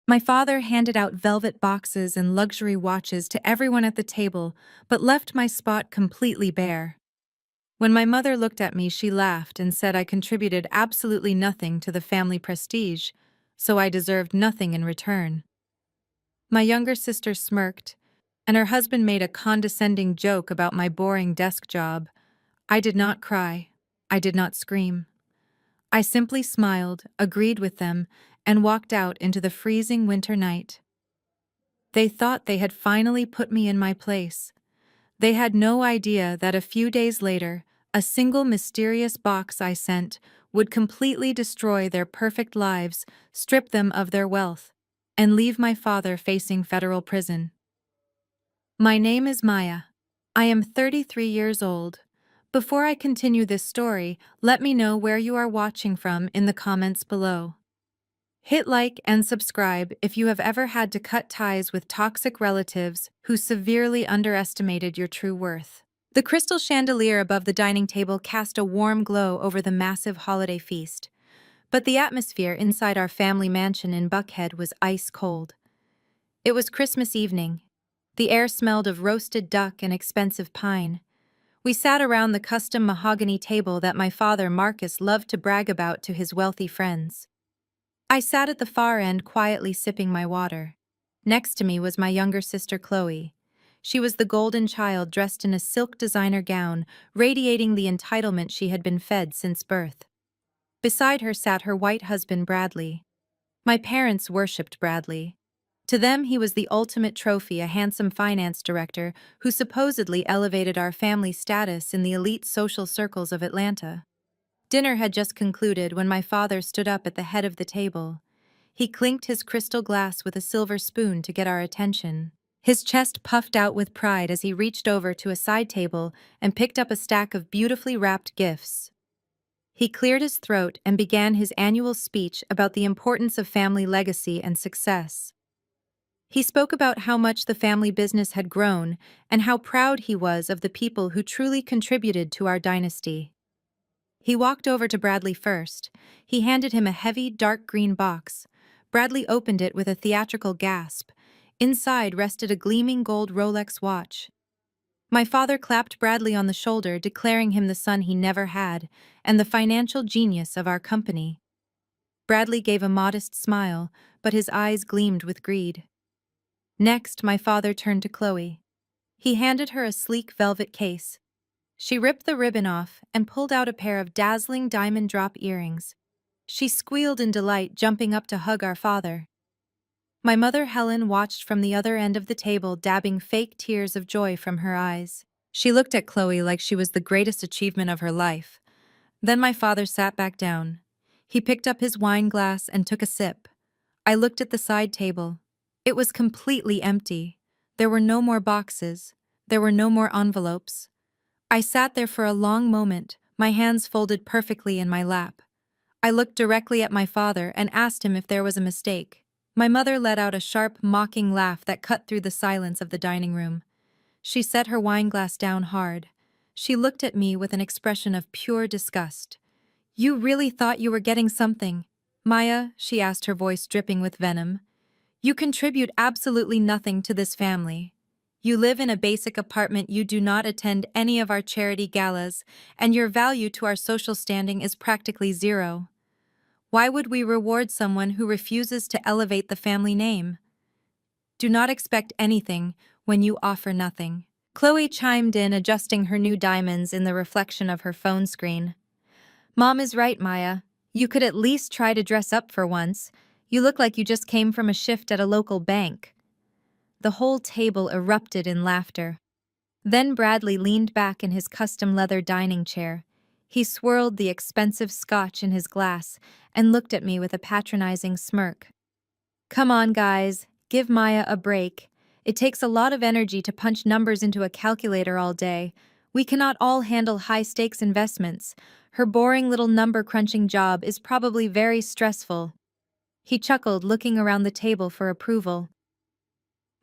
My father handed out velvet boxes and luxury watches to everyone at the table, but left my spot completely bare. When my mother looked at me, she laughed and said I contributed absolutely nothing to the family prestige, so I deserved nothing in return. My younger sister smirked, and her husband made a condescending joke about my boring desk job. I did not cry. I did not scream. I simply smiled, agreed with them, and walked out into the freezing winter night. They thought they had finally put me in my place. They had no idea that a few days later, a single mysterious box I sent would completely destroy their perfect lives, strip them of their wealth, and leave my father facing federal prison. My name is Maya. I am 33 years old. Before I continue this story, let me know where you are watching from in the comments below. Hit like and subscribe if you have ever had to cut ties with toxic relatives who severely underestimated your true worth. The crystal chandelier above the dining table cast a warm glow over the massive holiday feast, but the atmosphere inside our family mansion in Buckhead was ice cold. It was Christmas evening. The air smelled of roasted duck and expensive pine. We sat around the custom mahogany table that my father Marcus loved to brag about to his wealthy friends. I sat at the far end quietly sipping my water. Next to me was my younger sister Chloe. She was the golden child dressed in a silk designer gown, radiating the entitlement she had been fed since birth. Beside her sat her white husband Bradley. My parents worshipped Bradley. To them he was the ultimate trophy, a handsome finance director who supposedly elevated our family status in the elite social circles of Atlanta. Dinner had just concluded when my father stood up at the head of the table. He clinked his crystal glass with a silver spoon to get our attention. His chest puffed out with pride as he reached over to a side table and picked up a stack of beautifully wrapped gifts. He cleared his throat and began his annual speech about the importance of family legacy and success. He spoke about how much the family business had grown and how proud he was of the people who truly contributed to our dynasty. He walked over to Bradley first. He handed him a heavy, dark green box. Bradley opened it with a theatrical gasp. Inside rested a gleaming gold Rolex watch. My father clapped Bradley on the shoulder, declaring him the son he never had and the financial genius of our company. Bradley gave a modest smile, but his eyes gleamed with greed. Next, my father turned to Chloe. He handed her a sleek velvet case. She ripped the ribbon off and pulled out a pair of dazzling diamond drop earrings. She squealed in delight, jumping up to hug our father. My mother Helen watched from the other end of the table, dabbing fake tears of joy from her eyes. She looked at Chloe like she was the greatest achievement of her life. Then my father sat back down. He picked up his wine glass and took a sip. I looked at the side table. It was completely empty. There were no more boxes. There were no more envelopes. I sat there for a long moment, my hands folded perfectly in my lap. I looked directly at my father and asked him if there was a mistake. My mother let out a sharp, mocking laugh that cut through the silence of the dining room. She set her wineglass down hard. She looked at me with an expression of pure disgust. "You really thought you were getting something, Maya?" she asked, her voice dripping with venom. "You contribute absolutely nothing to this family. You live in a basic apartment, you do not attend any of our charity galas, and your value to our social standing is practically zero. Why would we reward someone who refuses to elevate the family name? Do not expect anything when you offer nothing." Chloe chimed in, adjusting her new diamonds in the reflection of her phone screen. "Mom is right, Maya. You could at least try to dress up for once. You look like you just came from a shift at a local bank." The whole table erupted in laughter. Then Bradley leaned back in his custom leather dining chair. He swirled the expensive scotch in his glass and looked at me with a patronizing smirk. "Come on, guys, give Maya a break. It takes a lot of energy to punch numbers into a calculator all day. We cannot all handle high-stakes investments. Her boring little number-crunching job is probably very stressful." He chuckled, looking around the table for approval.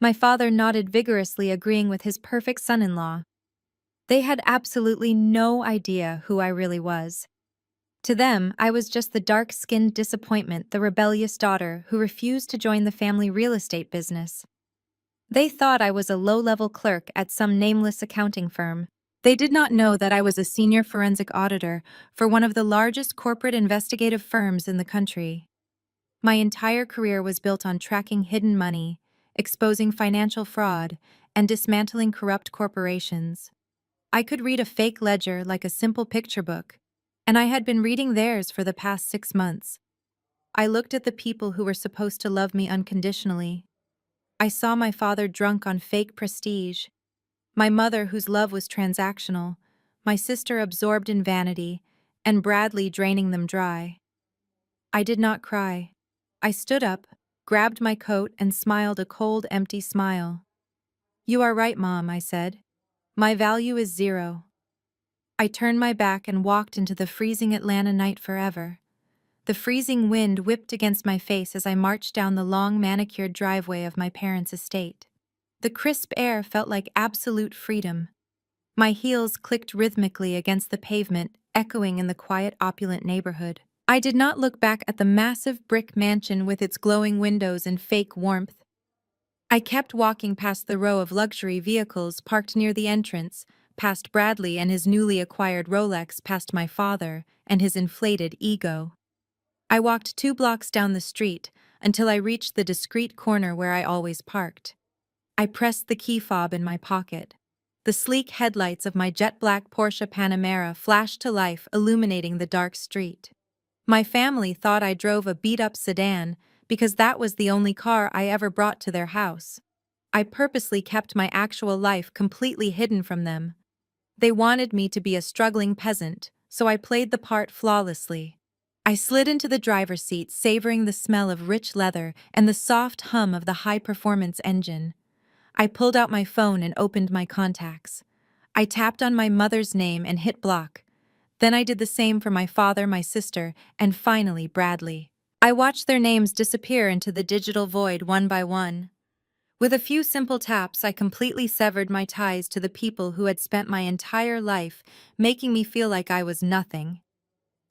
My father nodded vigorously, agreeing with his perfect son-in-law. They had absolutely no idea who I really was. To them, I was just the dark-skinned disappointment, the rebellious daughter who refused to join the family real estate business. They thought I was a low-level clerk at some nameless accounting firm. They did not know that I was a senior forensic auditor for one of the largest corporate investigative firms in the country. My entire career was built on tracking hidden money, exposing financial fraud, and dismantling corrupt corporations. I could read a fake ledger like a simple picture book, and I had been reading theirs for the past 6 months. I looked at the people who were supposed to love me unconditionally. I saw my father drunk on fake prestige, my mother whose love was transactional, my sister absorbed in vanity, and Bradley draining them dry. I did not cry. I stood up, grabbed my coat, and smiled a cold, empty smile. "You are right, Mom," I said. "My value is zero." I turned my back and walked into the freezing Atlanta night forever. The freezing wind whipped against my face as I marched down the long manicured driveway of my parents' estate. The crisp air felt like absolute freedom. My heels clicked rhythmically against the pavement, echoing in the quiet, opulent neighborhood. I did not look back at the massive brick mansion with its glowing windows and fake warmth. I kept walking past the row of luxury vehicles parked near the entrance, past Bradley and his newly acquired Rolex, past my father and his inflated ego. I walked 2 blocks down the street until I reached the discreet corner where I always parked. I pressed the key fob in my pocket. The sleek headlights of my jet-black Porsche Panamera flashed to life, illuminating the dark street. My family thought I drove a beat-up sedan because that was the only car I ever brought to their house. I purposely kept my actual life completely hidden from them. They wanted me to be a struggling peasant, so I played the part flawlessly. I slid into the driver's seat, savoring the smell of rich leather and the soft hum of the high-performance engine. I pulled out my phone and opened my contacts. I tapped on my mother's name and hit block. Then I did the same for my father, my sister, and finally Bradley. I watched their names disappear into the digital void one by one. With a few simple taps, I completely severed my ties to the people who had spent my entire life making me feel like I was nothing.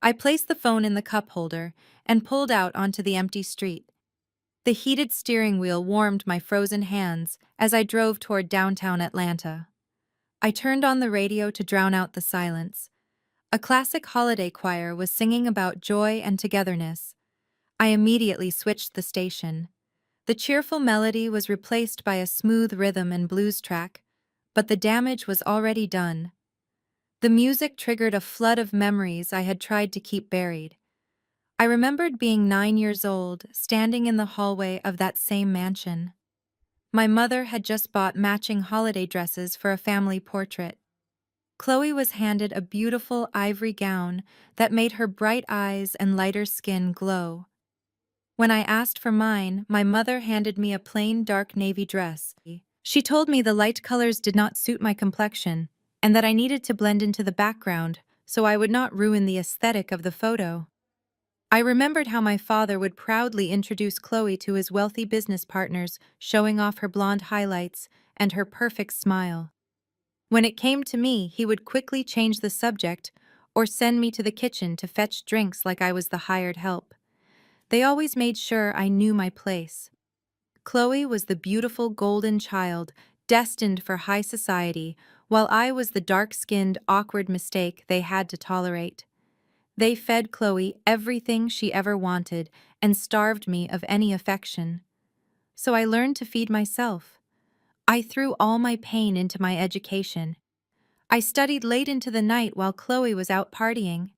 I placed the phone in the cup holder and pulled out onto the empty street. The heated steering wheel warmed my frozen hands as I drove toward downtown Atlanta. I turned on the radio to drown out the silence. A classic holiday choir was singing about joy and togetherness. I immediately switched the station. The cheerful melody was replaced by a smooth rhythm and blues track, but the damage was already done. The music triggered a flood of memories I had tried to keep buried. I remembered being 9 years old, standing in the hallway of that same mansion. My mother had just bought matching holiday dresses for a family portrait. Chloe was handed a beautiful ivory gown that made her bright eyes and lighter skin glow. When I asked for mine, my mother handed me a plain dark navy dress. She told me the light colors did not suit my complexion, and that I needed to blend into the background so I would not ruin the aesthetic of the photo. I remembered how my father would proudly introduce Chloe to his wealthy business partners, showing off her blonde highlights and her perfect smile. When it came to me, he would quickly change the subject or send me to the kitchen to fetch drinks like I was the hired help. They always made sure I knew my place. Chloe was the beautiful golden child, destined for high society, while I was the dark-skinned, awkward mistake they had to tolerate. They fed Chloe everything she ever wanted and starved me of any affection. So I learned to feed myself. I threw all my pain into my education. I studied late into the night while Chloe was out partying.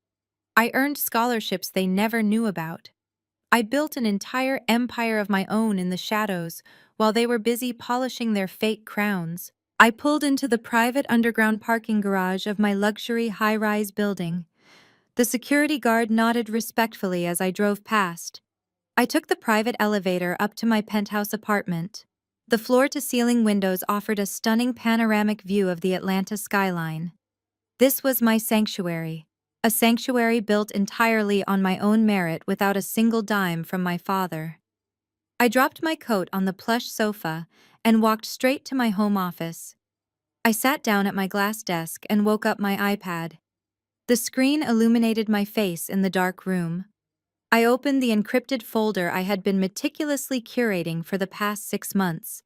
I earned scholarships they never knew about. I built an entire empire of my own in the shadows while they were busy polishing their fake crowns. I pulled into the private underground parking garage of my luxury high-rise building. The security guard nodded respectfully as I drove past. I took the private elevator up to my penthouse apartment. The floor-to-ceiling windows offered a stunning panoramic view of the Atlanta skyline. This was my sanctuary, a sanctuary built entirely on my own merit without a single dime from my father. I dropped my coat on the plush sofa and walked straight to my home office. I sat down at my glass desk and woke up my iPad. The screen illuminated my face in the dark room. I opened the encrypted folder I had been meticulously curating for the past 6 months.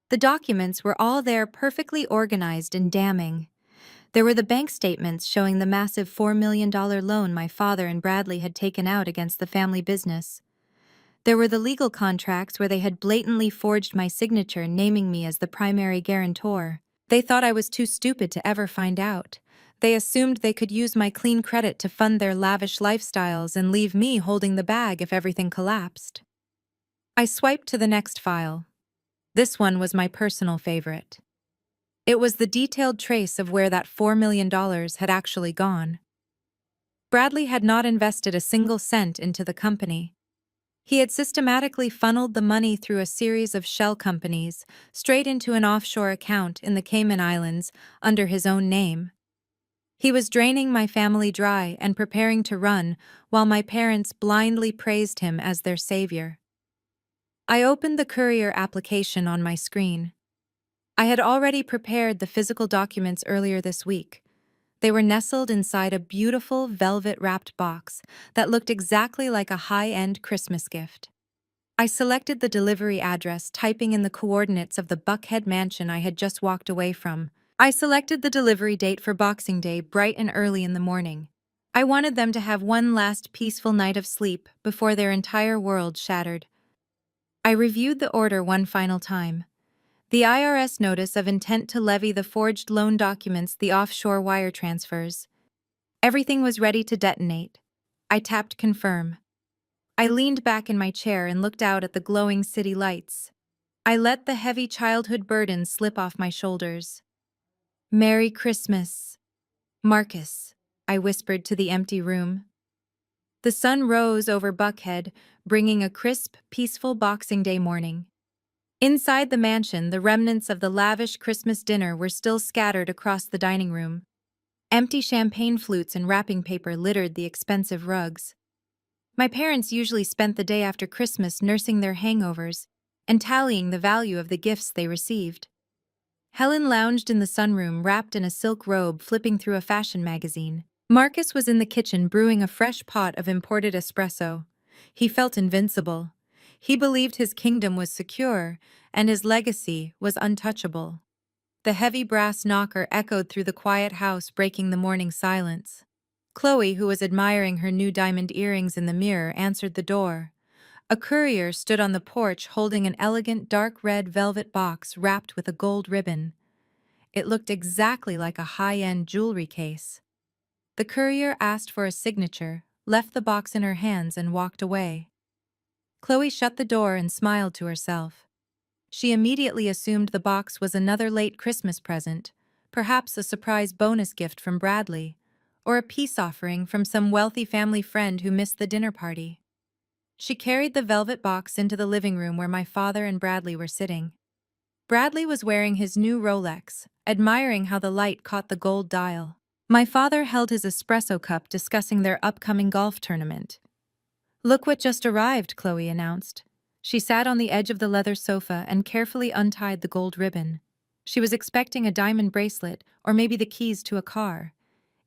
The documents were all there, perfectly organized and damning. There were the bank statements showing the massive $4 million loan my father and Bradley had taken out against the family business. There were the legal contracts where they had blatantly forged my signature, naming me as the primary guarantor. They thought I was too stupid to ever find out. They assumed they could use my clean credit to fund their lavish lifestyles and leave me holding the bag if everything collapsed. I swiped to the next file. This one was my personal favorite. It was the detailed trace of where that $4 million had actually gone. Bradley had not invested a single cent into the company. He had systematically funneled the money through a series of shell companies straight into an offshore account in the Cayman Islands under his own name. He was draining my family dry and preparing to run while my parents blindly praised him as their savior. I opened the courier application on my screen. I had already prepared the physical documents earlier this week. They were nestled inside a beautiful velvet-wrapped box that looked exactly like a high-end Christmas gift. I selected the delivery address, typing in the coordinates of the Buckhead mansion I had just walked away from. I selected the delivery date for Boxing Day, bright and early in the morning. I wanted them to have one last peaceful night of sleep before their entire world shattered. I reviewed the order one final time. The IRS notice of intent to levy, the forged loan documents, the offshore wire transfers. Everything was ready to detonate. I tapped confirm. I leaned back in my chair and looked out at the glowing city lights. I let the heavy childhood burden slip off my shoulders. "Merry Christmas, Marcus," I whispered to the empty room. The sun rose over Buckhead, bringing a crisp, peaceful Boxing Day morning. Inside the mansion, the remnants of the lavish Christmas dinner were still scattered across the dining room. Empty champagne flutes and wrapping paper littered the expensive rugs. My parents usually spent the day after Christmas nursing their hangovers and tallying the value of the gifts they received. Helen lounged in the sunroom, wrapped in a silk robe, flipping through a fashion magazine. Marcus was in the kitchen brewing a fresh pot of imported espresso. He felt invincible. He believed his kingdom was secure, and his legacy was untouchable. The heavy brass knocker echoed through the quiet house, breaking the morning silence. Chloe, who was admiring her new diamond earrings in the mirror, answered the door. A courier stood on the porch holding an elegant dark red velvet box wrapped with a gold ribbon. It looked exactly like a high-end jewelry case. The courier asked for a signature, left the box in her hands, and walked away. Chloe shut the door and smiled to herself. She immediately assumed the box was another late Christmas present, perhaps a surprise bonus gift from Bradley, or a peace offering from some wealthy family friend who missed the dinner party. She carried the velvet box into the living room where my father and Bradley were sitting. Bradley was wearing his new Rolex, admiring how the light caught the gold dial. My father held his espresso cup, discussing their upcoming golf tournament. "Look what just arrived," Chloe announced. She sat on the edge of the leather sofa and carefully untied the gold ribbon. She was expecting a diamond bracelet or maybe the keys to a car.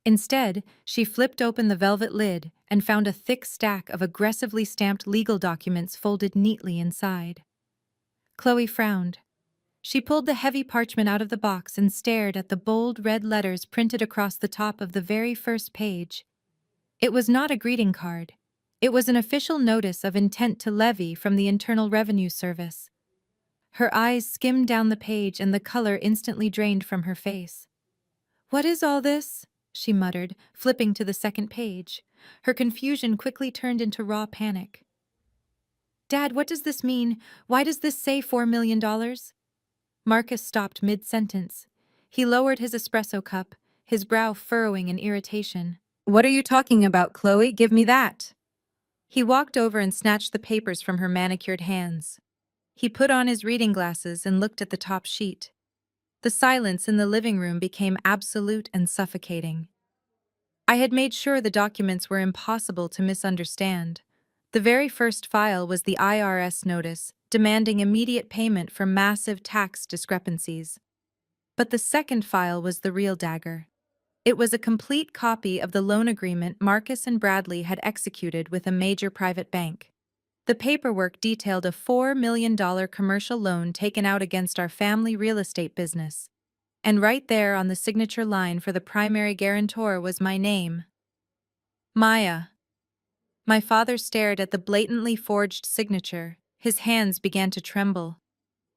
Instead, she flipped open the velvet lid and found a thick stack of aggressively stamped legal documents folded neatly inside. Chloe frowned. She pulled the heavy parchment out of the box and stared at the bold red letters printed across the top of the very first page. It was not a greeting card. It was an official notice of intent to levy from the Internal Revenue Service. Her eyes skimmed down the page and the color instantly drained from her face. "What is all this?" she muttered, flipping to the second page. Her confusion quickly turned into raw panic. "Dad, what does this mean? Why does this say $4 million? Marcus stopped mid-sentence. He lowered his espresso cup, his brow furrowing in irritation. "What are you talking about, Chloe? Give me that." He walked over and snatched the papers from her manicured hands. He put on his reading glasses and looked at the top sheet. The silence in the living room became absolute and suffocating. I had made sure the documents were impossible to misunderstand. The very first file was the IRS notice, demanding immediate payment for massive tax discrepancies. But the second file was the real dagger. It was a complete copy of the loan agreement Marcus and Bradley had executed with a major private bank. The paperwork detailed a $4 million commercial loan taken out against our family real estate business. And right there on the signature line for the primary guarantor was my name. Maya. My father stared at the blatantly forged signature. His hands began to tremble.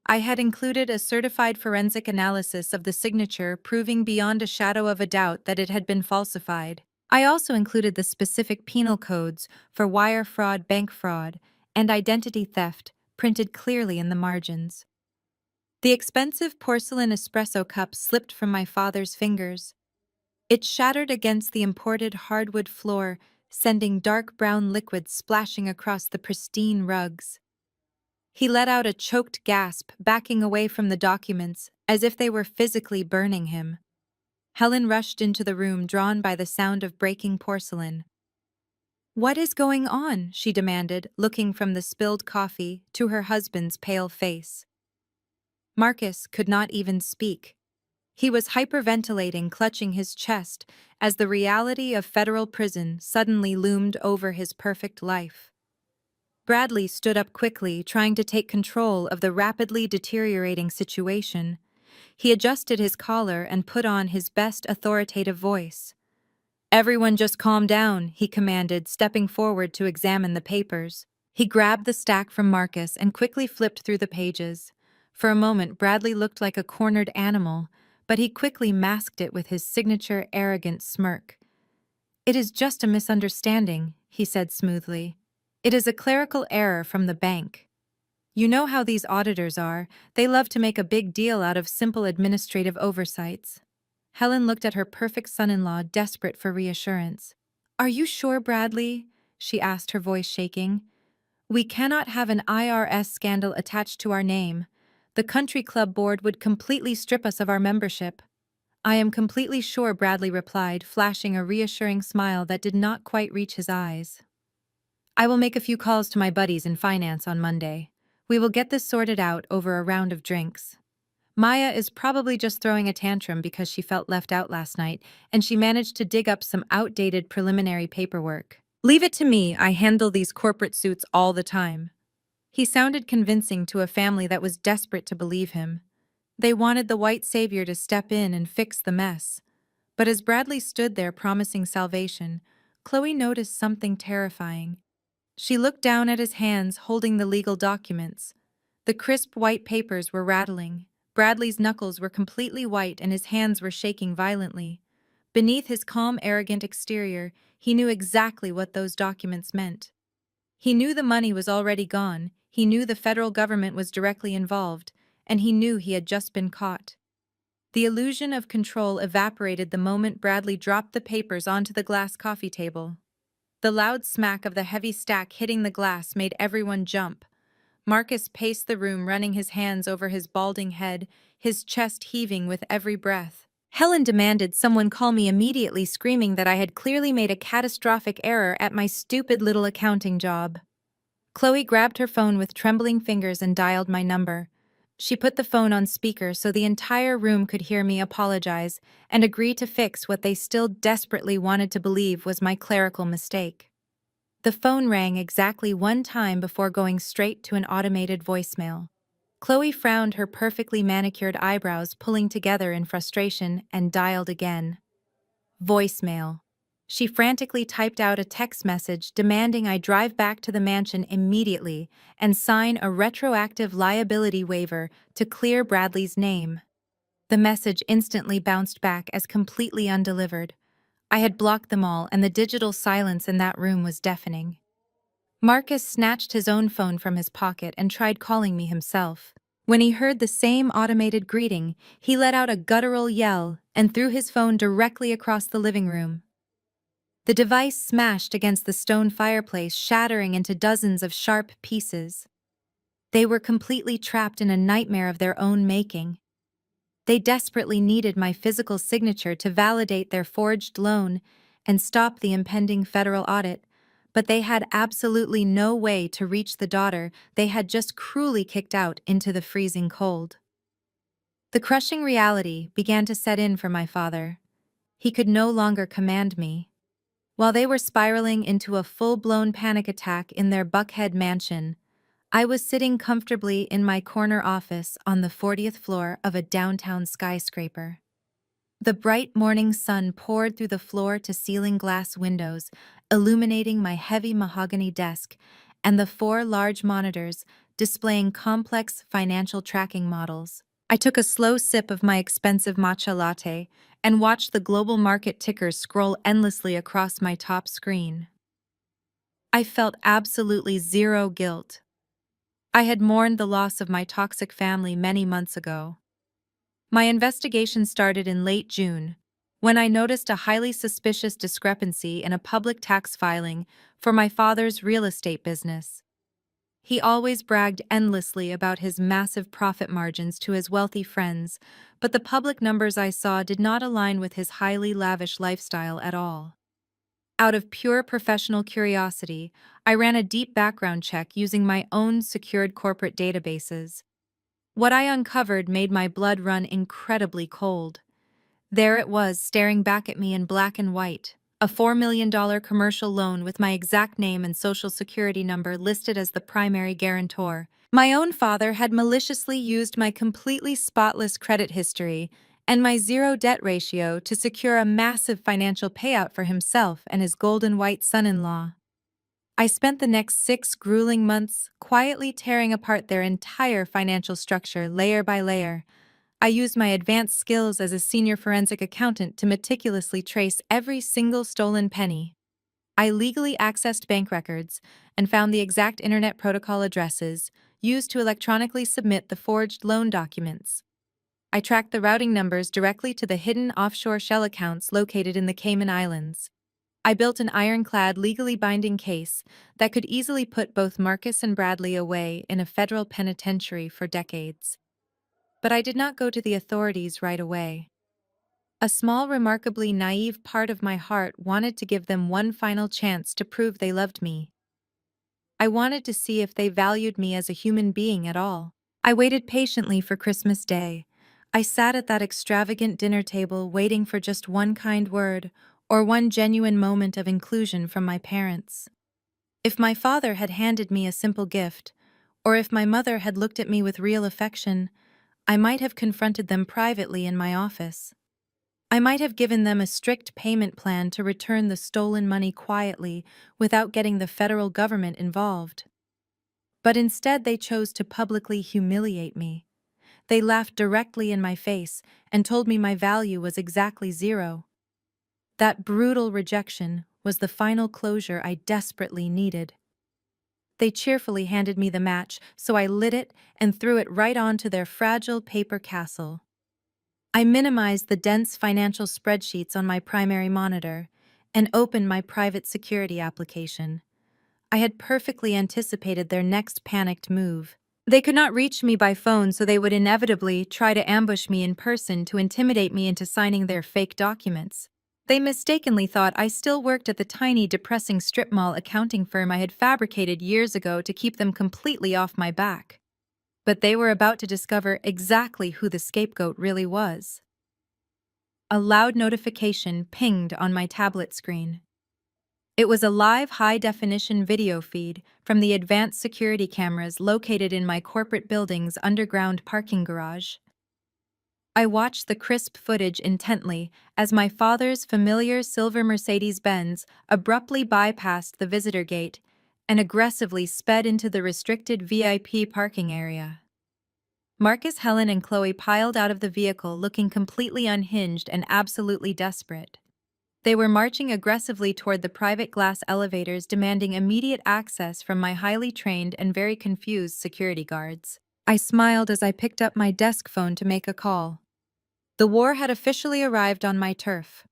I had included a certified forensic analysis of the signature proving beyond a shadow of a doubt that it had been falsified. I also included the specific penal codes for wire fraud, bank fraud, and identity theft printed clearly in the margins. The expensive porcelain espresso cup slipped from my father's fingers. It shattered against the imported hardwood floor, sending dark brown liquid splashing across the pristine rugs. He let out a choked gasp, backing away from the documents, as if they were physically burning him. Helen rushed into the room, drawn by the sound of breaking porcelain. "What is going on?" she demanded, looking from the spilled coffee to her husband's pale face. Marcus could not even speak. He was hyperventilating, clutching his chest, as the reality of federal prison suddenly loomed over his perfect life. Bradley stood up quickly, trying to take control of the rapidly deteriorating situation. He adjusted his collar and put on his best authoritative voice. "Everyone just calm down," he commanded, stepping forward to examine the papers. He grabbed the stack from Marcus and quickly flipped through the pages. For a moment, Bradley looked like a cornered animal, but he quickly masked it with his signature arrogant smirk. "It is just a misunderstanding," he said smoothly. "It is a clerical error from the bank. You know how these auditors are, they love to make a big deal out of simple administrative oversights." Helen looked at her perfect son-in-law, desperate for reassurance. "Are you sure, Bradley?" she asked, her voice shaking. "We cannot have an IRS scandal attached to our name. The country club board would completely strip us of our membership." "I am completely sure," Bradley replied, flashing a reassuring smile that did not quite reach his eyes. "I will make a few calls to my buddies in finance on Monday. We will get this sorted out over a round of drinks. Maya is probably just throwing a tantrum because she felt left out last night, and she managed to dig up some outdated preliminary paperwork. Leave it to me, I handle these corporate suits all the time." He sounded convincing to a family that was desperate to believe him. They wanted the white savior to step in and fix the mess. But as Bradley stood there promising salvation, Chloe noticed something terrifying. She looked down at his hands holding the legal documents. The crisp white papers were rattling. Bradley's knuckles were completely white and his hands were shaking violently. Beneath his calm, arrogant exterior, he knew exactly what those documents meant. He knew the money was already gone, he knew the federal government was directly involved, and he knew he had just been caught. The illusion of control evaporated the moment Bradley dropped the papers onto the glass coffee table. The loud smack of the heavy stack hitting the glass made everyone jump. Marcus paced the room, running his hands over his balding head, his chest heaving with every breath. Helen demanded someone call me immediately, screaming that I had clearly made a catastrophic error at my stupid little accounting job. Chloe grabbed her phone with trembling fingers and dialed my number. She put the phone on speaker so the entire room could hear me apologize and agree to fix what they still desperately wanted to believe was my clerical mistake. The phone rang exactly one time before going straight to an automated voicemail. Chloe frowned, her perfectly manicured eyebrows pulling together in frustration, and dialed again. Voicemail. She frantically typed out a text message demanding I drive back to the mansion immediately and sign a retroactive liability waiver to clear Bradley's name. The message instantly bounced back as completely undelivered. I had blocked them all, and the digital silence in that room was deafening. Marcus snatched his own phone from his pocket and tried calling me himself. When he heard the same automated greeting, he let out a guttural yell and threw his phone directly across the living room. The device smashed against the stone fireplace, shattering into dozens of sharp pieces. They were completely trapped in a nightmare of their own making. They desperately needed my physical signature to validate their forged loan and stop the impending federal audit, but they had absolutely no way to reach the daughter they had just cruelly kicked out into the freezing cold. The crushing reality began to set in for my father. He could no longer command me. While they were spiraling into a full-blown panic attack in their Buckhead mansion, I was sitting comfortably in my corner office on the 40th floor of a downtown skyscraper. The bright morning sun poured through the floor-to-ceiling glass windows, illuminating my heavy mahogany desk and the four large monitors displaying complex financial tracking models. I took a slow sip of my expensive matcha latte and watched the global market tickers scroll endlessly across my top screen. I felt absolutely zero guilt. I had mourned the loss of my toxic family many months ago. My investigation started in late June, when I noticed a highly suspicious discrepancy in a public tax filing for my father's real estate business. He always bragged endlessly about his massive profit margins to his wealthy friends, but the public numbers I saw did not align with his highly lavish lifestyle at all. Out of pure professional curiosity, I ran a deep background check using my own secured corporate databases. What I uncovered made my blood run incredibly cold. There it was, staring back at me in black and white. A $4 million commercial loan with my exact name and social security number listed as the primary guarantor. My own father had maliciously used my completely spotless credit history and my zero debt ratio to secure a massive financial payout for himself and his golden white son-in-law. I spent the next 6 grueling months quietly tearing apart their entire financial structure layer by layer. I used my advanced skills as a senior forensic accountant to meticulously trace every single stolen penny. I legally accessed bank records and found the exact internet protocol addresses used to electronically submit the forged loan documents. I tracked the routing numbers directly to the hidden offshore shell accounts located in the Cayman Islands. I built an ironclad, legally binding case that could easily put both Marcus and Bradley away in a federal penitentiary for decades. But I did not go to the authorities right away. A small, remarkably naive part of my heart wanted to give them one final chance to prove they loved me. I wanted to see if they valued me as a human being at all. I waited patiently for Christmas Day. I sat at that extravagant dinner table waiting for just one kind word or one genuine moment of inclusion from my parents. If my father had handed me a simple gift, or if my mother had looked at me with real affection, I might have confronted them privately in my office. I might have given them a strict payment plan to return the stolen money quietly without getting the federal government involved. But instead they chose to publicly humiliate me. They laughed directly in my face and told me my value was exactly zero. That brutal rejection was the final closure I desperately needed. They cheerfully handed me the match, so I lit it and threw it right onto their fragile paper castle. I minimized the dense financial spreadsheets on my primary monitor and opened my private security application. I had perfectly anticipated their next panicked move. They could not reach me by phone, so they would inevitably try to ambush me in person to intimidate me into signing their fake documents. They mistakenly thought I still worked at the tiny, depressing strip mall accounting firm I had fabricated years ago to keep them completely off my back. But they were about to discover exactly who the scapegoat really was. A loud notification pinged on my tablet screen. It was a live high-definition video feed from the advanced security cameras located in my corporate building's underground parking garage. I watched the crisp footage intently as my father's familiar silver Mercedes-Benz abruptly bypassed the visitor gate and aggressively sped into the restricted VIP parking area. Marcus, Helen, and Chloe piled out of the vehicle looking completely unhinged and absolutely desperate. They were marching aggressively toward the private glass elevators, demanding immediate access from my highly trained and very confused security guards. I smiled as I picked up my desk phone to make a call. The war had officially arrived on my turf.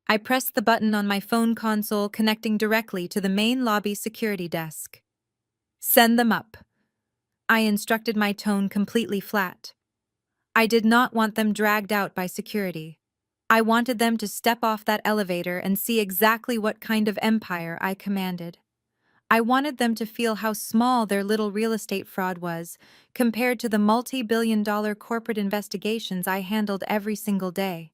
I pressed the button on my phone console connecting directly to the main lobby security desk. "Send them up," I instructed, my tone completely flat. I did not want them dragged out by security. I wanted them to step off that elevator and see exactly what kind of empire I commanded. I wanted them to feel how small their little real estate fraud was compared to the multi-billion-dollar corporate investigations I handled every single day.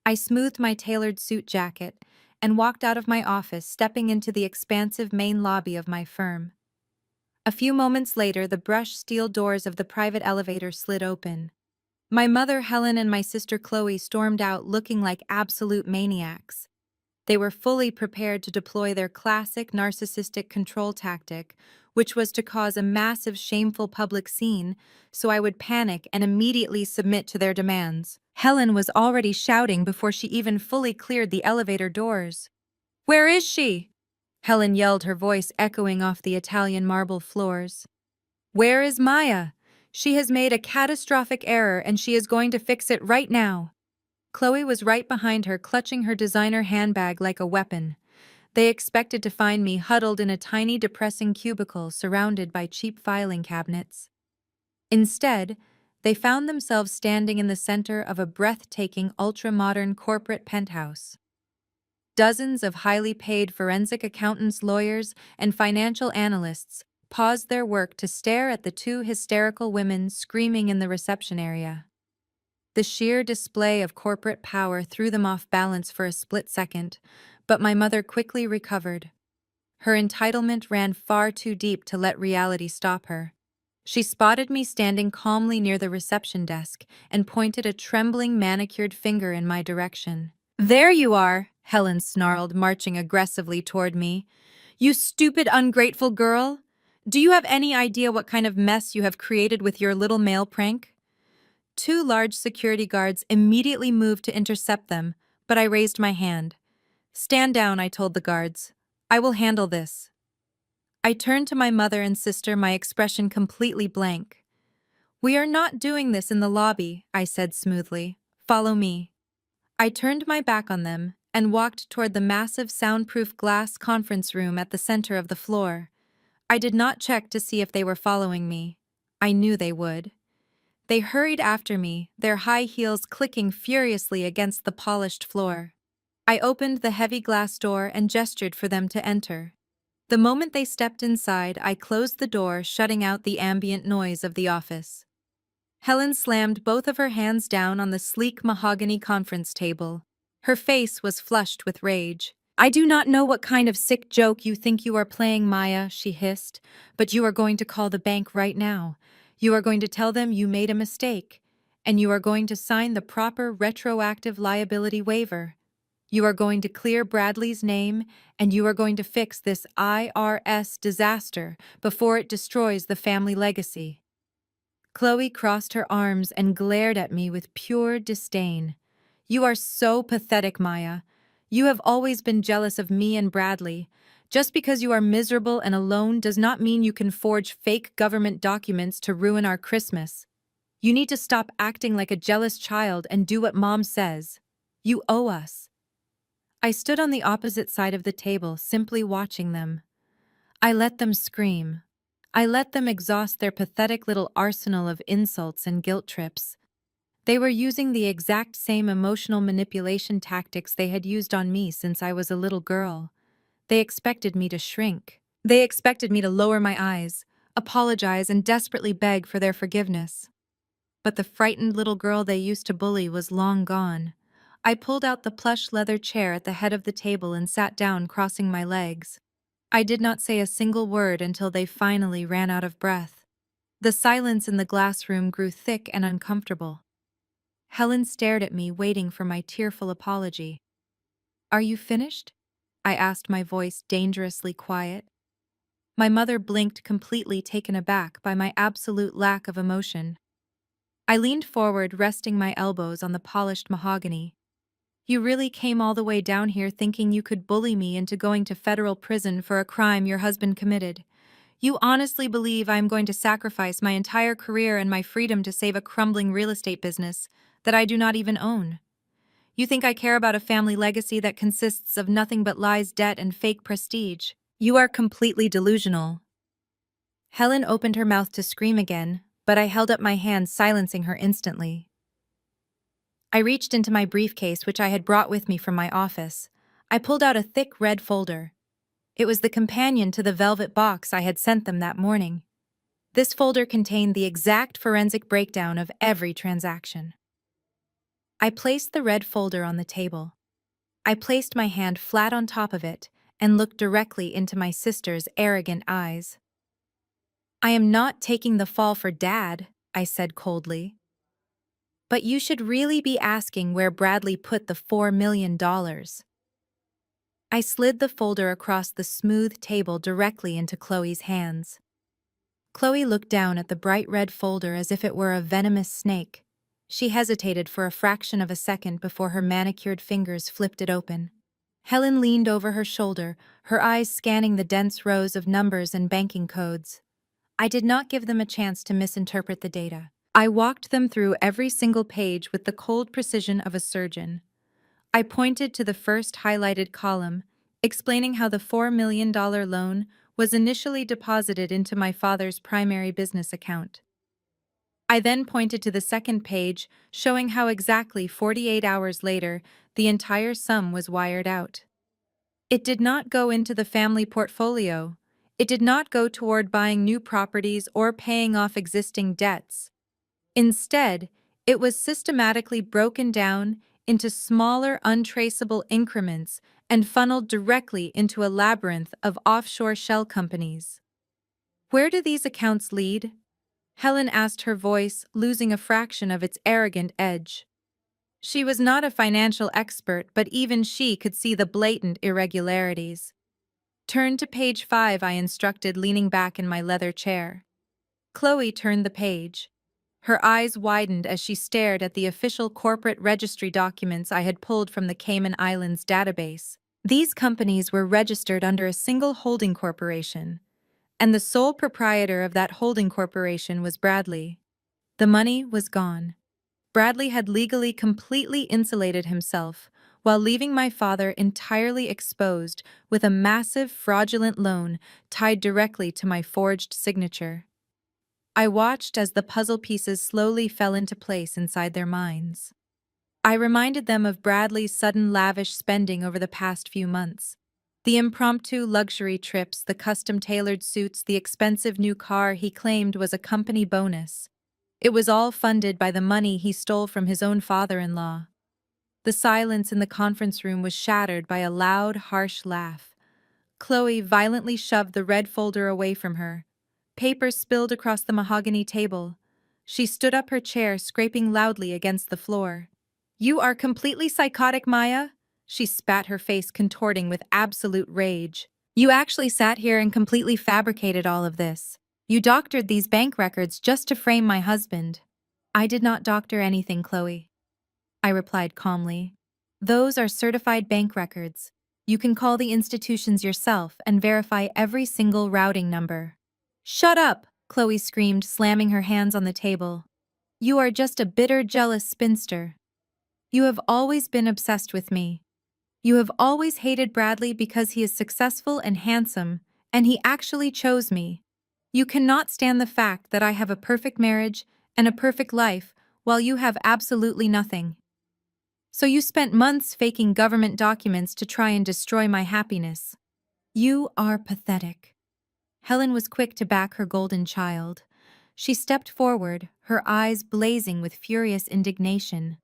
I smoothed my tailored suit jacket and walked out of my office, stepping into the expansive main lobby of my firm. A few moments later, the brushed steel doors of the private elevator slid open. My mother, Helen, and my sister, Chloe, stormed out looking like absolute maniacs. They were fully prepared to deploy their classic narcissistic control tactic, which was to cause a massive, shameful public scene, so I would panic and immediately submit to their demands. Helen was already shouting before she even fully cleared the elevator doors. "Where is she?" Helen yelled, her voice echoing off the Italian marble floors. "Where is Maya? She has made a catastrophic error and she is going to fix it right now." Chloe was right behind her, clutching her designer handbag like a weapon. They expected to find me huddled in a tiny, depressing cubicle surrounded by cheap filing cabinets. Instead, they found themselves standing in the center of a breathtaking, ultra-modern corporate penthouse. Dozens of highly paid forensic accountants, lawyers, and financial analysts paused their work to stare at the two hysterical women screaming in the reception area. The sheer display of corporate power threw them off balance for a split second, but my mother quickly recovered. Her entitlement ran far too deep to let reality stop her. She spotted me standing calmly near the reception desk and pointed a trembling, manicured finger in my direction. "There you are," Helen snarled, marching aggressively toward me. "You stupid, ungrateful girl! Do you have any idea what kind of mess you have created with your little mail prank?" Two large security guards immediately moved to intercept them, but I raised my hand. "Stand down," I told the guards. "I will handle this." I turned to my mother and sister, my expression completely blank. "We are not doing this in the lobby," I said smoothly. "Follow me." I turned my back on them and walked toward the massive soundproof glass conference room at the center of the floor. I did not check to see if they were following me. I knew they would. They hurried after me, their high heels clicking furiously against the polished floor. I opened the heavy glass door and gestured for them to enter. The moment they stepped inside, I closed the door, shutting out the ambient noise of the office. Helen slammed both of her hands down on the sleek mahogany conference table. Her face was flushed with rage. "I do not know what kind of sick joke you think you are playing, Maya," she hissed, "but you are going to call the bank right now. You are going to tell them you made a mistake, and you are going to sign the proper retroactive liability waiver. You are going to clear Bradley's name, and you are going to fix this IRS disaster before it destroys the family legacy." Chloe crossed her arms and glared at me with pure disdain. "You are so pathetic, Maya. You have always been jealous of me and Bradley. Just because you are miserable and alone does not mean you can forge fake government documents to ruin our Christmas. You need to stop acting like a jealous child and do what Mom says. You owe us." I stood on the opposite side of the table, simply watching them. I let them scream. I let them exhaust their pathetic little arsenal of insults and guilt trips. They were using the exact same emotional manipulation tactics they had used on me since I was a little girl. They expected me to shrink. They expected me to lower my eyes, apologize, and desperately beg for their forgiveness. But the frightened little girl they used to bully was long gone. I pulled out the plush leather chair at the head of the table and sat down, crossing my legs. I did not say a single word until they finally ran out of breath. The silence in the glass room grew thick and uncomfortable. Helen stared at me, waiting for my tearful apology. "Are you finished?" I asked, my voice dangerously quiet. My mother blinked, completely taken aback by my absolute lack of emotion. I leaned forward, resting my elbows on the polished mahogany. "You really came all the way down here thinking you could bully me into going to federal prison for a crime your husband committed. You honestly believe I am going to sacrifice my entire career and my freedom to save a crumbling real estate business that I do not even own? You think I care about a family legacy that consists of nothing but lies, debt, and fake prestige? You are completely delusional." Helen opened her mouth to scream again, but I held up my hand, silencing her instantly. I reached into my briefcase, which I had brought with me from my office. I pulled out a thick red folder. It was the companion to the velvet box I had sent them that morning. This folder contained the exact forensic breakdown of every transaction. I placed the red folder on the table. I placed my hand flat on top of it and looked directly into my sister's arrogant eyes. "I am not taking the fall for Dad," I said coldly. "But you should really be asking where Bradley put the $4 million." I slid the folder across the smooth table directly into Chloe's hands. Chloe looked down at the bright red folder as if it were a venomous snake. She hesitated for a fraction of a second before her manicured fingers flipped it open. Helen leaned over her shoulder, her eyes scanning the dense rows of numbers and banking codes. I did not give them a chance to misinterpret the data. I walked them through every single page with the cold precision of a surgeon. I pointed to the first highlighted column, explaining how the $4 million loan was initially deposited into my father's primary business account. I then pointed to the second page, showing how exactly 48 hours later, the entire sum was wired out. It did not go into the family portfolio. It did not go toward buying new properties or paying off existing debts. Instead, it was systematically broken down into smaller, untraceable increments and funneled directly into a labyrinth of offshore shell companies. "Where do these accounts lead?" Helen asked, her voice losing a fraction of its arrogant edge. She was not a financial expert, but even she could see the blatant irregularities. "Turn to page 5, I instructed, leaning back in my leather chair. Chloe turned the page. Her eyes widened as she stared at the official corporate registry documents I had pulled from the Cayman Islands database. These companies were registered under a single holding corporation, and the sole proprietor of that holding corporation was Bradley. The money was gone. Bradley had legally completely insulated himself, while leaving my father entirely exposed with a massive fraudulent loan tied directly to my forged signature. I watched as the puzzle pieces slowly fell into place inside their minds. I reminded them of Bradley's sudden lavish spending over the past few months. The impromptu luxury trips, the custom-tailored suits, the expensive new car he claimed was a company bonus. It was all funded by the money he stole from his own father-in-law. The silence in the conference room was shattered by a loud, harsh laugh. Chloe violently shoved the red folder away from her. Papers spilled across the mahogany table. She stood up her chair, scraping loudly against the floor. "You are completely psychotic, Maya," she spat, her face contorting with absolute rage. "You actually sat here and completely fabricated all of this. You doctored these bank records just to frame my husband." "I did not doctor anything, Chloe," I replied calmly. "Those are certified bank records. You can call the institutions yourself and verify every single routing number." "Shut up!" Chloe screamed, slamming her hands on the table. "You are just a bitter, jealous spinster. You have always been obsessed with me. You have always hated Bradley because he is successful and handsome, and he actually chose me. You cannot stand the fact that I have a perfect marriage and a perfect life while you have absolutely nothing. So you spent months faking government documents to try and destroy my happiness. You are pathetic." Helen was quick to back her golden child. She stepped forward, her eyes blazing with furious indignation.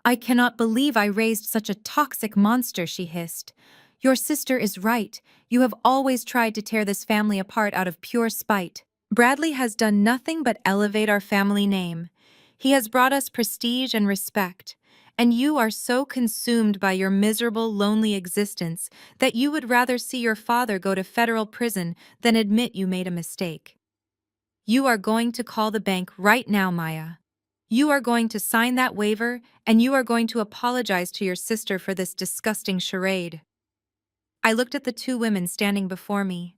"I cannot believe I raised such a toxic monster," she hissed. "Your sister is right. You have always tried to tear this family apart out of pure spite. Bradley has done nothing but elevate our family name. He has brought us prestige and respect. And you are so consumed by your miserable, lonely existence that you would rather see your father go to federal prison than admit you made a mistake. You are going to call the bank right now, Maya. You are going to sign that waiver, and you are going to apologize to your sister for this disgusting charade." I looked at the two women standing before me.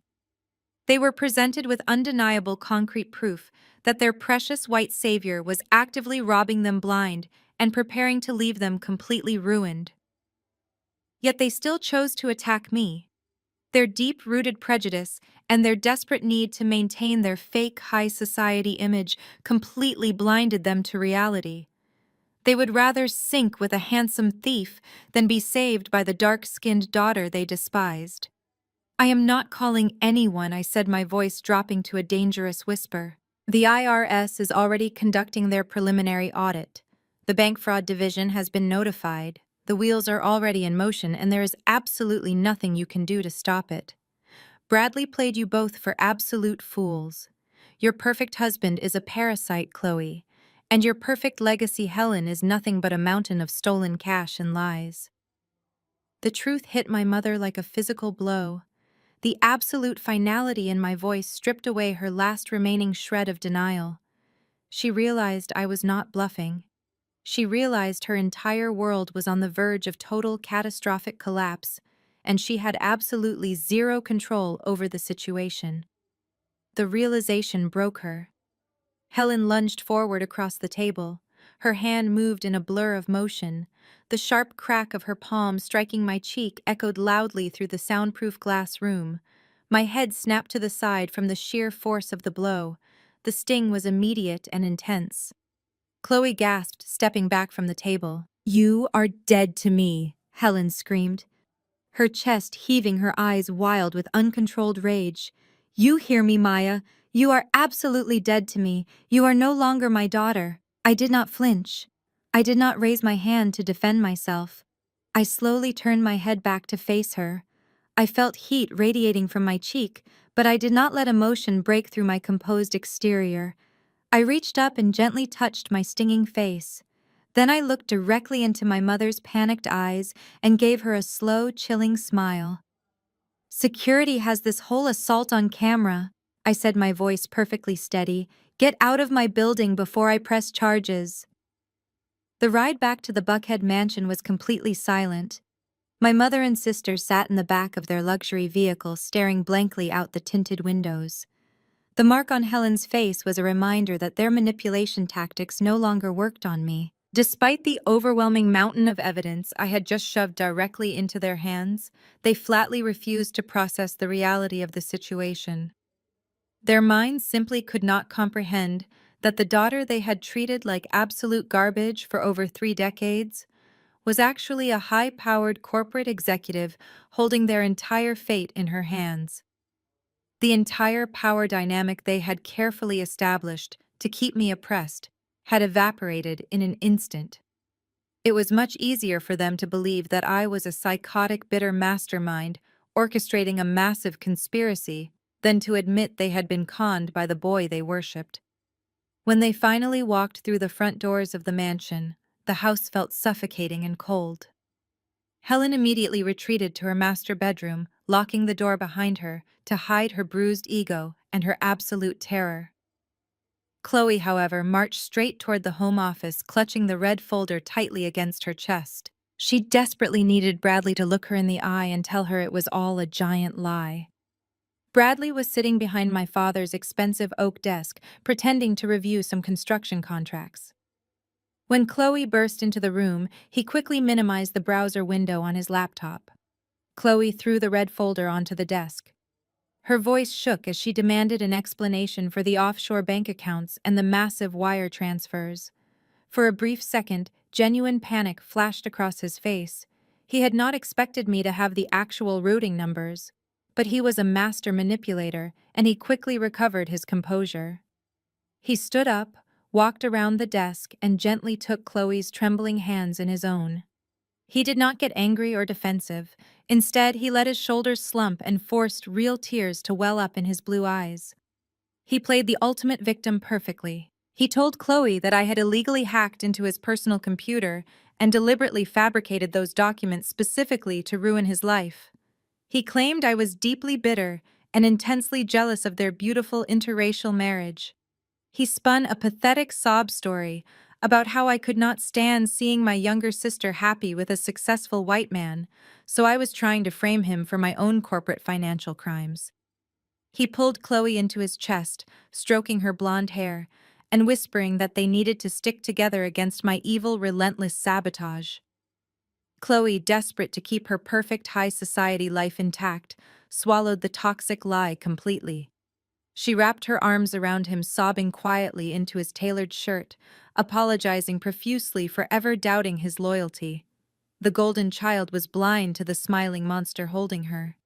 They were presented with undeniable concrete proof that their precious white savior was actively robbing them blind and preparing to leave them completely ruined. Yet they still chose to attack me. Their deep-rooted prejudice and their desperate need to maintain their fake high society image completely blinded them to reality. They would rather sink with a handsome thief than be saved by the dark-skinned daughter they despised. "I am not calling anyone," I said, my voice dropping to a dangerous whisper. "The IRS is already conducting their preliminary audit. The bank fraud division has been notified. The wheels are already in motion, and there is absolutely nothing you can do to stop it. Bradley played you both for absolute fools. Your perfect husband is a parasite, Chloe, and your perfect legacy, Helen, is nothing but a mountain of stolen cash and lies. The truth hit my mother like a physical blow. The absolute finality in my voice stripped away her last remaining shred of denial. She realized I was not bluffing. She realized her entire world was on the verge of total catastrophic collapse, and she had absolutely zero control over the situation. The realization broke her. Helen lunged forward across the table. Her hand moved in a blur of motion. The sharp crack of her palm striking my cheek echoed loudly through the soundproof glass room. My head snapped to the side from the sheer force of the blow. The sting was immediate and intense. Chloe gasped, stepping back from the table. "You are dead to me," Helen screamed, her chest heaving, her eyes wild with uncontrolled rage. "You hear me, Maya? You are absolutely dead to me. You are no longer my daughter." I did not flinch. I did not raise my hand to defend myself. I slowly turned my head back to face her. I felt heat radiating from my cheek, but I did not let emotion break through my composed exterior. I reached up and gently touched my stinging face. Then I looked directly into my mother's panicked eyes and gave her a slow, chilling smile. "Security has this whole assault on camera," I said, my voice perfectly steady. "Get out of my building before I press charges." The ride back to the Buckhead mansion was completely silent. My mother and sister sat in the back of their luxury vehicle, staring blankly out the tinted windows. The mark on Helen's face was a reminder that their manipulation tactics no longer worked on me. Despite the overwhelming mountain of evidence I had just shoved directly into their hands, they flatly refused to process the reality of the situation. Their minds simply could not comprehend that the daughter they had treated like absolute garbage for over 3 decades was actually a high-powered corporate executive holding their entire fate in her hands. The entire power dynamic they had carefully established to keep me oppressed had evaporated in an instant. It was much easier for them to believe that I was a psychotic, bitter mastermind orchestrating a massive conspiracy than to admit they had been conned by the boy they worshipped. When they finally walked through the front doors of the mansion, the house felt suffocating and cold. Helen immediately retreated to her master bedroom, locking the door behind her to hide her bruised ego and her absolute terror. Chloe, however, marched straight toward the home office, clutching the red folder tightly against her chest. She desperately needed Bradley to look her in the eye and tell her it was all a giant lie. Bradley was sitting behind my father's expensive oak desk, pretending to review some construction contracts. When Chloe burst into the room, he quickly minimized the browser window on his laptop. Chloe threw the red folder onto the desk. Her voice shook as she demanded an explanation for the offshore bank accounts and the massive wire transfers. For a brief second, genuine panic flashed across his face. He had not expected me to have the actual routing numbers, but he was a master manipulator, and he quickly recovered his composure. He stood up, walked around the desk, and gently took Chloe's trembling hands in his own. He did not get angry or defensive. Instead, he let his shoulders slump and forced real tears to well up in his blue eyes. He played the ultimate victim perfectly. He told Chloe that I had illegally hacked into his personal computer and deliberately fabricated those documents specifically to ruin his life. He claimed I was deeply bitter and intensely jealous of their beautiful interracial marriage. He spun a pathetic sob story about how I could not stand seeing my younger sister happy with a successful white man, so I was trying to frame him for my own corporate financial crimes. He pulled Chloe into his chest, stroking her blonde hair, and whispering that they needed to stick together against my evil, relentless sabotage. Chloe, desperate to keep her perfect high society life intact, swallowed the toxic lie completely. She wrapped her arms around him, sobbing quietly into his tailored shirt, apologizing profusely for ever doubting his loyalty. The golden child was blind to the smiling monster holding her.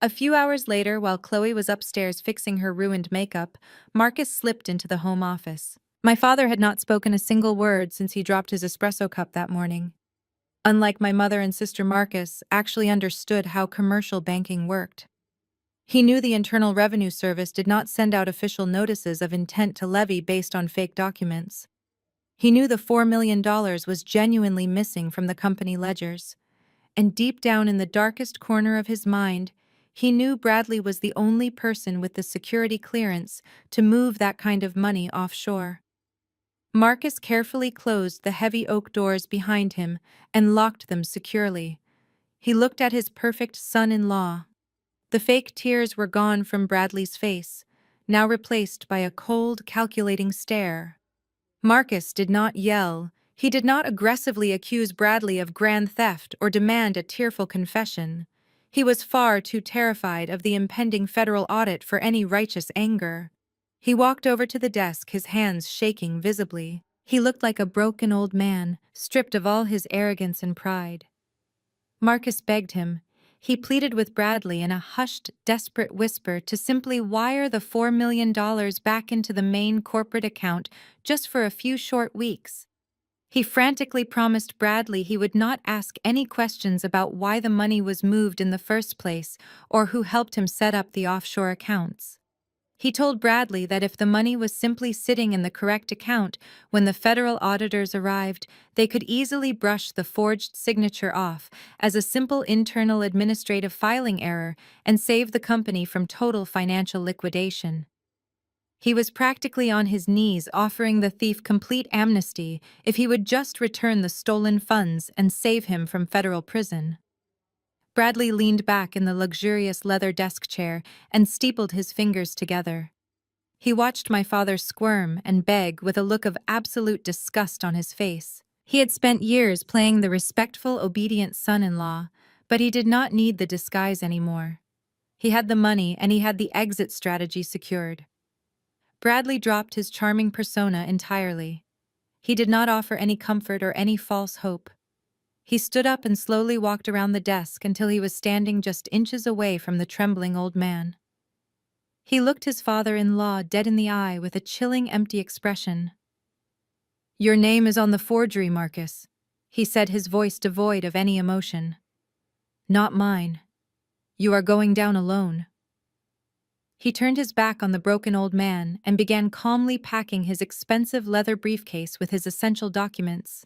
A few hours later, while Chloe was upstairs fixing her ruined makeup, Marcus slipped into the home office. My father had not spoken a single word since he dropped his espresso cup that morning. Unlike my mother and sister, Marcus actually understood how commercial banking worked. He knew the Internal Revenue Service did not send out official notices of intent to levy based on fake documents. He knew the $4 million was genuinely missing from the company ledgers. And deep down in the darkest corner of his mind, he knew Bradley was the only person with the security clearance to move that kind of money offshore. Marcus carefully closed the heavy oak doors behind him and locked them securely. He looked at his perfect son-in-law. The fake tears were gone from Bradley's face, now replaced by a cold, calculating stare. Marcus did not yell. He did not aggressively accuse Bradley of grand theft or demand a tearful confession. He was far too terrified of the impending federal audit for any righteous anger. He walked over to the desk, his hands shaking visibly. He looked like a broken old man, stripped of all his arrogance and pride. Marcus begged him. He pleaded with Bradley in a hushed, desperate whisper to simply wire the $4 million back into the main corporate account just for a few short weeks. He frantically promised Bradley he would not ask any questions about why the money was moved in the first place or who helped him set up the offshore accounts. He told Bradley that if the money was simply sitting in the correct account when the federal auditors arrived, they could easily brush the forged signature off as a simple internal administrative filing error and save the company from total financial liquidation. He was practically on his knees offering the thief complete amnesty if he would just return the stolen funds and save him from federal prison. Bradley leaned back in the luxurious leather desk chair and steepled his fingers together. He watched my father squirm and beg with a look of absolute disgust on his face. He had spent years playing the respectful, obedient son-in-law, but he did not need the disguise anymore. He had the money and he had the exit strategy secured. Bradley dropped his charming persona entirely. He did not offer any comfort or any false hope. He stood up and slowly walked around the desk until he was standing just inches away from the trembling old man. He looked his father-in-law dead in the eye with a chilling, empty expression. "Your name is on the forgery, Marcus," he said, his voice devoid of any emotion. "Not mine. You are going down alone." He turned his back on the broken old man and began calmly packing his expensive leather briefcase with his essential documents.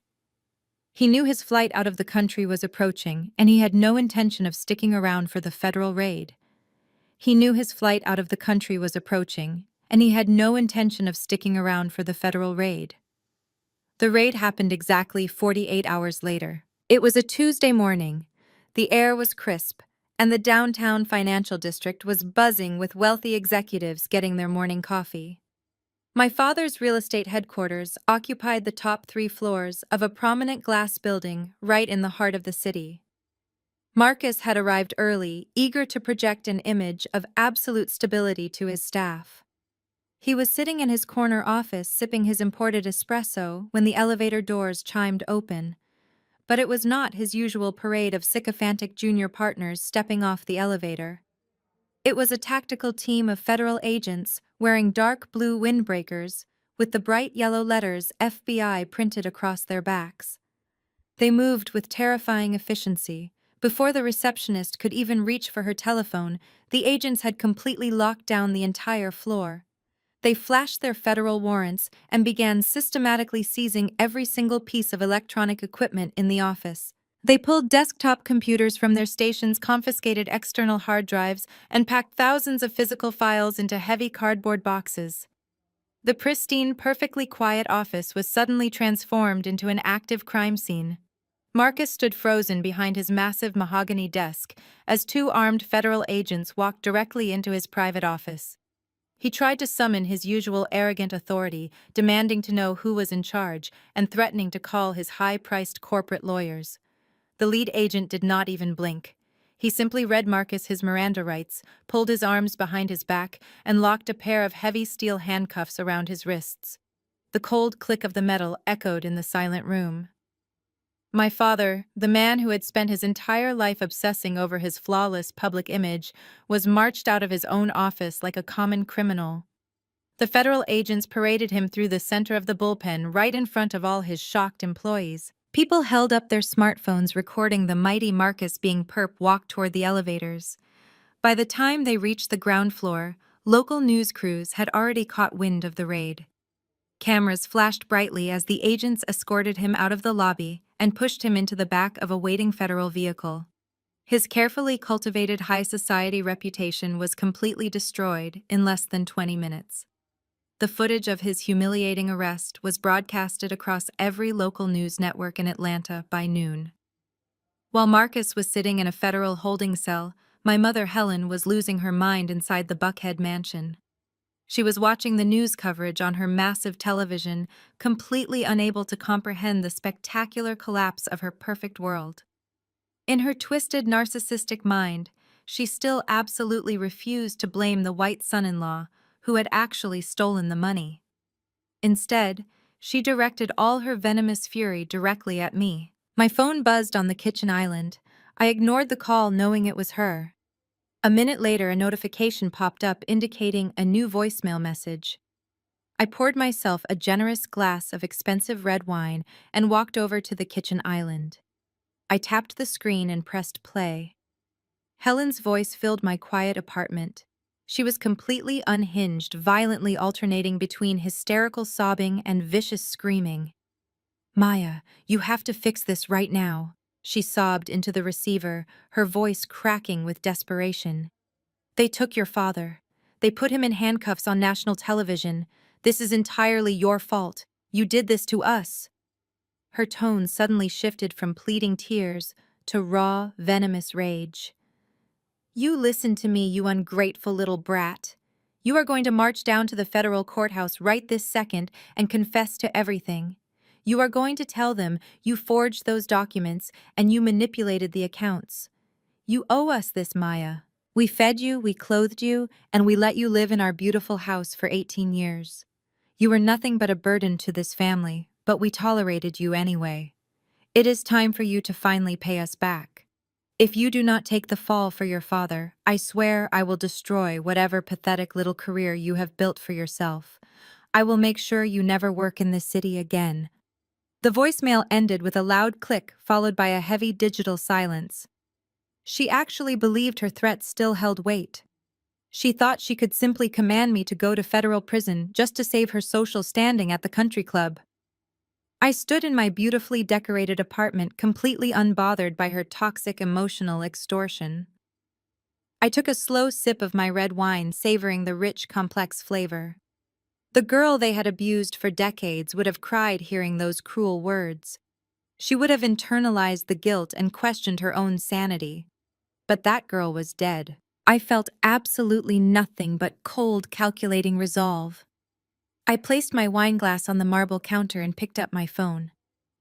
He knew his flight out of the country was approaching, and he had no intention of sticking around for the federal raid. He knew his flight out of the country was approaching, and he had no intention of sticking around for the federal raid. The raid happened exactly 48 hours later. It was a Tuesday morning. The air was crisp, and the downtown financial district was buzzing with wealthy executives getting their morning coffee. My father's real estate headquarters occupied the top 3 floors of a prominent glass building right in the heart of the city. Marcus had arrived early, eager to project an image of absolute stability to his staff. He was sitting in his corner office sipping his imported espresso when the elevator doors chimed open. But it was not his usual parade of sycophantic junior partners stepping off the elevator. It was a tactical team of federal agents wearing dark blue windbreakers with the bright yellow letters FBI printed across their backs. They moved with terrifying efficiency. Before the receptionist could even reach for her telephone, the agents had completely locked down the entire floor. They flashed their federal warrants and began systematically seizing every single piece of electronic equipment in the office. They pulled desktop computers from their stations, confiscated external hard drives, and packed thousands of physical files into heavy cardboard boxes. The pristine, perfectly quiet office was suddenly transformed into an active crime scene. Marcus stood frozen behind his massive mahogany desk as 2 armed federal agents walked directly into his private office. He tried to summon his usual arrogant authority, demanding to know who was in charge and threatening to call his high-priced corporate lawyers. The lead agent did not even blink. He simply read Marcus his Miranda rights, pulled his arms behind his back, and locked a pair of heavy steel handcuffs around his wrists. The cold click of the metal echoed in the silent room. My father, the man who had spent his entire life obsessing over his flawless public image, was marched out of his own office like a common criminal. The federal agents paraded him through the center of the bullpen right in front of all his shocked employees. People held up their smartphones recording the mighty Marcus being perp walk toward the elevators. By the time they reached the ground floor, local news crews had already caught wind of the raid. Cameras flashed brightly as the agents escorted him out of the lobby and pushed him into the back of a waiting federal vehicle. His carefully cultivated high society reputation was completely destroyed in less than 20 minutes. The footage of his humiliating arrest was broadcasted across every local news network in Atlanta by noon. While Marcus was sitting in a federal holding cell, my mother Helen was losing her mind inside the Buckhead mansion. She was watching the news coverage on her massive television, completely unable to comprehend the spectacular collapse of her perfect world. In her twisted narcissistic mind, she still absolutely refused to blame the white son-in-law, who had actually stolen the money. Instead, she directed all her venomous fury directly at me. My phone buzzed on the kitchen island. I ignored the call knowing it was her. A minute later, a notification popped up indicating a new voicemail message. I poured myself a generous glass of expensive red wine and walked over to the kitchen island. I tapped the screen and pressed play. Helen's voice filled my quiet apartment. She was completely unhinged, violently alternating between hysterical sobbing and vicious screaming. "Maya, you have to fix this right now," she sobbed into the receiver, her voice cracking with desperation. "They took your father. They put him in handcuffs on national television. This is entirely your fault. You did this to us." Her tone suddenly shifted from pleading tears to raw, venomous rage. "You listen to me, you ungrateful little brat. You are going to march down to the federal courthouse right this second and confess to everything. You are going to tell them you forged those documents and you manipulated the accounts. You owe us this, Maya. We fed you, we clothed you, and we let you live in our beautiful house for 18 years. You were nothing but a burden to this family, but we tolerated you anyway. It is time for you to finally pay us back. If you do not take the fall for your father, I swear I will destroy whatever pathetic little career you have built for yourself. I will make sure you never work in this city again." The voicemail ended with a loud click followed by a heavy digital silence. She actually believed her threats still held weight. She thought she could simply command me to go to federal prison just to save her social standing at the country club. I stood in my beautifully decorated apartment, completely unbothered by her toxic emotional extortion. I took a slow sip of my red wine, savoring the rich, complex flavor. The girl they had abused for decades would have cried hearing those cruel words. She would have internalized the guilt and questioned her own sanity. But that girl was dead. I felt absolutely nothing but cold, calculating resolve. I placed my wine glass on the marble counter and picked up my phone.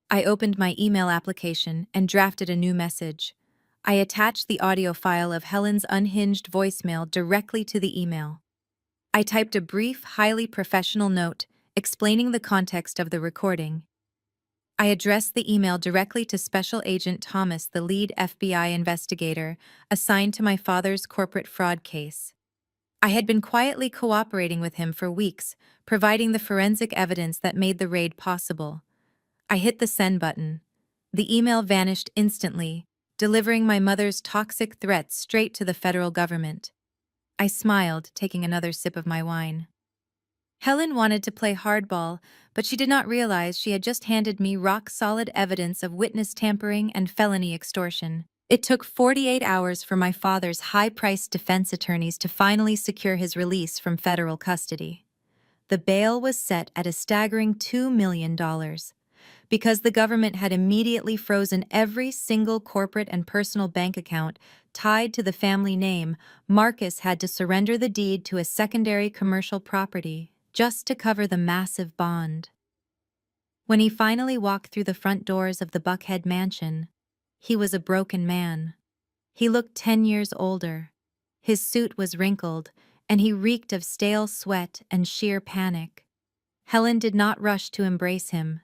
I opened my email application and drafted a new message. I attached the audio file of Helen's unhinged voicemail directly to the email. I typed a brief, highly professional note explaining the context of the recording. I addressed the email directly to Special Agent Thomas, the lead FBI investigator assigned to my father's corporate fraud case. I had been quietly cooperating with him for weeks, providing the forensic evidence that made the raid possible. I hit the send button. The email vanished instantly, delivering my mother's toxic threats straight to the federal government. I smiled, taking another sip of my wine. Helen wanted to play hardball, but she did not realize she had just handed me rock-solid evidence of witness tampering and felony extortion. It took 48 hours for my father's high-priced defense attorneys to finally secure his release from federal custody. The bail was set at a staggering $2 million. Because the government had immediately frozen every single corporate and personal bank account tied to the family name, Marcus had to surrender the deed to a secondary commercial property just to cover the massive bond. When he finally walked through the front doors of the Buckhead mansion, he was a broken man. He looked 10 years older. His suit was wrinkled, and he reeked of stale sweat and sheer panic. Helen did not rush to embrace him.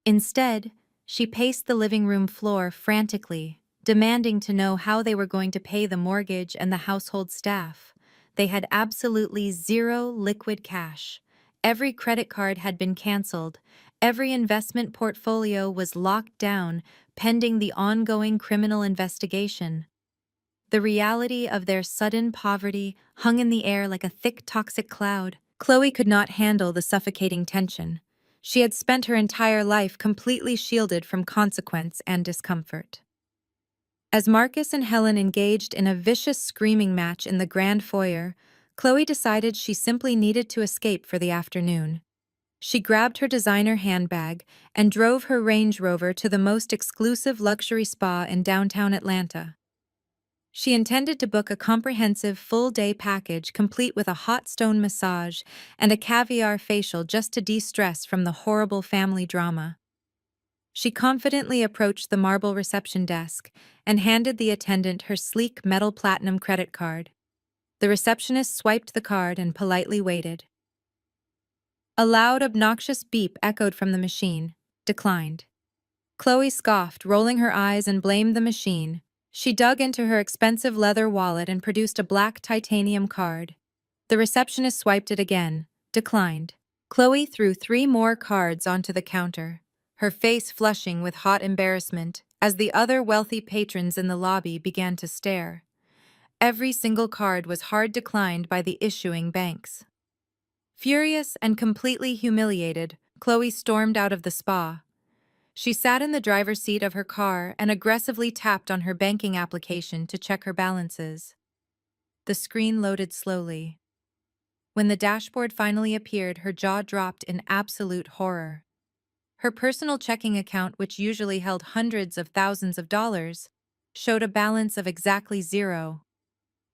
Instead, she paced the living room floor frantically, demanding to know how they were going to pay the mortgage and the household staff. They had absolutely zero liquid cash. Every credit card had been canceled. Every investment portfolio was locked down, pending the ongoing criminal investigation. The reality of their sudden poverty hung in the air like a thick, toxic cloud. Chloe could not handle the suffocating tension. She had spent her entire life completely shielded from consequence and discomfort. As Marcus and Helen engaged in a vicious screaming match in the grand foyer, Chloe decided she simply needed to escape for the afternoon. She grabbed her designer handbag and drove her Range Rover to the most exclusive luxury spa in downtown Atlanta. She intended to book a comprehensive full-day package complete with a hot stone massage and a caviar facial just to de-stress from the horrible family drama. She confidently approached the marble reception desk and handed the attendant her sleek metal platinum credit card. The receptionist swiped the card and politely waited. A loud, obnoxious beep echoed from the machine. Declined. Chloe scoffed, rolling her eyes, and blamed the machine. She dug into her expensive leather wallet and produced a black titanium card. The receptionist swiped it again. Declined. Chloe threw 3 more cards onto the counter, her face flushing with hot embarrassment as the other wealthy patrons in the lobby began to stare. Every single card was hard declined by the issuing banks. Furious and completely humiliated, Chloe stormed out of the spa. She sat in the driver's seat of her car and aggressively tapped on her banking application to check her balances. The screen loaded slowly. When the dashboard finally appeared, her jaw dropped in absolute horror. Her personal checking account, which usually held hundreds of thousands of dollars, showed a balance of exactly 0.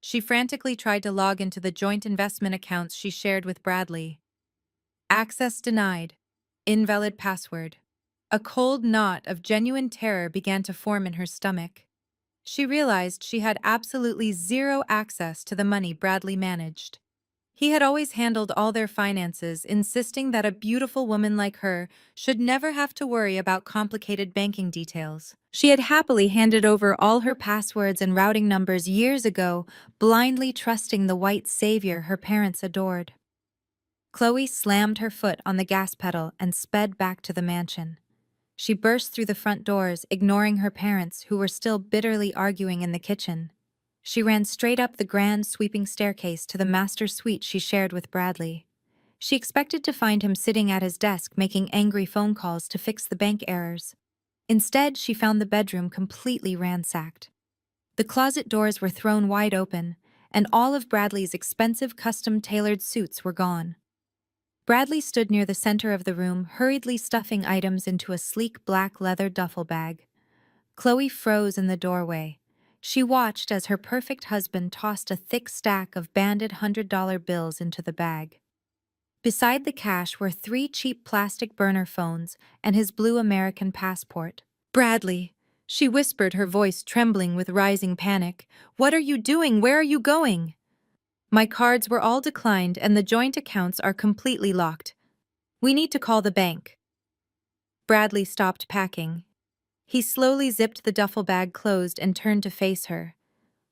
She frantically tried to log into the joint investment accounts she shared with Bradley. Access denied. Invalid password. A cold knot of genuine terror began to form in her stomach. She realized she had absolutely 0 access to the money Bradley managed. He had always handled all their finances, insisting that a beautiful woman like her should never have to worry about complicated banking details. She had happily handed over all her passwords and routing numbers years ago, blindly trusting the white savior her parents adored. Chloe slammed her foot on the gas pedal and sped back to the mansion. She burst through the front doors, ignoring her parents, who were still bitterly arguing in the kitchen. She ran straight up the grand, sweeping staircase to the master suite she shared with Bradley. She expected to find him sitting at his desk making angry phone calls to fix the bank errors. Instead, she found the bedroom completely ransacked. The closet doors were thrown wide open, and all of Bradley's expensive custom-tailored suits were gone. Bradley stood near the center of the room, hurriedly stuffing items into a sleek black leather duffel bag. Chloe froze in the doorway. She watched as her perfect husband tossed a thick stack of banded $100 bills into the bag. Beside the cash were 3 cheap plastic burner phones and his blue American passport. "Bradley," she whispered, her voice trembling with rising panic. "What are you doing? Where are you going?" "My cards were all declined and the joint accounts are completely locked. We need to call the bank." Bradley stopped packing. He slowly zipped the duffel bag closed and turned to face her.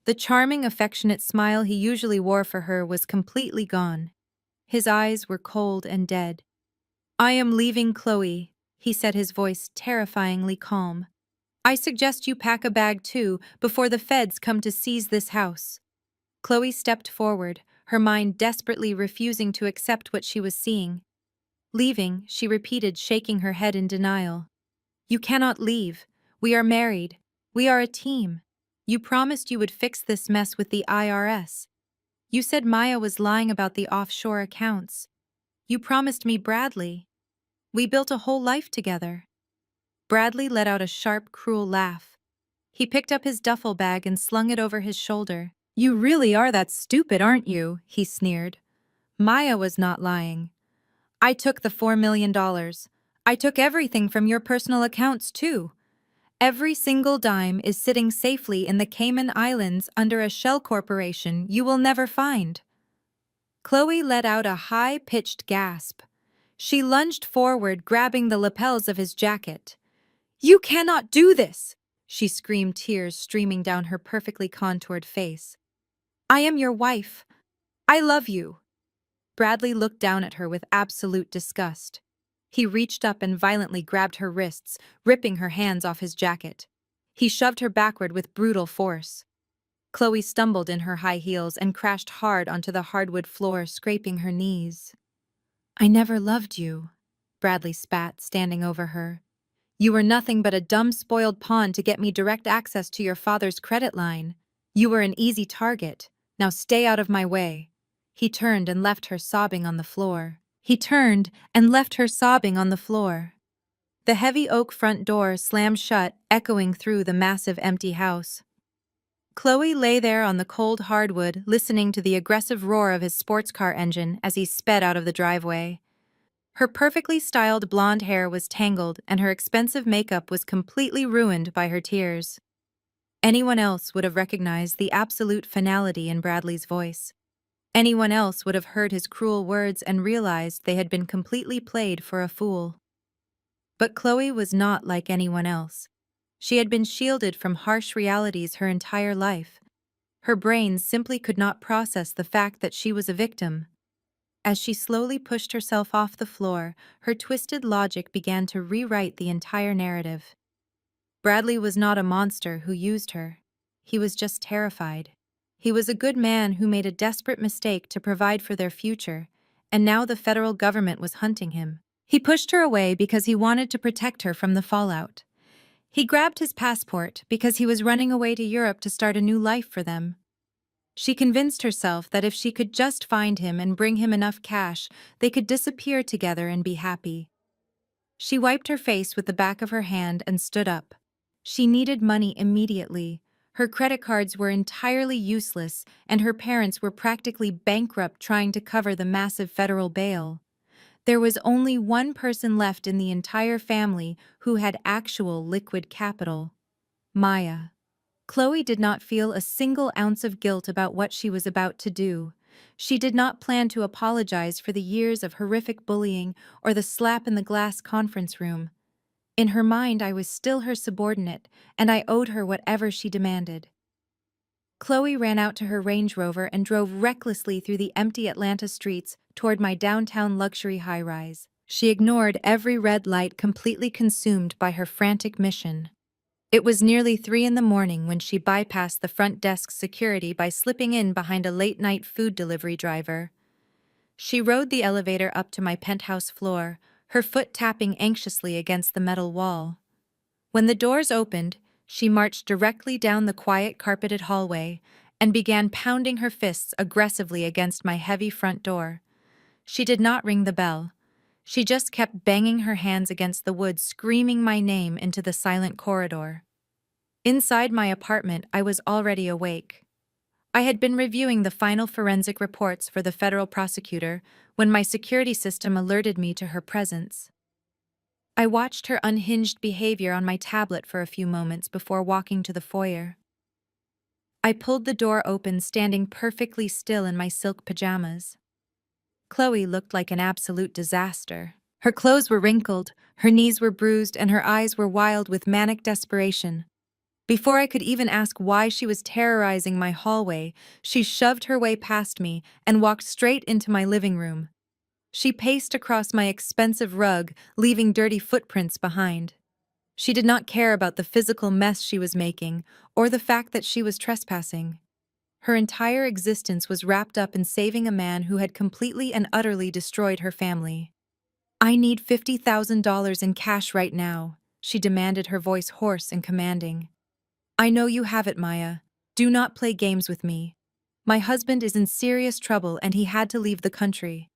The charming, affectionate smile he usually wore for her was completely gone. His eyes were cold and dead. "I am leaving, Chloe," he said, his voice terrifyingly calm. "I suggest you pack a bag too, before the feds come to seize this house." Chloe stepped forward, her mind desperately refusing to accept what she was seeing. "Leaving," she repeated, shaking her head in denial. "You cannot leave. We are married. We are a team. You promised you would fix this mess with the IRS. You said Maya was lying about the offshore accounts. You promised me Bradley. We built a whole life together." Bradley let out a sharp, cruel laugh. He picked up his duffel bag and slung it over his shoulder. "You really are that stupid, aren't you?" he sneered. "Maya was not lying. I took the $4 million. I took everything from your personal accounts, too. Every single dime is sitting safely in the Cayman Islands under a shell corporation you will never find." Chloe let out a high-pitched gasp. She lunged forward, grabbing the lapels of his jacket. "You cannot do this!" she screamed, tears streaming down her perfectly contoured face. "I am your wife. I love you. Bradley looked down at her with absolute disgust. He reached up and violently grabbed her wrists, ripping her hands off his jacket. He shoved her backward with brutal force. Chloe stumbled in her high heels and crashed hard onto the hardwood floor, scraping her knees. I never loved you, Bradley spat, standing over her. You were nothing but a dumb, spoiled pawn to get me direct access to your father's credit line. You were an easy target. Now stay out of my way. He turned and left her sobbing on the floor. The heavy oak front door slammed shut, echoing through the massive empty house. Chloe lay there on the cold hardwood, listening to the aggressive roar of his sports car engine as he sped out of the driveway. Her perfectly styled blonde hair was tangled and her expensive makeup was completely ruined by her tears. Anyone else would have recognized the absolute finality in Bradley's voice. Anyone else would have heard his cruel words and realized they had been completely played for a fool. But Chloe was not like anyone else. She had been shielded from harsh realities her entire life. Her brain simply could not process the fact that she was a victim. As she slowly pushed herself off the floor, her twisted logic began to rewrite the entire narrative. Bradley was not a monster who used her. He was just terrified. He was a good man who made a desperate mistake to provide for their future, and now the federal government was hunting him. He pushed her away because he wanted to protect her from the fallout. He grabbed his passport because he was running away to Europe to start a new life for them. She convinced herself that if she could just find him and bring him enough cash, they could disappear together and be happy. She wiped her face with the back of her hand and stood up. She needed money immediately. Her credit cards were entirely useless, and her parents were practically bankrupt trying to cover the massive federal bail. There was only one person left in the entire family who had actual liquid capital: Maya. Chloe did not feel a single ounce of guilt about what she was about to do. She did not plan to apologize for the years of horrific bullying or the slap-in-the-glass conference room. In her mind, I was still her subordinate, and I owed her whatever she demanded. Chloe ran out to her Range Rover and drove recklessly through the empty Atlanta streets toward my downtown luxury high-rise. She ignored every red light, completely consumed by her frantic mission. It was nearly 3 in the morning when she bypassed the front desk security by slipping in behind a late-night food delivery driver. She rode the elevator up to my penthouse floor, her foot tapping anxiously against the metal wall. When the doors opened, she marched directly down the quiet carpeted hallway and began pounding her fists aggressively against my heavy front door. She did not ring the bell. She just kept banging her hands against the wood, screaming my name into the silent corridor. Inside my apartment, I was already awake. I had been reviewing the final forensic reports for the federal prosecutor when my security system alerted me to her presence. I watched her unhinged behavior on my tablet for a few moments before walking to the foyer. I pulled the door open, standing perfectly still in my silk pajamas. Chloe looked like an absolute disaster. Her clothes were wrinkled, her knees were bruised, and her eyes were wild with manic desperation. Before I could even ask why she was terrorizing my hallway, she shoved her way past me and walked straight into my living room. She paced across my expensive rug, leaving dirty footprints behind. She did not care about the physical mess she was making or the fact that she was trespassing. Her entire existence was wrapped up in saving a man who had completely and utterly destroyed her family. I need $50,000 in cash right now, she demanded, her voice hoarse and commanding. I know you have it, Maya. Do not play games with me. My husband is in serious trouble and he had to leave the country.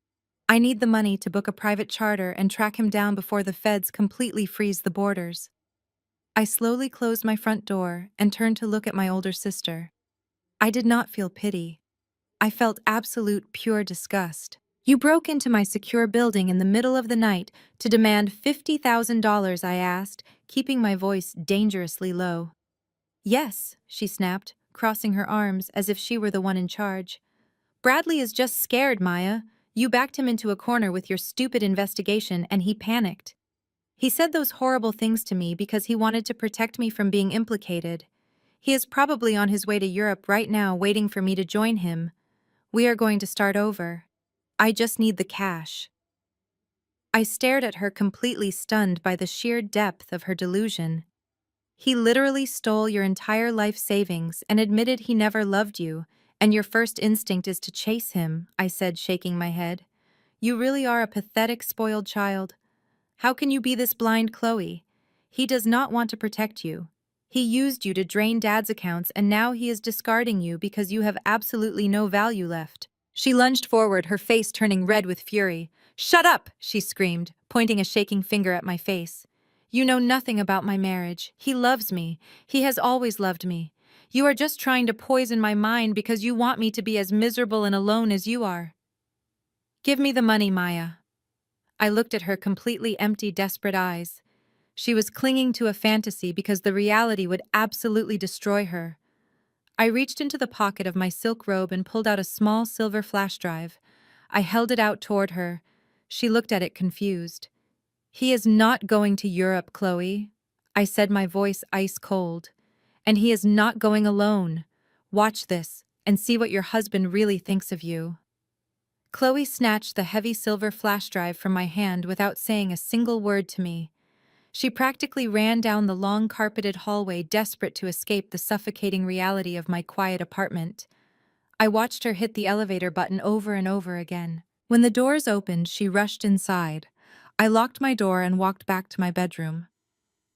I need the money to book a private charter and track him down before the feds completely freeze the borders. I slowly closed my front door and turned to look at my older sister. I did not feel pity. I felt absolute pure disgust. You broke into my secure building in the middle of the night to demand $50,000, I asked, keeping my voice dangerously low. Yes, she snapped, crossing her arms as if she were the one in charge. Bradley is just scared, Maya. You backed him into a corner with your stupid investigation and he panicked. He said those horrible things to me because he wanted to protect me from being implicated. He is probably on his way to Europe right now, waiting for me to join him. We are going to start over. I just need the cash. I stared at her, completely stunned by the sheer depth of her delusion. He literally stole your entire life savings and admitted he never loved you, and your first instinct is to chase him, I said, shaking my head. You really are a pathetic, spoiled child. How can you be this blind, Chloe? He does not want to protect you. He used you to drain Dad's accounts, and now he is discarding you because you have absolutely no value left. She lunged forward, her face turning red with fury. Shut up, she screamed, pointing a shaking finger at my face. You know nothing about my marriage. He loves me. He has always loved me. You are just trying to poison my mind because you want me to be as miserable and alone as you are. Give me the money, Maya. I looked at her completely empty, desperate eyes. She was clinging to a fantasy because the reality would absolutely destroy her. I reached into the pocket of my silk robe and pulled out a small silver flash drive. I held it out toward her. She looked at it confused. He is not going to Europe, Chloe, I said, my voice ice cold. And he is not going alone. Watch this and see what your husband really thinks of you. Chloe snatched the heavy silver flash drive from my hand without saying a single word to me. She practically ran down the long carpeted hallway, desperate to escape the suffocating reality of my quiet apartment. I watched her hit the elevator button over and over again. When the doors opened, she rushed inside. I locked my door and walked back to my bedroom.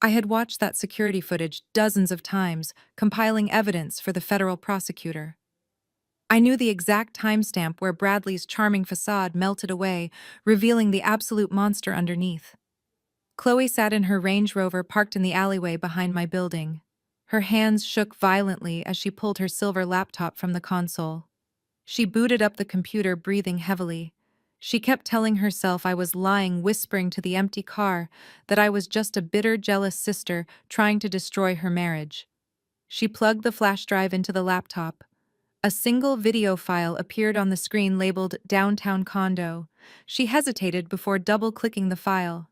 I had watched that security footage dozens of times, compiling evidence for the federal prosecutor. I knew the exact timestamp where Bradley's charming facade melted away, revealing the absolute monster underneath. Chloe sat in her Range Rover parked in the alleyway behind my building. Her hands shook violently as she pulled her silver laptop from the console. She booted up the computer, breathing heavily. She kept telling herself I was lying, whispering to the empty car that I was just a bitter, jealous sister trying to destroy her marriage. She plugged the flash drive into the laptop. A single video file appeared on the screen labeled Downtown Condo. She hesitated before double-clicking the file.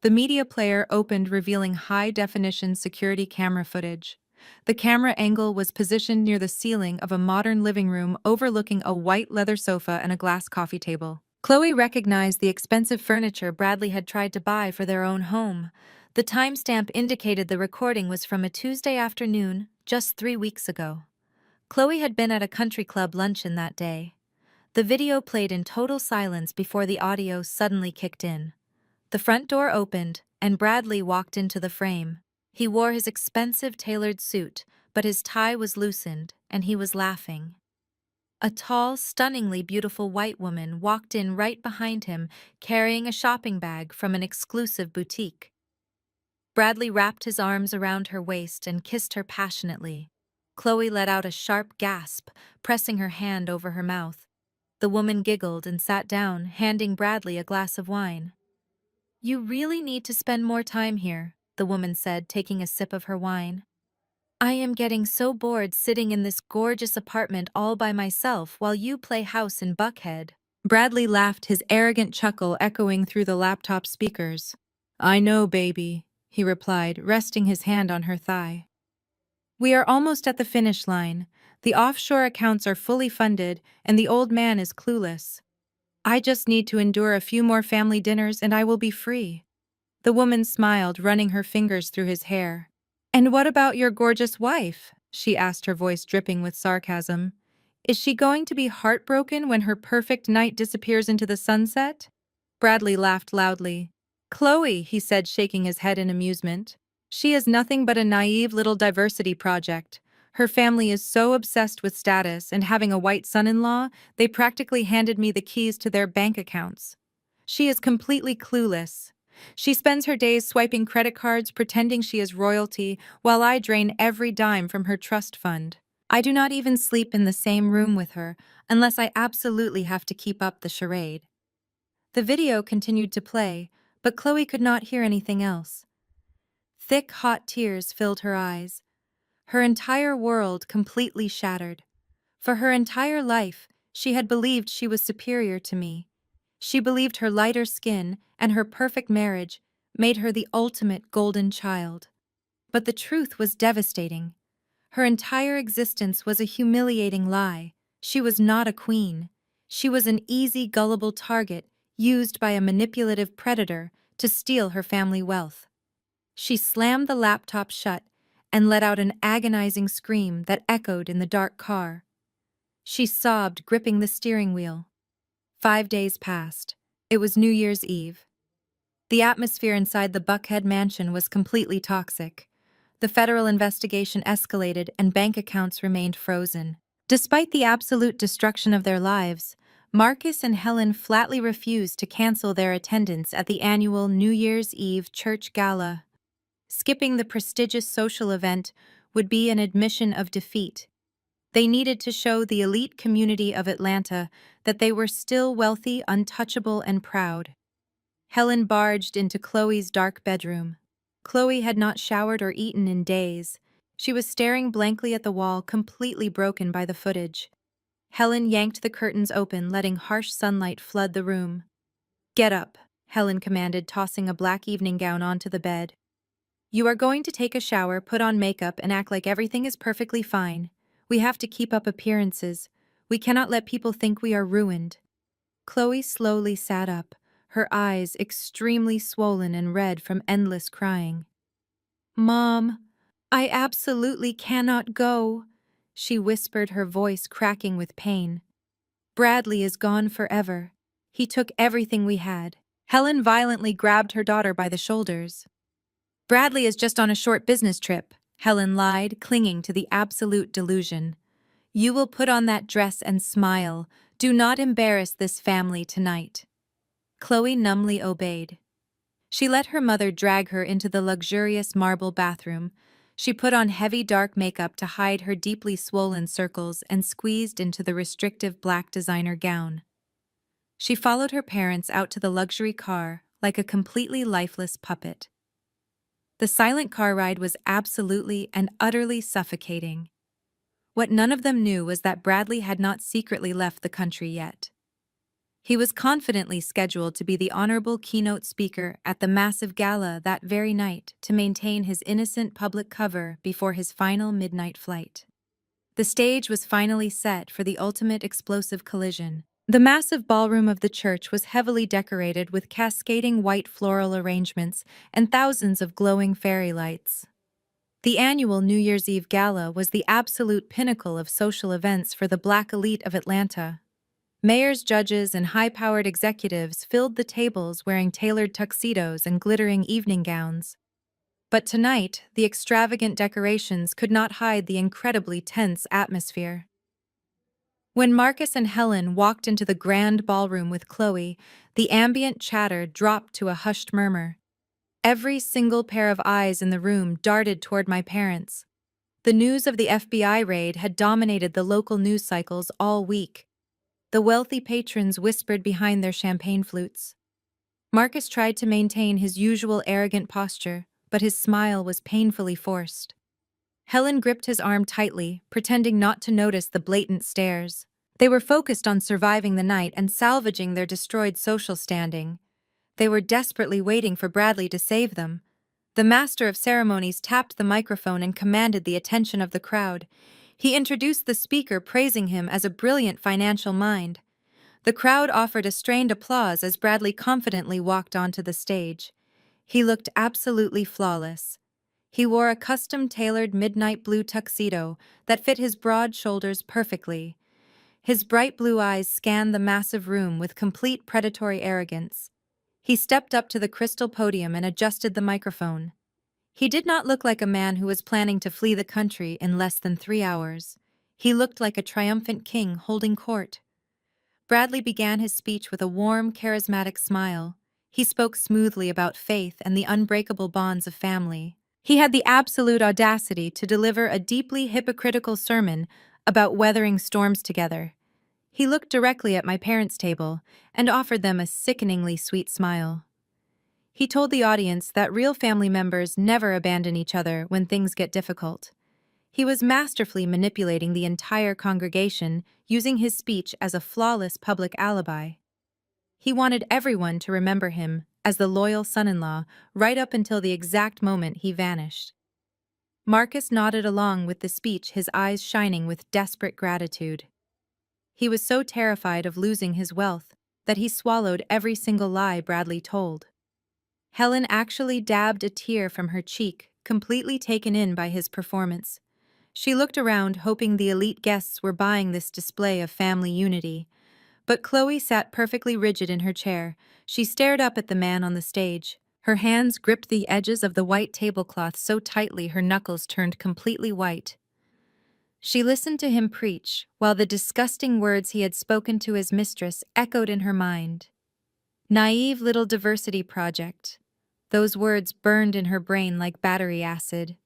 The media player opened, revealing high-definition security camera footage. The camera angle was positioned near the ceiling of a modern living room overlooking a white leather sofa and a glass coffee table. Chloe recognized the expensive furniture Bradley had tried to buy for their own home. The timestamp indicated the recording was from a Tuesday afternoon, just 3 weeks ago. Chloe had been at a country club luncheon that day. The video played in total silence before the audio suddenly kicked in. The front door opened, and Bradley walked into the frame. He wore his expensive tailored suit, but his tie was loosened, and he was laughing. A tall, stunningly beautiful white woman walked in right behind him, carrying a shopping bag from an exclusive boutique. Bradley wrapped his arms around her waist and kissed her passionately. Chloe let out a sharp gasp, pressing her hand over her mouth. The woman giggled and sat down, handing Bradley a glass of wine. You really need to spend more time here, the woman said, taking a sip of her wine. I am getting so bored sitting in this gorgeous apartment all by myself while you play house in Buckhead. Bradley laughed, his arrogant chuckle echoing through the laptop speakers. I know, baby, he replied, resting his hand on her thigh. We are almost at the finish line. The offshore accounts are fully funded, and the old man is clueless. I just need to endure a few more family dinners and I will be free. The woman smiled, running her fingers through his hair. And what about your gorgeous wife? She asked, her voice dripping with sarcasm. Is she going to be heartbroken when her perfect night disappears into the sunset? Bradley laughed loudly. Chloe, he said, shaking his head in amusement. She is nothing but a naive little diversity project. Her family is so obsessed with status and having a white son-in-law, they practically handed me the keys to their bank accounts. She is completely clueless. She spends her days swiping credit cards, pretending she is royalty, while I drain every dime from her trust fund. I do not even sleep in the same room with her, unless I absolutely have to keep up the charade. The video continued to play, but Chloe could not hear anything else. Thick, hot tears filled her eyes. Her entire world completely shattered. For her entire life, she had believed she was superior to me. She believed her lighter skin and her perfect marriage made her the ultimate golden child. But the truth was devastating. Her entire existence was a humiliating lie. She was not a queen. She was an easy, gullible target used by a manipulative predator to steal her family wealth. She slammed the laptop shut and let out an agonizing scream that echoed in the dark car. She sobbed, gripping the steering wheel. 5 days passed. It was New Year's Eve. The atmosphere inside the Buckhead mansion was completely toxic. The federal investigation escalated and bank accounts remained frozen. Despite the absolute destruction of their lives, Marcus and Helen flatly refused to cancel their attendance at the annual New Year's Eve church gala. Skipping the prestigious social event would be an admission of defeat. They needed to show the elite community of Atlanta that they were still wealthy, untouchable, and proud. Helen barged into Chloe's dark bedroom. Chloe had not showered or eaten in days. She was staring blankly at the wall, completely broken by the footage. Helen yanked the curtains open, letting harsh sunlight flood the room. "Get up," Helen commanded, tossing a black evening gown onto the bed. "You are going to take a shower, put on makeup, and act like everything is perfectly fine. We have to keep up appearances. We cannot let people think we are ruined." Chloe slowly sat up, her eyes extremely swollen and red from endless crying. "Mom, I absolutely cannot go," she whispered, her voice cracking with pain. "Bradley is gone forever. He took everything we had." Helen violently grabbed her daughter by the shoulders. "Bradley is just on a short business trip," Helen lied, clinging to the absolute delusion. "You will put on that dress and smile. Do not embarrass this family tonight." Chloe numbly obeyed. She let her mother drag her into the luxurious marble bathroom. She put on heavy dark makeup to hide her deeply swollen circles and squeezed into the restrictive black designer gown. She followed her parents out to the luxury car like a completely lifeless puppet. The silent car ride was absolutely and utterly suffocating. What none of them knew was that Bradley had not secretly left the country yet. He was confidently scheduled to be the honorable keynote speaker at the massive gala that very night to maintain his innocent public cover before his final midnight flight. The stage was finally set for the ultimate explosive collision. The massive ballroom of the church was heavily decorated with cascading white floral arrangements and thousands of glowing fairy lights. The annual New Year's Eve gala was the absolute pinnacle of social events for the Black elite of Atlanta. Mayors, judges, and high-powered executives filled the tables wearing tailored tuxedos and glittering evening gowns. But tonight, the extravagant decorations could not hide the incredibly tense atmosphere. When Marcus and Helen walked into the grand ballroom with Chloe, the ambient chatter dropped to a hushed murmur. Every single pair of eyes in the room darted toward my parents. The news of the FBI raid had dominated the local news cycles all week. The wealthy patrons whispered behind their champagne flutes. Marcus tried to maintain his usual arrogant posture, but his smile was painfully forced. Helen gripped his arm tightly, pretending not to notice the blatant stares. They were focused on surviving the night and salvaging their destroyed social standing. They were desperately waiting for Bradley to save them. The master of ceremonies tapped the microphone and commanded the attention of the crowd. He introduced the speaker, praising him as a brilliant financial mind. The crowd offered a strained applause as Bradley confidently walked onto the stage. He looked absolutely flawless. He wore a custom-tailored midnight blue tuxedo that fit his broad shoulders perfectly. His bright blue eyes scanned the massive room with complete predatory arrogance. He stepped up to the crystal podium and adjusted the microphone. He did not look like a man who was planning to flee the country in less than 3 hours. He looked like a triumphant king holding court. Bradley began his speech with a warm, charismatic smile. He spoke smoothly about faith and the unbreakable bonds of family. He had the absolute audacity to deliver a deeply hypocritical sermon about weathering storms together. He looked directly at my parents' table and offered them a sickeningly sweet smile. He told the audience that real family members never abandon each other when things get difficult. He was masterfully manipulating the entire congregation, using his speech as a flawless public alibi. He wanted everyone to remember him as the loyal son-in-law right up until the exact moment he vanished. Marcus nodded along with the speech, his eyes shining with desperate gratitude. He was so terrified of losing his wealth that he swallowed every single lie Bradley told. Helen actually dabbed a tear from her cheek, completely taken in by his performance. She looked around, hoping the elite guests were buying this display of family unity. But Chloe sat perfectly rigid in her chair. She stared up at the man on the stage. Her hands gripped the edges of the white tablecloth so tightly her knuckles turned completely white. She listened to him preach, while the disgusting words he had spoken to his mistress echoed in her mind. Naive little diversity project. Those words burned in her brain like battery acid.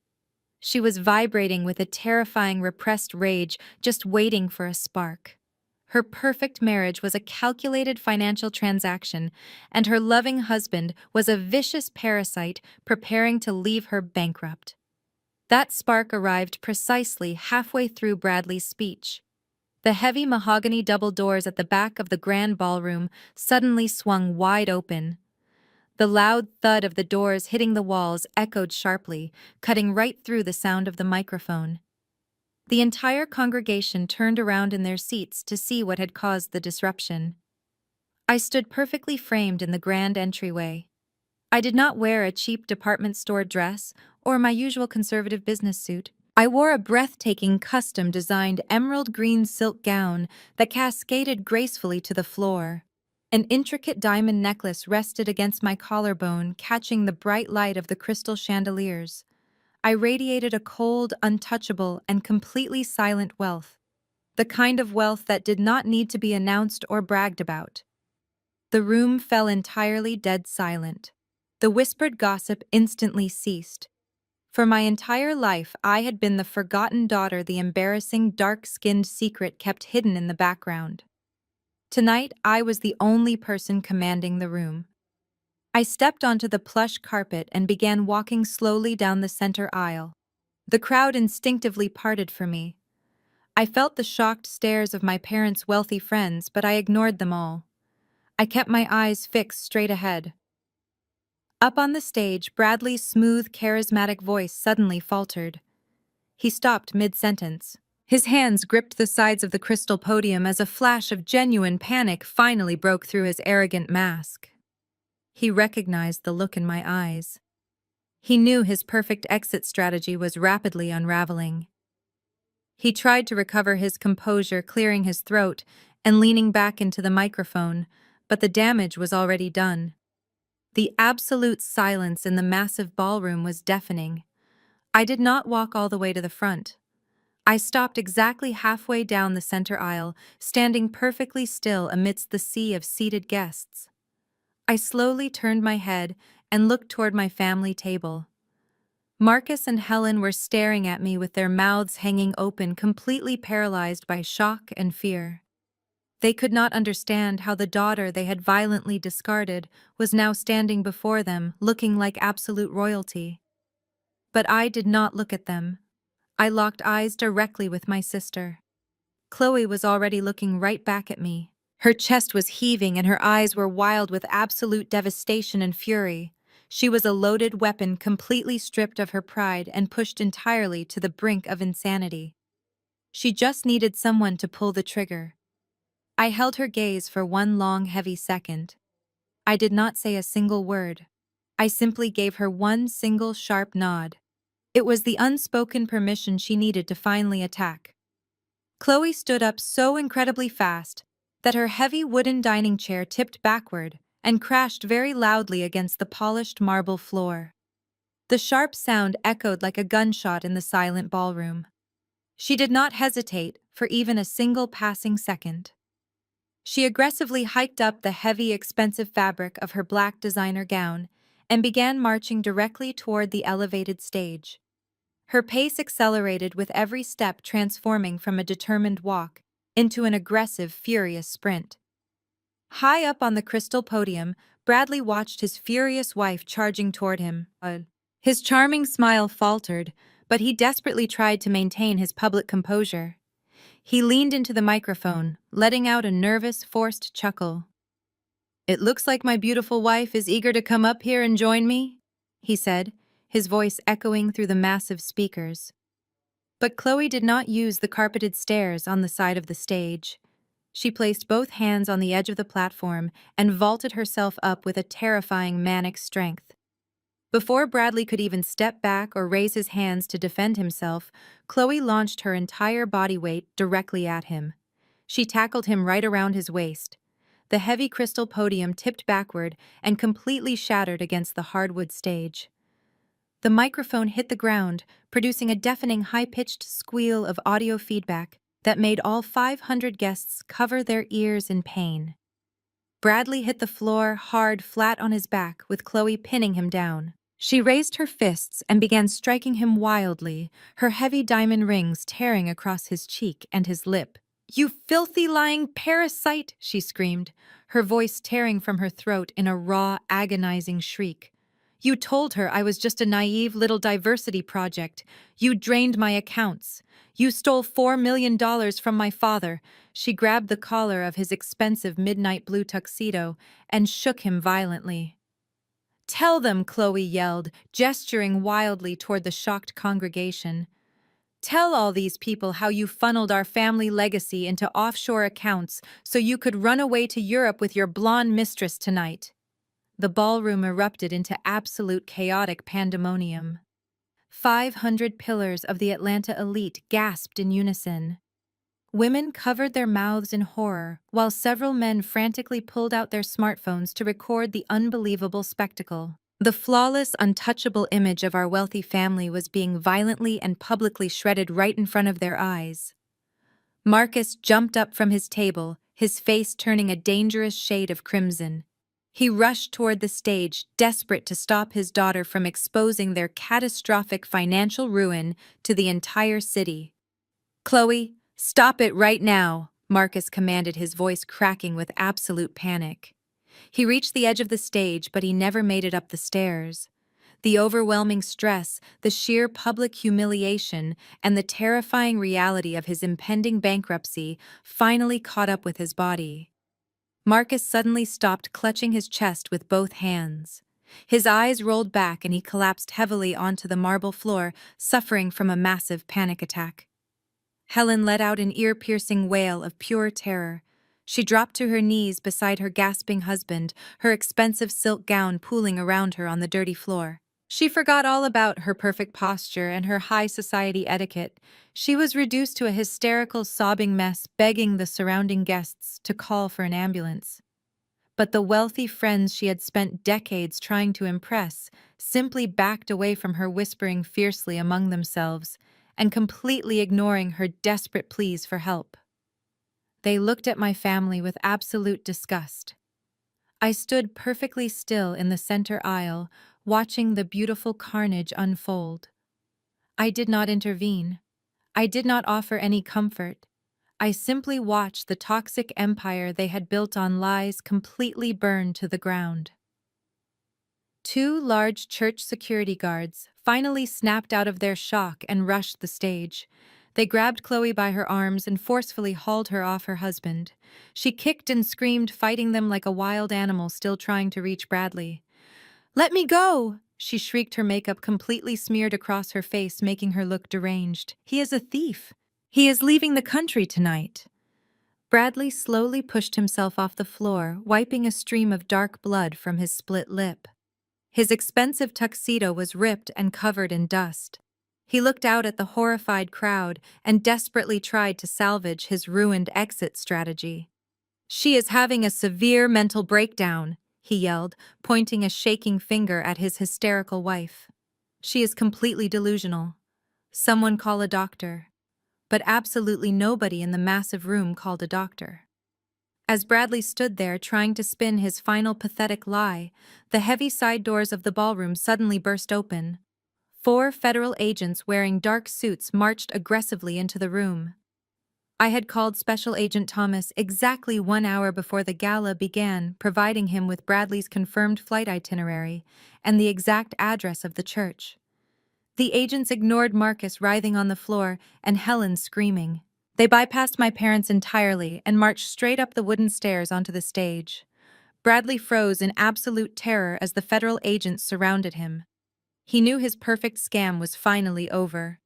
She was vibrating with a terrifying repressed rage, just waiting for a spark. Her perfect marriage was a calculated financial transaction, and her loving husband was a vicious parasite preparing to leave her bankrupt. That spark arrived precisely halfway through Bradley's speech. The heavy mahogany double doors at the back of the grand ballroom suddenly swung wide open. The loud thud of the doors hitting the walls echoed sharply, cutting right through the sound of the microphone. The entire congregation turned around in their seats to see what had caused the disruption. I stood perfectly framed in the grand entryway. I did not wear a cheap department store dress or my usual conservative business suit. I wore a breathtaking custom-designed emerald green silk gown that cascaded gracefully to the floor. An intricate diamond necklace rested against my collarbone, catching the bright light of the crystal chandeliers. I radiated a cold, untouchable, and completely silent wealth. The kind of wealth that did not need to be announced or bragged about. The room fell entirely dead silent. The whispered gossip instantly ceased. For my entire life, I had been the forgotten daughter, the embarrassing, dark-skinned secret kept hidden in the background. Tonight, I was the only person commanding the room. I stepped onto the plush carpet and began walking slowly down the center aisle. The crowd instinctively parted for me. I felt the shocked stares of my parents' wealthy friends, but I ignored them all. I kept my eyes fixed straight ahead. Up on the stage, Bradley's smooth, charismatic voice suddenly faltered. He stopped mid-sentence. His hands gripped the sides of the crystal podium as a flash of genuine panic finally broke through his arrogant mask. He recognized the look in my eyes. He knew his perfect exit strategy was rapidly unraveling. He tried to recover his composure, clearing his throat and leaning back into the microphone, but the damage was already done. The absolute silence in the massive ballroom was deafening. I did not walk all the way to the front. I stopped exactly halfway down the center aisle, standing perfectly still amidst the sea of seated guests. I slowly turned my head and looked toward my family table. Marcus and Helen were staring at me with their mouths hanging open, completely paralyzed by shock and fear. They could not understand how the daughter they had violently discarded was now standing before them, looking like absolute royalty. But I did not look at them. I locked eyes directly with my sister. Chloe was already looking right back at me. Her chest was heaving and her eyes were wild with absolute devastation and fury. She was a loaded weapon, completely stripped of her pride and pushed entirely to the brink of insanity. She just needed someone to pull the trigger. I held her gaze for one long, heavy second. I did not say a single word. I simply gave her one single sharp nod. It was the unspoken permission she needed to finally attack. Chloe stood up so incredibly fast that her heavy wooden dining chair tipped backward and crashed very loudly against the polished marble floor. The sharp sound echoed like a gunshot in the silent ballroom. She did not hesitate for even a single passing second. She aggressively hiked up the heavy, expensive fabric of her black designer gown and began marching directly toward the elevated stage. Her pace accelerated with every step, transforming from a determined walk into an aggressive, furious sprint. High up on the crystal podium, Bradley watched his furious wife charging toward him. His charming smile faltered, but he desperately tried to maintain his public composure. He leaned into the microphone, letting out a nervous, forced chuckle. "It looks like my beautiful wife is eager to come up here and join me," he said, his voice echoing through the massive speakers. But Chloe did not use the carpeted stairs on the side of the stage. She placed both hands on the edge of the platform and vaulted herself up with a terrifying manic strength. Before Bradley could even step back or raise his hands to defend himself, Chloe launched her entire body weight directly at him. She tackled him right around his waist. The heavy crystal podium tipped backward and completely shattered against the hardwood stage. The microphone hit the ground, producing a deafening high-pitched squeal of audio feedback that made all 500 guests cover their ears in pain. Bradley hit the floor hard, flat on his back, with Chloe pinning him down. She raised her fists and began striking him wildly, her heavy diamond rings tearing across his cheek and his lip. "You filthy lying parasite!" she screamed, her voice tearing from her throat in a raw, agonizing shriek. "You told her I was just a naive little diversity project. You drained my accounts. You stole $4 million from my father." She grabbed the collar of his expensive midnight blue tuxedo and shook him violently. "Tell them," Chloe yelled, gesturing wildly toward the shocked congregation. "Tell all these people how you funneled our family legacy into offshore accounts so you could run away to Europe with your blonde mistress tonight." The ballroom erupted into absolute chaotic pandemonium. 500 pillars of the Atlanta elite gasped in unison. Women covered their mouths in horror, while several men frantically pulled out their smartphones to record the unbelievable spectacle. The flawless, untouchable image of our wealthy family was being violently and publicly shredded right in front of their eyes. Marcus jumped up from his table, his face turning a dangerous shade of crimson. He rushed toward the stage, desperate to stop his daughter from exposing their catastrophic financial ruin to the entire city. "Chloe, stop it right now," Marcus commanded, his voice cracking with absolute panic. He reached the edge of the stage, but he never made it up the stairs. The overwhelming stress, the sheer public humiliation, and the terrifying reality of his impending bankruptcy finally caught up with his body. Marcus suddenly stopped, clutching his chest with both hands. His eyes rolled back and he collapsed heavily onto the marble floor, suffering from a massive panic attack. Helen let out an ear-piercing wail of pure terror. She dropped to her knees beside her gasping husband, her expensive silk gown pooling around her on the dirty floor. She forgot all about her perfect posture and her high society etiquette. She was reduced to a hysterical, sobbing mess, begging the surrounding guests to call for an ambulance. But the wealthy friends she had spent decades trying to impress simply backed away from her, whispering fiercely among themselves and completely ignoring her desperate pleas for help. They looked at my family with absolute disgust. I stood perfectly still in the center aisle, watching the beautiful carnage unfold. I did not intervene. I did not offer any comfort. I simply watched the toxic empire they had built on lies completely burn to the ground. Two large church security guards finally snapped out of their shock and rushed the stage. They grabbed Chloe by her arms and forcefully hauled her off her husband. She kicked and screamed, fighting them like a wild animal still trying to reach Bradley. "Let me go!" She shrieked, her makeup completely smeared across her face, making her look deranged. "He is a thief. He is leaving the country tonight." Bradley slowly pushed himself off the floor, wiping a stream of dark blood from his split lip. His expensive tuxedo was ripped and covered in dust. He looked out at the horrified crowd and desperately tried to salvage his ruined exit strategy. "She is having a severe mental breakdown," he yelled, pointing a shaking finger at his hysterical wife. "She is completely delusional. Someone call a doctor." But absolutely nobody in the massive room called a doctor. As Bradley stood there trying to spin his final pathetic lie, the heavy side doors of the ballroom suddenly burst open. 4 federal agents wearing dark suits marched aggressively into the room. I had called Special Agent Thomas exactly 1 hour before the gala began, providing him with Bradley's confirmed flight itinerary and the exact address of the church. The agents ignored Marcus writhing on the floor and Helen screaming. They bypassed my parents entirely and marched straight up the wooden stairs onto the stage. Bradley froze in absolute terror as the federal agents surrounded him. He knew his perfect scam was finally over.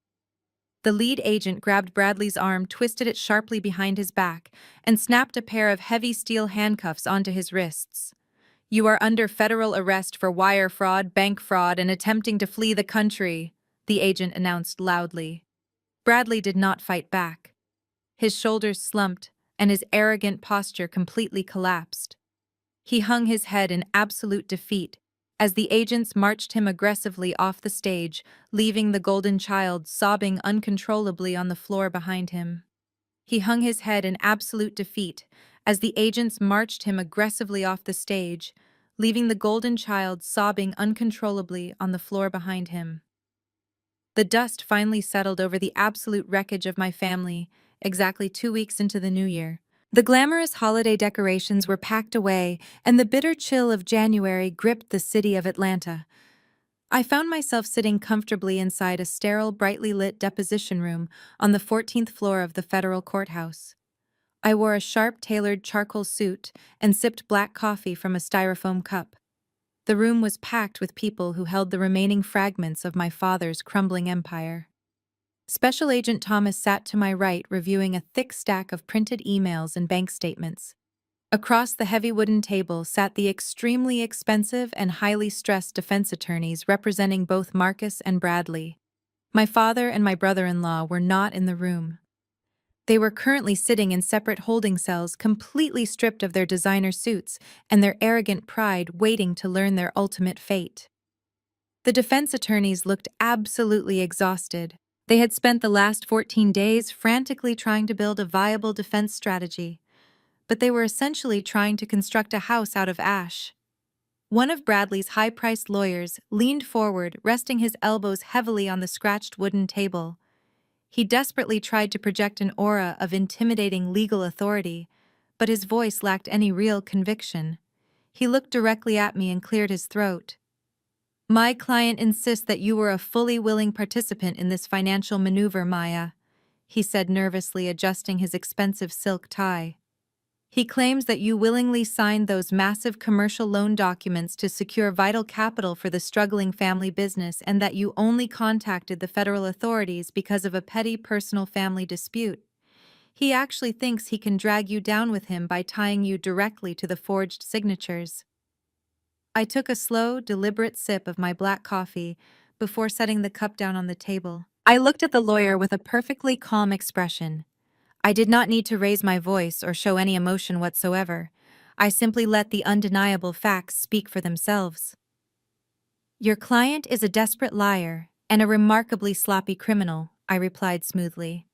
The lead agent grabbed Bradley's arm, twisted it sharply behind his back, and snapped a pair of heavy steel handcuffs onto his wrists. "You are under federal arrest for wire fraud, bank fraud, and attempting to flee the country," the agent announced loudly. Bradley did not fight back. His shoulders slumped, and his arrogant posture completely collapsed. He hung his head in absolute defeat as the agents marched him aggressively off the stage, leaving the golden child sobbing uncontrollably on the floor behind him. He hung his head in absolute defeat as the agents marched him aggressively off the stage, leaving the golden child sobbing uncontrollably on the floor behind him. The dust finally settled over the absolute wreckage of my family, exactly 2 weeks into the new year. The glamorous holiday decorations were packed away, and the bitter chill of January gripped the city of Atlanta. I found myself sitting comfortably inside a sterile, brightly lit deposition room on the 14th floor of the federal courthouse. I wore a sharp, tailored charcoal suit and sipped black coffee from a styrofoam cup. The room was packed with people who held the remaining fragments of my father's crumbling empire. Special Agent Thomas sat to my right, reviewing a thick stack of printed emails and bank statements. Across the heavy wooden table sat the extremely expensive and highly stressed defense attorneys representing both Marcus and Bradley. My father and my brother-in-law were not in the room. They were currently sitting in separate holding cells, completely stripped of their designer suits and their arrogant pride, waiting to learn their ultimate fate. The defense attorneys looked absolutely exhausted. They had spent the last 14 days frantically trying to build a viable defense strategy, but they were essentially trying to construct a house out of ash. One of Bradley's high-priced lawyers leaned forward, resting his elbows heavily on the scratched wooden table. He desperately tried to project an aura of intimidating legal authority, but his voice lacked any real conviction. He looked directly at me and cleared his throat. "My client insists that you were a fully willing participant in this financial maneuver, Maya," he said nervously, adjusting his expensive silk tie. "He claims that you willingly signed those massive commercial loan documents to secure vital capital for the struggling family business and that you only contacted the federal authorities because of a petty personal family dispute. He actually thinks he can drag you down with him by tying you directly to the forged signatures." I took a slow, deliberate sip of my black coffee before setting the cup down on the table. I looked at the lawyer with a perfectly calm expression. I did not need to raise my voice or show any emotion whatsoever. I simply let the undeniable facts speak for themselves. "Your client is a desperate liar and a remarkably sloppy criminal," I replied smoothly.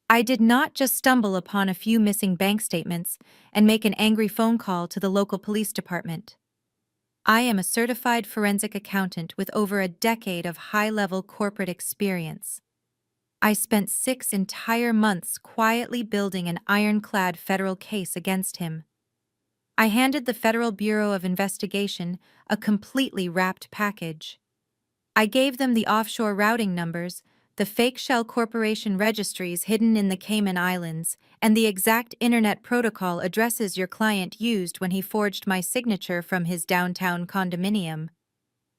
"I did not just stumble upon a few missing bank statements and make an angry phone call to the local police department. I am a certified forensic accountant with over a decade of high-level corporate experience. I spent 6 entire months quietly building an ironclad federal case against him. I handed the Federal Bureau of Investigation a completely wrapped package. I gave them the offshore routing numbers, the fake shell corporation registries hidden in the Cayman Islands, and the exact internet protocol addresses your client used when he forged my signature from his downtown condominium."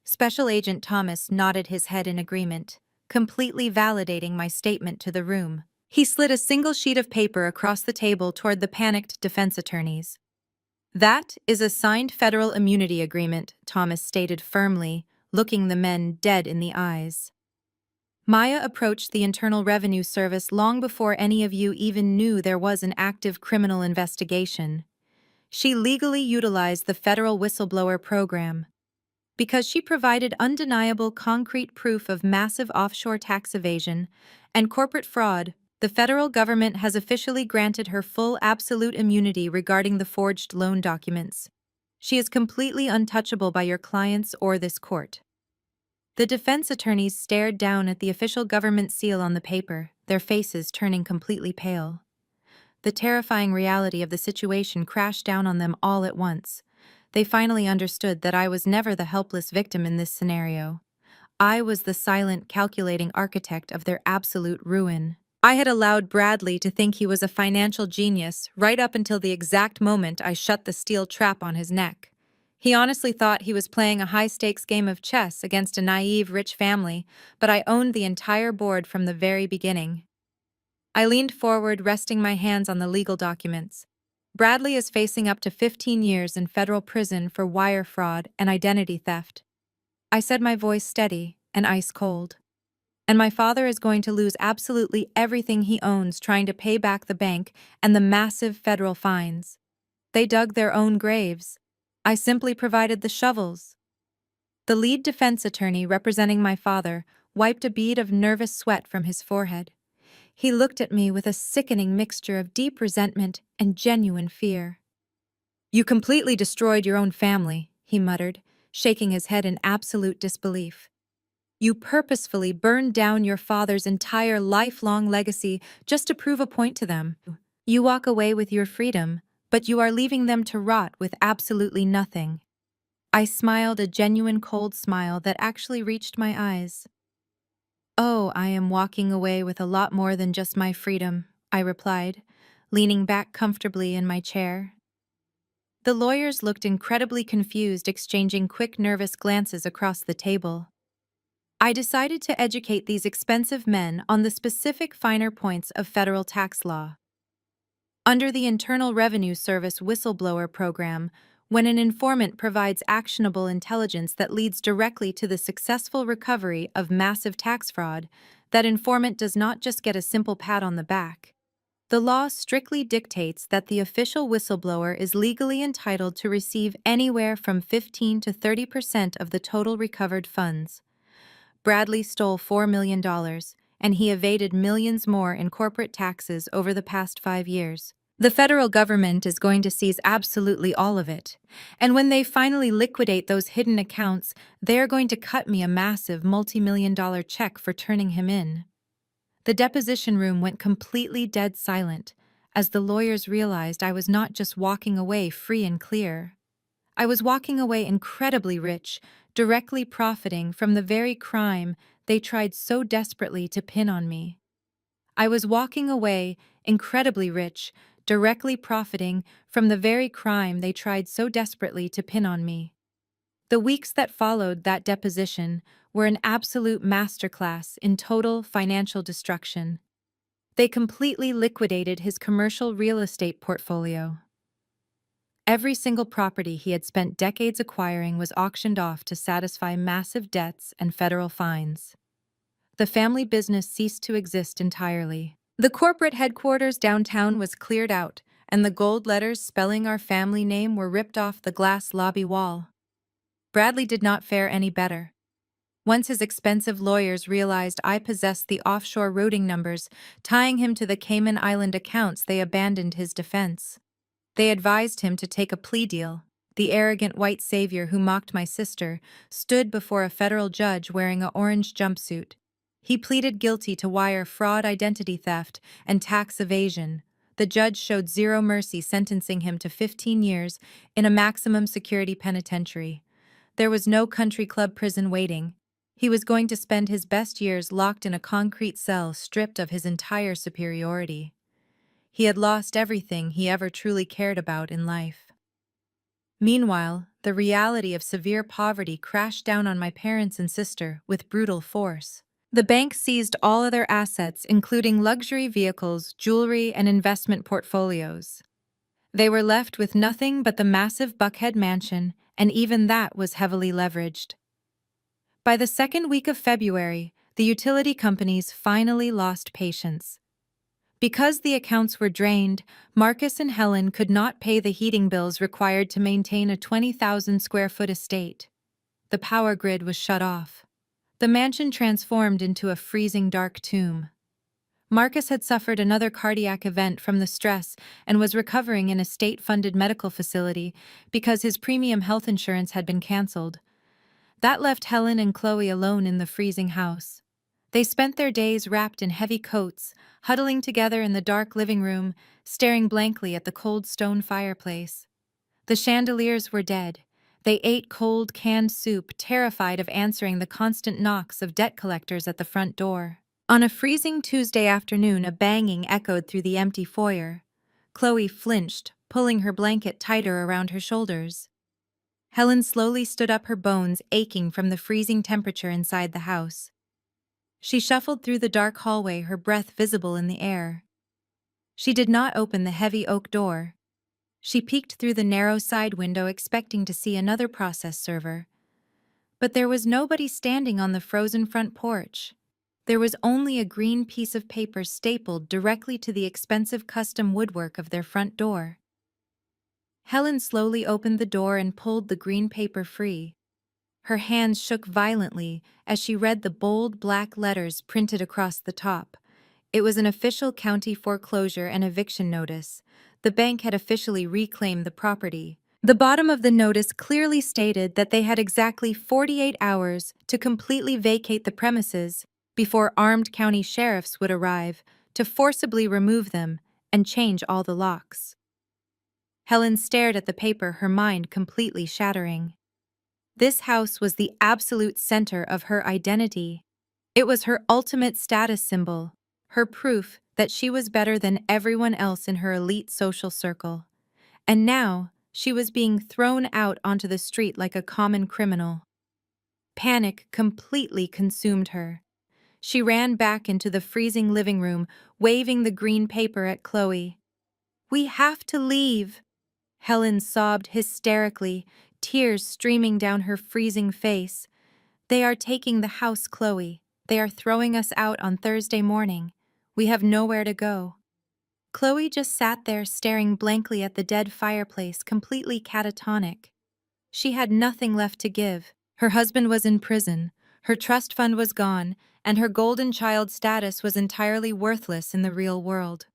Special Agent Thomas nodded his head in agreement, completely validating my statement to the room. He slid a single sheet of paper across the table toward the panicked defense attorneys. "That is a signed federal immunity agreement," Thomas stated firmly, looking the men dead in the eyes. "Maya approached the Internal Revenue Service long before any of you even knew there was an active criminal investigation. She legally utilized the federal whistleblower program. Because she provided undeniable concrete proof of massive offshore tax evasion and corporate fraud, the federal government has officially granted her full absolute immunity regarding the forged loan documents. She is completely untouchable by your clients or this court." The defense attorneys stared down at the official government seal on the paper, their faces turning completely pale. The terrifying reality of the situation crashed down on them all at once. They finally understood that I was never the helpless victim in this scenario. I was the silent, calculating architect of their absolute ruin. I had allowed Bradley to think he was a financial genius right up until the exact moment I shut the steel trap on his neck. He honestly thought he was playing a high-stakes game of chess against a naive rich family, but I owned the entire board from the very beginning. I leaned forward, resting my hands on the legal documents. Bradley is facing up to 15 years in federal prison for wire fraud and identity theft. I said, my voice steady and ice cold. And my father is going to lose absolutely everything he owns trying to pay back the bank and the massive federal fines. They dug their own graves. I simply provided the shovels. The lead defense attorney representing my father wiped a bead of nervous sweat from his forehead. He looked at me with a sickening mixture of deep resentment and genuine fear. "You completely destroyed your own family," he muttered, shaking his head in absolute disbelief. "You purposefully burned down your father's entire lifelong legacy just to prove a point to them. You walk away with your freedom, but you are leaving them to rot with absolutely nothing." I smiled, a genuine cold smile that actually reached my eyes. "Oh, I am walking away with a lot more than just my freedom," I replied, leaning back comfortably in my chair. The lawyers looked incredibly confused, exchanging quick, nervous glances across the table. I decided to educate these expensive men on the specific finer points of federal tax law. Under the Internal Revenue Service whistleblower program, when an informant provides actionable intelligence that leads directly to the successful recovery of massive tax fraud, that informant does not just get a simple pat on the back. The law strictly dictates that the official whistleblower is legally entitled to receive anywhere from 15 to 30% of the total recovered funds. Bradley stole $4 million, and he evaded millions more in corporate taxes over the past 5 years. The federal government is going to seize absolutely all of it, and when they finally liquidate those hidden accounts, they are going to cut me a massive multi-million-dollar check for turning him in. The deposition room went completely dead silent, as the lawyers realized I was not just walking away free and clear. I was walking away incredibly rich, directly profiting from the very crime they tried so desperately to pin on me. I was walking away incredibly rich, directly profiting from the very crime they tried so desperately to pin on me. The weeks that followed that deposition were an absolute masterclass in total financial destruction. They completely liquidated his commercial real estate portfolio. Every single property he had spent decades acquiring was auctioned off to satisfy massive debts and federal fines. The family business ceased to exist entirely. The corporate headquarters downtown was cleared out, and the gold letters spelling our family name were ripped off the glass lobby wall. Bradley did not fare any better. Once his expensive lawyers realized I possessed the offshore routing numbers tying him to the Cayman Island accounts, they abandoned his defense. They advised him to take a plea deal. The arrogant white savior who mocked my sister stood before a federal judge wearing an orange jumpsuit. He pleaded guilty to wire fraud, identity theft, and tax evasion. The judge showed zero mercy, sentencing him to 15 years in a maximum security penitentiary. There was no country club prison waiting. He was going to spend his best years locked in a concrete cell, stripped of his entire superiority. He had lost everything he ever truly cared about in life. Meanwhile, the reality of severe poverty crashed down on my parents and sister with brutal force. The bank seized all of their assets, including luxury vehicles, jewelry, and investment portfolios. They were left with nothing but the massive Buckhead mansion, and even that was heavily leveraged. By the second week of February, the utility companies finally lost patience. Because the accounts were drained, Marcus and Helen could not pay the heating bills required to maintain a 20,000-square-foot estate. The power grid was shut off. The mansion transformed into a freezing dark tomb. Marcus had suffered another cardiac event from the stress and was recovering in a state-funded medical facility because his premium health insurance had been canceled. That left Helen and Chloe alone in the freezing house. They spent their days wrapped in heavy coats, huddling together in the dark living room, staring blankly at the cold stone fireplace. The chandeliers were dead. They ate cold, canned soup, terrified of answering the constant knocks of debt collectors at the front door. On a freezing Tuesday afternoon, a banging echoed through the empty foyer. Chloe flinched, pulling her blanket tighter around her shoulders. Helen slowly stood up, her bones aching from the freezing temperature inside the house. She shuffled through the dark hallway, her breath visible in the air. She did not open the heavy oak door. She peeked through the narrow side window, expecting to see another process server. But there was nobody standing on the frozen front porch. There was only a green piece of paper stapled directly to the expensive custom woodwork of their front door. Helen slowly opened the door and pulled the green paper free. Her hands shook violently as she read the bold black letters printed across the top. It was an official county foreclosure and eviction notice. The bank had officially reclaimed the property. The bottom of the notice clearly stated that they had exactly 48 hours to completely vacate the premises before armed county sheriffs would arrive to forcibly remove them and change all the locks. Helen stared at the paper, her mind completely shattering. This house was the absolute center of her identity. It was her ultimate status symbol, her proof that she was better than everyone else in her elite social circle. And now, she was being thrown out onto the street like a common criminal. Panic completely consumed her. She ran back into the freezing living room, waving the green paper at Chloe. "We have to leave," Helen sobbed hysterically, tears streaming down her freezing face. "They are taking the house, Chloe. They are throwing us out on Thursday morning. We have nowhere to go." Chloe just sat there staring blankly at the dead fireplace, completely catatonic. She had nothing left to give. Her husband was in prison, her trust fund was gone, and her golden child status was entirely worthless in the real world.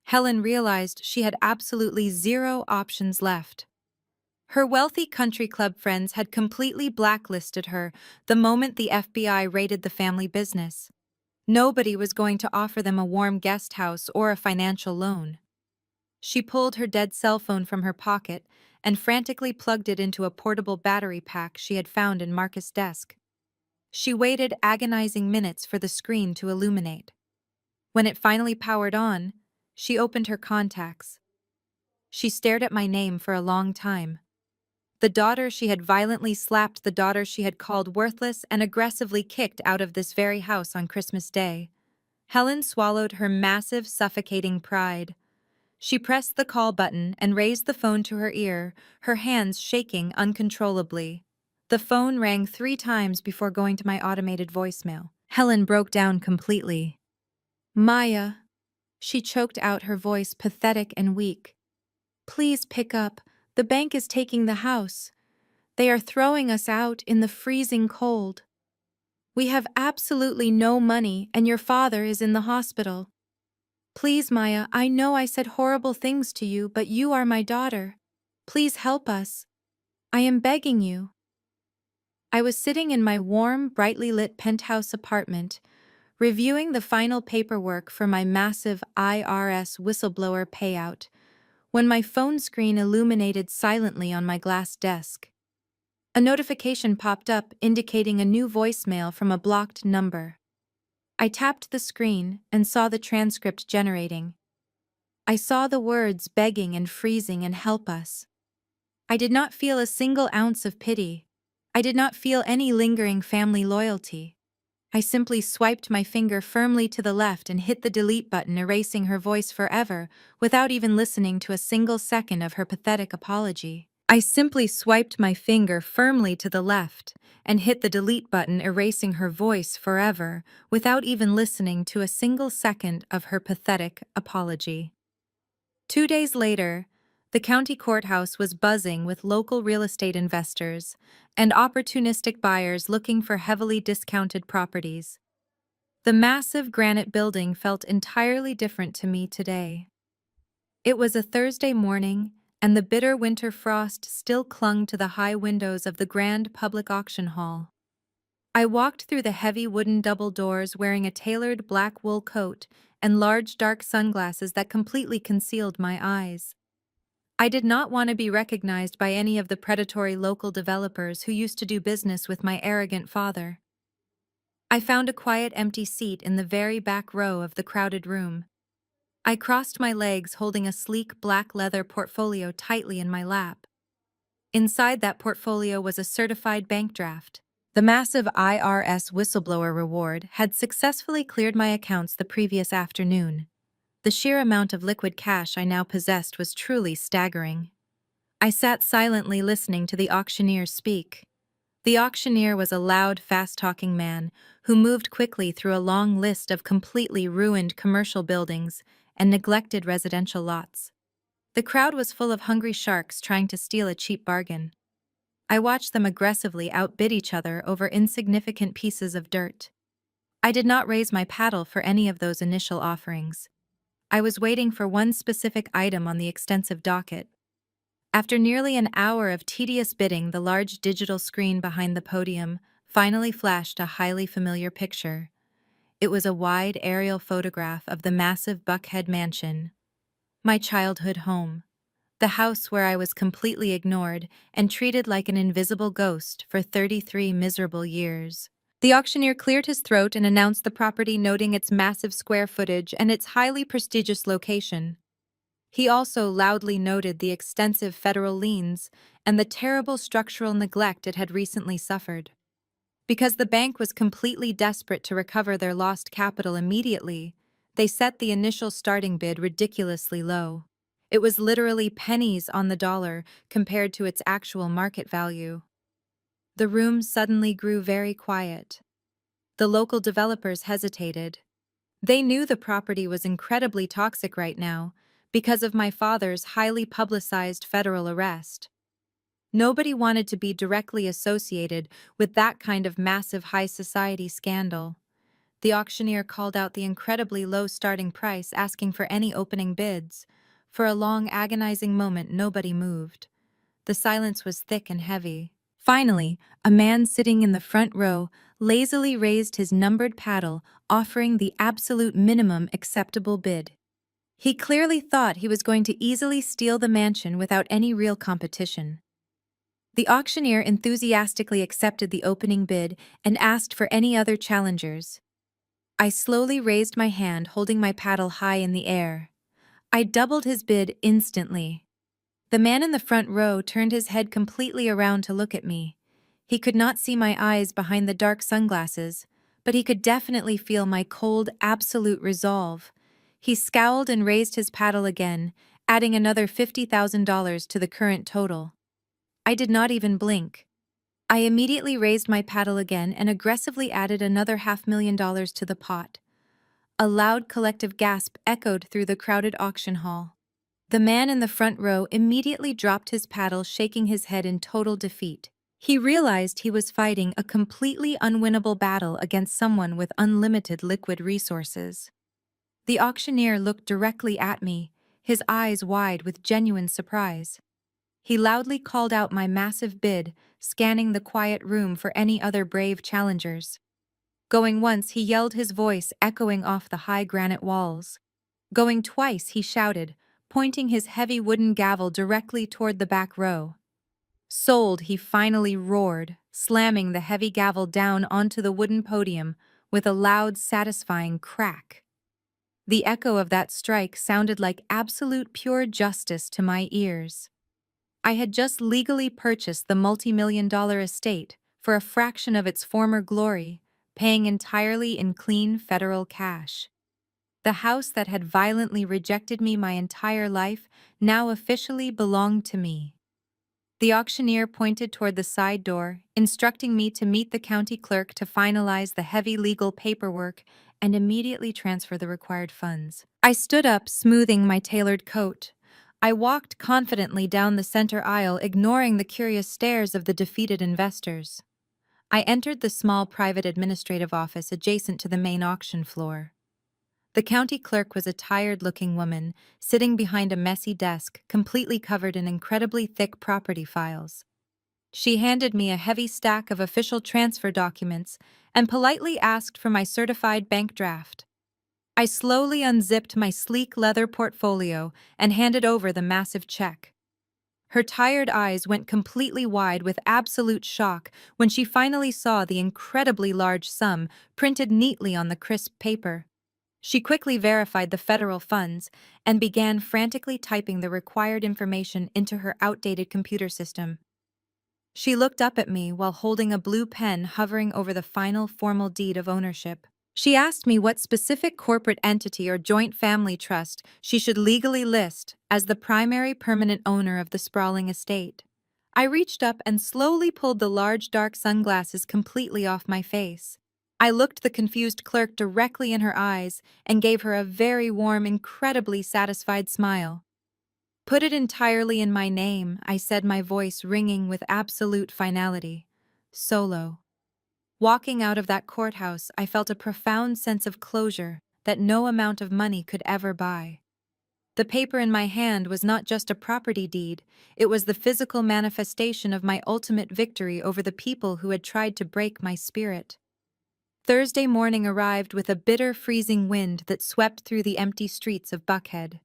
Helen realized she had absolutely zero options left. Her wealthy country club friends had completely blacklisted her the moment the FBI raided the family business. Nobody was going to offer them a warm guest house or a financial loan. She pulled her dead cell phone from her pocket and frantically plugged it into a portable battery pack she had found in Marcus' desk. She waited agonizing minutes for the screen to illuminate. When it finally powered on, she opened her contacts. She stared at my name for a long time. The daughter she had violently slapped, the daughter she had called worthless and aggressively kicked out of this very house on Christmas Day. Helen swallowed her massive, suffocating pride. She pressed the call button and raised the phone to her ear, her hands shaking uncontrollably. The phone rang 3 times before going to my automated voicemail. Helen broke down completely. "Maya," she choked out, her voice pathetic and weak. "Please pick up. The bank is taking the house. They are throwing us out in the freezing cold. We have absolutely no money and your father is in the hospital. Please, Maya, I know I said horrible things to you, but you are my daughter. Please help us. I am begging you." I was sitting in my warm, brightly lit penthouse apartment, reviewing the final paperwork for my massive IRS whistleblower payout, when my phone screen illuminated silently on my glass desk. A notification popped up indicating a new voicemail from a blocked number. I tapped the screen and saw the transcript generating. I saw the words begging and freezing and help us. I did not feel a single ounce of pity. I did not feel any lingering family loyalty. I simply swiped my finger firmly to the left and hit the delete button, erasing her voice forever, without even listening to a single second of her pathetic apology. I simply swiped my finger firmly to the left and hit the delete button, erasing her voice forever, without even listening to a single second of her pathetic apology. 2 days later, the county courthouse was buzzing with local real estate investors and opportunistic buyers looking for heavily discounted properties. The massive granite building felt entirely different to me today. It was a Thursday morning, and the bitter winter frost still clung to the high windows of the grand public auction hall. I walked through the heavy wooden double doors wearing a tailored black wool coat and large dark sunglasses that completely concealed my eyes. I did not want to be recognized by any of the predatory local developers who used to do business with my arrogant father. I found a quiet, empty seat in the very back row of the crowded room. I crossed my legs, holding a sleek black leather portfolio tightly in my lap. Inside that portfolio was a certified bank draft. The massive IRS whistleblower reward had successfully cleared my accounts the previous afternoon. The sheer amount of liquid cash I now possessed was truly staggering. I sat silently listening to the auctioneer speak. The auctioneer was a loud, fast-talking man who moved quickly through a long list of completely ruined commercial buildings and neglected residential lots. The crowd was full of hungry sharks trying to steal a cheap bargain. I watched them aggressively outbid each other over insignificant pieces of dirt. I did not raise my paddle for any of those initial offerings. I was waiting for one specific item on the extensive docket. After nearly an hour of tedious bidding, the large digital screen behind the podium finally flashed a highly familiar picture. It was a wide aerial photograph of the massive Buckhead mansion, my childhood home, the house where I was completely ignored and treated like an invisible ghost for 33 miserable years. The auctioneer cleared his throat and announced the property, noting its massive square footage and its highly prestigious location. He also loudly noted the extensive federal liens and the terrible structural neglect it had recently suffered. Because the bank was completely desperate to recover their lost capital immediately, they set the initial starting bid ridiculously low. It was literally pennies on the dollar compared to its actual market value. The room suddenly grew very quiet. The local developers hesitated. They knew the property was incredibly toxic right now because of my father's highly publicized federal arrest. Nobody wanted to be directly associated with that kind of massive high society scandal. The auctioneer called out the incredibly low starting price, asking for any opening bids. For a long, agonizing moment, nobody moved. The silence was thick and heavy. Finally, a man sitting in the front row lazily raised his numbered paddle, offering the absolute minimum acceptable bid. He clearly thought he was going to easily steal the mansion without any real competition. The auctioneer enthusiastically accepted the opening bid and asked for any other challengers. I slowly raised my hand, holding my paddle high in the air. I doubled his bid instantly. The man in the front row turned his head completely around to look at me. He could not see my eyes behind the dark sunglasses, but he could definitely feel my cold, absolute resolve. He scowled and raised his paddle again, adding another $50,000 to the current total. I did not even blink. I immediately raised my paddle again and aggressively added another $500,000 to the pot. A loud collective gasp echoed through the crowded auction hall. The man in the front row immediately dropped his paddle, shaking his head in total defeat. He realized he was fighting a completely unwinnable battle against someone with unlimited liquid resources. The auctioneer looked directly at me, his eyes wide with genuine surprise. He loudly called out my massive bid, scanning the quiet room for any other brave challengers. Going once, he yelled, his voice echoing off the high granite walls. Going twice, he shouted, pointing his heavy wooden gavel directly toward the back row. Sold, he finally roared, slamming the heavy gavel down onto the wooden podium with a loud, satisfying crack. The echo of that strike sounded like absolute pure justice to my ears. I had just legally purchased the multi-million-dollar estate for a fraction of its former glory, paying entirely in clean federal cash. The house that had violently rejected me my entire life now officially belonged to me. The auctioneer pointed toward the side door, instructing me to meet the county clerk to finalize the heavy legal paperwork and immediately transfer the required funds. I stood up, smoothing my tailored coat. I walked confidently down the center aisle, ignoring the curious stares of the defeated investors. I entered the small private administrative office adjacent to the main auction floor. The county clerk was a tired-looking woman, sitting behind a messy desk, completely covered in incredibly thick property files. She handed me a heavy stack of official transfer documents and politely asked for my certified bank draft. I slowly unzipped my sleek leather portfolio and handed over the massive check. Her tired eyes went completely wide with absolute shock when she finally saw the incredibly large sum printed neatly on the crisp paper. She quickly verified the federal funds and began frantically typing the required information into her outdated computer system. She looked up at me while holding a blue pen hovering over the final formal deed of ownership. She asked me what specific corporate entity or joint family trust she should legally list as the primary permanent owner of the sprawling estate. I reached up and slowly pulled the large dark sunglasses completely off my face. I looked the confused clerk directly in her eyes and gave her a very warm, incredibly satisfied smile. Put it entirely in my name, I said, my voice ringing with absolute finality. Solo. Walking out of that courthouse, I felt a profound sense of closure that no amount of money could ever buy. The paper in my hand was not just a property deed, it was the physical manifestation of my ultimate victory over the people who had tried to break my spirit. Thursday morning arrived with a bitter, freezing wind that swept through the empty streets of Buckhead.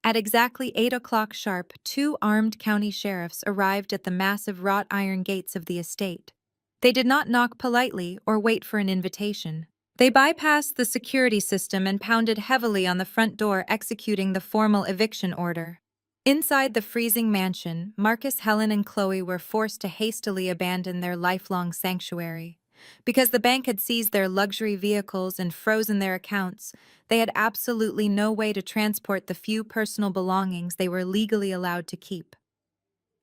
At exactly 8 o'clock sharp, 2 armed county sheriffs arrived at the massive wrought iron gates of the estate. They did not knock politely or wait for an invitation. They bypassed the security system and pounded heavily on the front door, executing the formal eviction order. Inside the freezing mansion, Marcus, Helen, and Chloe were forced to hastily abandon their lifelong sanctuary. Because the bank had seized their luxury vehicles and frozen their accounts, they had absolutely no way to transport the few personal belongings they were legally allowed to keep.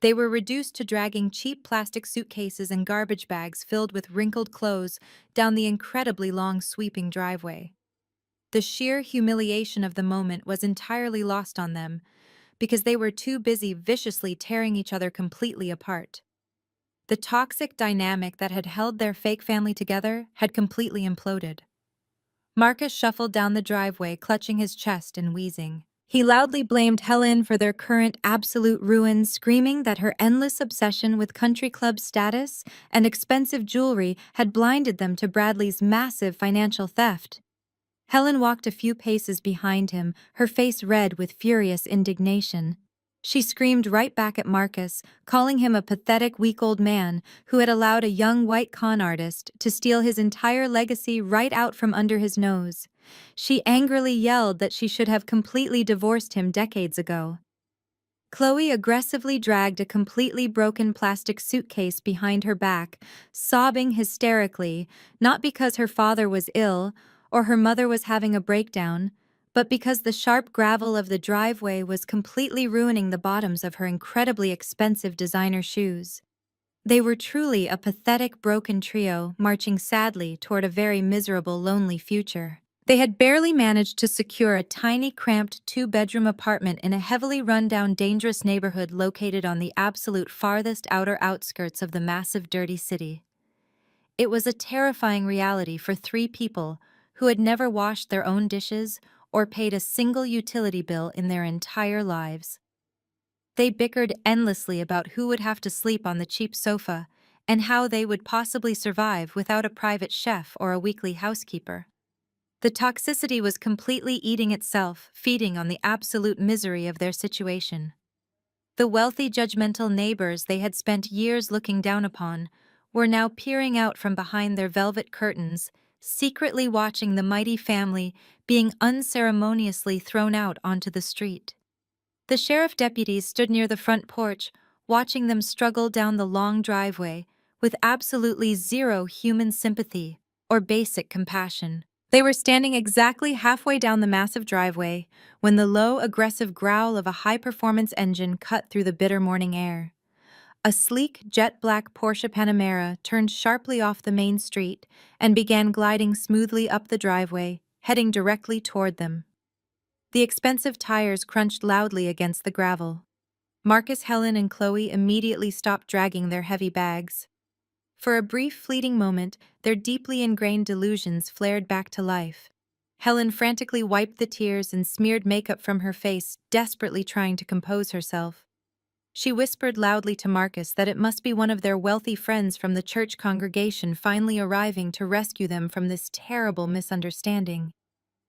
They were reduced to dragging cheap plastic suitcases and garbage bags filled with wrinkled clothes down the incredibly long sweeping driveway. The sheer humiliation of the moment was entirely lost on them, because they were too busy viciously tearing each other completely apart. The toxic dynamic that had held their fake family together had completely imploded. Marcus shuffled down the driveway, clutching his chest and wheezing. He loudly blamed Helen for their current absolute ruin, screaming that her endless obsession with country club status and expensive jewelry had blinded them to Bradley's massive financial theft. Helen walked a few paces behind him, her face red with furious indignation. She screamed right back at Marcus, calling him a pathetic, weak old man who had allowed a young white con artist to steal his entire legacy right out from under his nose. She angrily yelled that she should have completely divorced him decades ago. Chloe aggressively dragged a completely broken plastic suitcase behind her back, sobbing hysterically, not because her father was ill or her mother was having a breakdown, but because the sharp gravel of the driveway was completely ruining the bottoms of her incredibly expensive designer shoes. They were truly a pathetic broken trio, marching sadly toward a very miserable, lonely future. They had barely managed to secure a tiny, cramped 2-bedroom apartment in a heavily run-down, dangerous neighborhood located on the absolute farthest outer outskirts of the massive, dirty city. It was a terrifying reality for 3 people who had never washed their own dishes or paid a single utility bill in their entire lives. They bickered endlessly about who would have to sleep on the cheap sofa and how they would possibly survive without a private chef or a weekly housekeeper. The toxicity was completely eating itself, feeding on the absolute misery of their situation. The wealthy, judgmental neighbors they had spent years looking down upon were now peering out from behind their velvet curtains, secretly watching the mighty family being unceremoniously thrown out onto the street. The sheriff deputies stood near the front porch, watching them struggle down the long driveway with absolutely zero human sympathy or basic compassion. They were standing exactly halfway down the massive driveway when the low, aggressive growl of a high-performance engine cut through the bitter morning air. A sleek, jet-black Porsche Panamera turned sharply off the main street and began gliding smoothly up the driveway, heading directly toward them. The expensive tires crunched loudly against the gravel. Marcus, Helen, and Chloe immediately stopped dragging their heavy bags. For a brief, fleeting moment, their deeply ingrained delusions flared back to life. Helen frantically wiped the tears and smeared makeup from her face, desperately trying to compose herself. She whispered loudly to Marcus that it must be one of their wealthy friends from the church congregation finally arriving to rescue them from this terrible misunderstanding.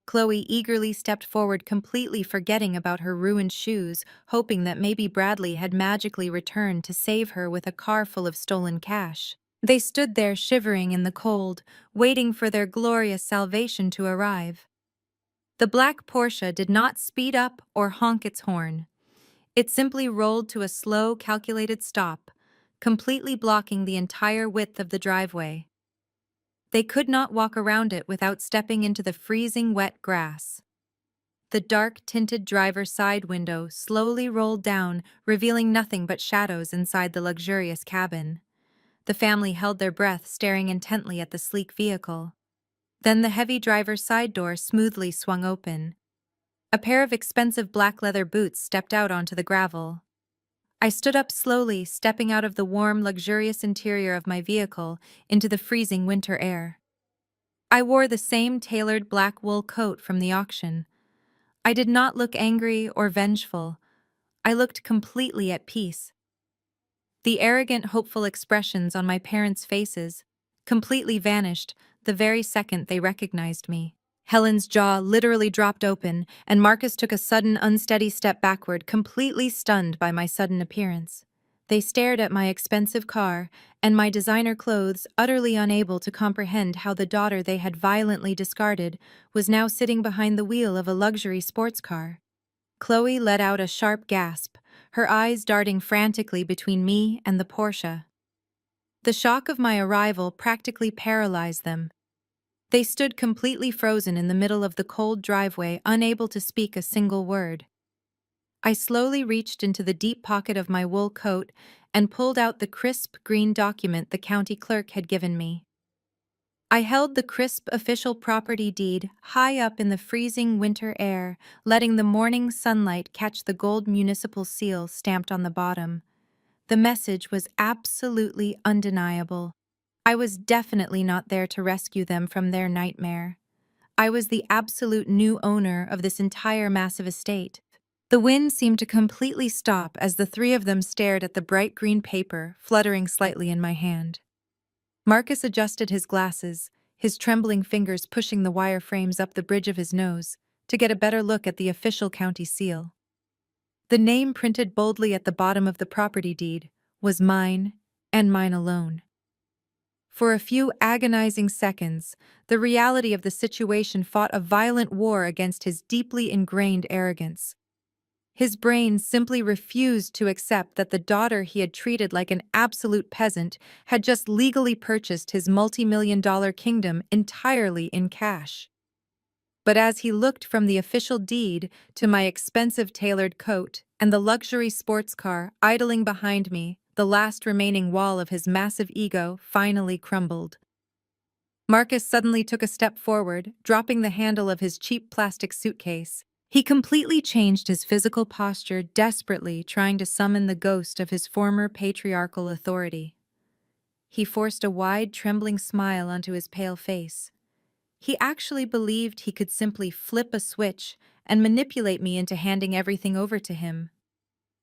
Chloe eagerly stepped forward, completely forgetting about her ruined shoes, hoping that maybe Bradley had magically returned to save her with a car full of stolen cash. They stood there shivering in the cold, waiting for their glorious salvation to arrive. The black Porsche did not speed up or honk its horn. It simply rolled to a slow, calculated stop, completely blocking the entire width of the driveway. They could not walk around it without stepping into the freezing wet grass. The dark-tinted driver's side window slowly rolled down, revealing nothing but shadows inside the luxurious cabin. The family held their breath, staring intently at the sleek vehicle. Then the heavy driver's side door smoothly swung open. A pair of expensive black leather boots stepped out onto the gravel. I stood up slowly, stepping out of the warm, luxurious interior of my vehicle into the freezing winter air. I wore the same tailored black wool coat from the auction. I did not look angry or vengeful. I looked completely at peace. The arrogant, hopeful expressions on my parents' faces completely vanished the very second they recognized me. Helen's jaw literally dropped open, and Marcus took a sudden, unsteady step backward, completely stunned by my sudden appearance. They stared at my expensive car and my designer clothes, utterly unable to comprehend how the daughter they had violently discarded was now sitting behind the wheel of a luxury sports car. Chloe let out a sharp gasp, her eyes darting frantically between me and the Porsche. The shock of my arrival practically paralyzed them. They stood completely frozen in the middle of the cold driveway, unable to speak a single word. I slowly reached into the deep pocket of my wool coat and pulled out the crisp green document the county clerk had given me. I held the crisp official property deed high up in the freezing winter air, letting the morning sunlight catch the gold municipal seal stamped on the bottom. The message was absolutely undeniable. I was definitely not there to rescue them from their nightmare. I was the absolute new owner of this entire massive estate. The wind seemed to completely stop as the three of them stared at the bright green paper fluttering slightly in my hand. Marcus adjusted his glasses, his trembling fingers pushing the wire frames up the bridge of his nose to get a better look at the official county seal. The name printed boldly at the bottom of the property deed was mine, and mine alone. For a few agonizing seconds, the reality of the situation fought a violent war against his deeply ingrained arrogance. His brain simply refused to accept that the daughter he had treated like an absolute peasant had just legally purchased his multi-million-dollar kingdom entirely in cash. But as he looked from the official deed to my expensive tailored coat and the luxury sports car idling behind me, the last remaining wall of his massive ego finally crumbled. Marcus suddenly took a step forward, dropping the handle of his cheap plastic suitcase. He completely changed his physical posture, desperately trying to summon the ghost of his former patriarchal authority. He forced a wide, trembling smile onto his pale face. He actually believed he could simply flip a switch and manipulate me into handing everything over to him.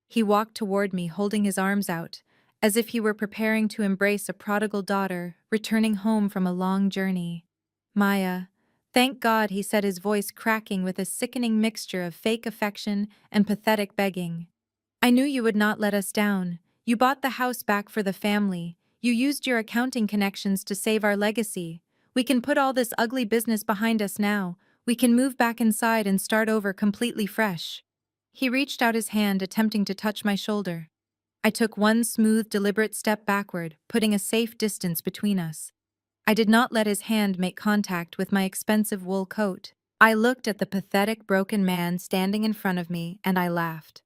He walked toward me, holding his arms out, as if he were preparing to embrace a prodigal daughter returning home from a long journey. "Maya, thank God," he said, his voice cracking with a sickening mixture of fake affection and pathetic begging. "I knew you would not let us down. You bought the house back for the family. You used your accounting connections to save our legacy. We can put all this ugly business behind us now. We can move back inside and start over completely fresh." He reached out his hand, attempting to touch my shoulder. I took one smooth, deliberate step backward, putting a safe distance between us. I did not let his hand make contact with my expensive wool coat. I looked at the pathetic, broken man standing in front of me, and I laughed.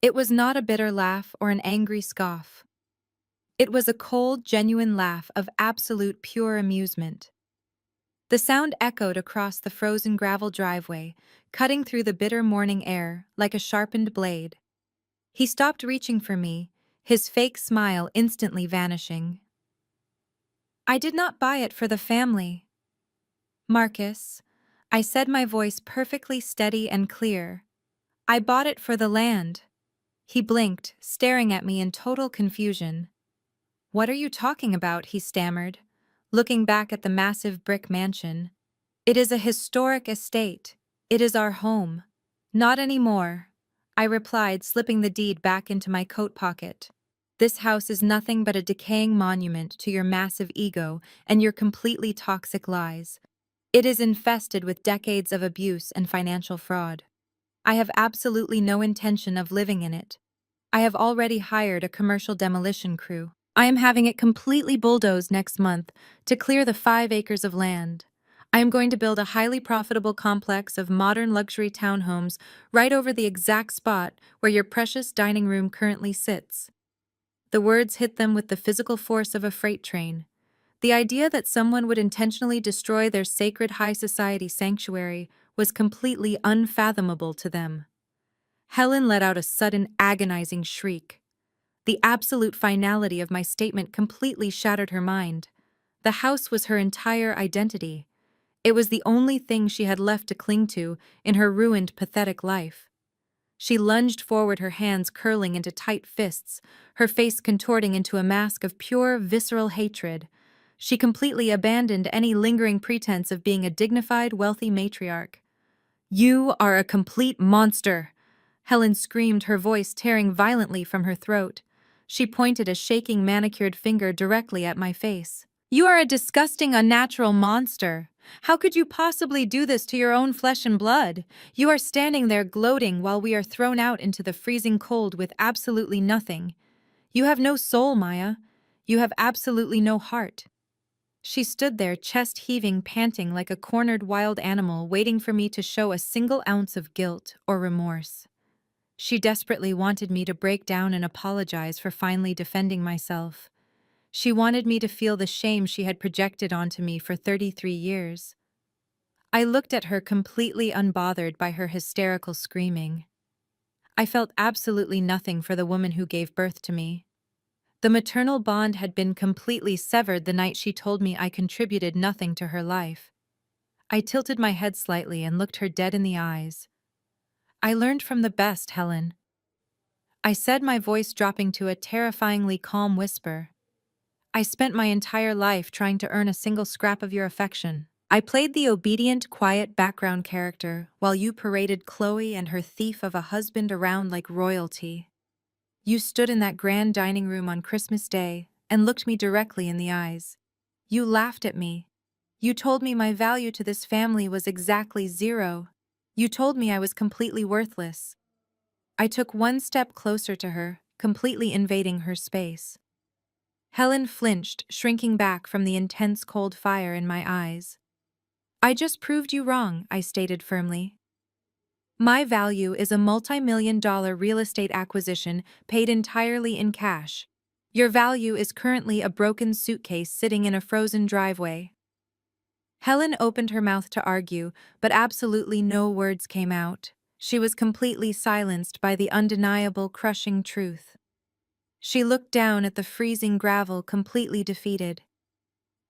It was not a bitter laugh or an angry scoff. It was a cold, genuine laugh of absolute pure amusement. The sound echoed across the frozen gravel driveway, cutting through the bitter morning air like a sharpened blade. He stopped reaching for me, his fake smile instantly vanishing. "I did not buy it for the family, Marcus," I said, my voice perfectly steady and clear. "I bought it for the land." He blinked, staring at me in total confusion. "What are you talking about?" he stammered, looking back at the massive brick mansion. "It is a historic estate. It is our home." "Not anymore," I replied, slipping the deed back into my coat pocket. "This house is nothing but a decaying monument to your massive ego and your completely toxic lies. It is infested with decades of abuse and financial fraud. I have absolutely no intention of living in it." I have already hired a commercial demolition crew. I am having it completely bulldozed next month to clear the 5 acres of land. I am going to build a highly profitable complex of modern luxury townhomes right over the exact spot where your precious dining room currently sits. The words hit them with the physical force of a freight train. The idea that someone would intentionally destroy their sacred high society sanctuary was completely unfathomable to them. Helen let out a sudden, agonizing shriek. The absolute finality of my statement completely shattered her mind. The house was her entire identity. It was the only thing she had left to cling to in her ruined, pathetic life. She lunged forward, her hands curling into tight fists, her face contorting into a mask of pure, visceral hatred. She completely abandoned any lingering pretense of being a dignified, wealthy matriarch. "You are a complete monster!" Helen screamed, her voice tearing violently from her throat. She pointed a shaking, manicured finger directly at my face. "You are a disgusting, unnatural monster. How could you possibly do this to your own flesh and blood? You are standing there gloating while we are thrown out into the freezing cold with absolutely nothing. You have no soul, Maya. You have absolutely no heart." She stood there, chest heaving, panting like a cornered wild animal, waiting for me to show a single ounce of guilt or remorse. She desperately wanted me to break down and apologize for finally defending myself. She wanted me to feel the shame she had projected onto me for 33 years. I looked at her, completely unbothered by her hysterical screaming. I felt absolutely nothing for the woman who gave birth to me. The maternal bond had been completely severed the night she told me I contributed nothing to her life. I tilted my head slightly and looked her dead in the eyes. "I learned from the best, Helen," I said, my voice dropping to a terrifyingly calm whisper. "I spent my entire life trying to earn a single scrap of your affection. I played the obedient, quiet background character while you paraded Chloe and her thief of a husband around like royalty. You stood in that grand dining room on Christmas Day and looked me directly in the eyes. You laughed at me. You told me my value to this family was exactly zero. You told me I was completely worthless." I took one step closer to her, completely invading her space. Helen flinched, shrinking back from the intense cold fire in my eyes. "I just proved you wrong," I stated firmly. "My value is a multi-million-dollar real estate acquisition paid entirely in cash. Your value is currently a broken suitcase sitting in a frozen driveway." Helen opened her mouth to argue, but absolutely no words came out. She was completely silenced by the undeniable, crushing truth. She looked down at the freezing gravel, completely defeated.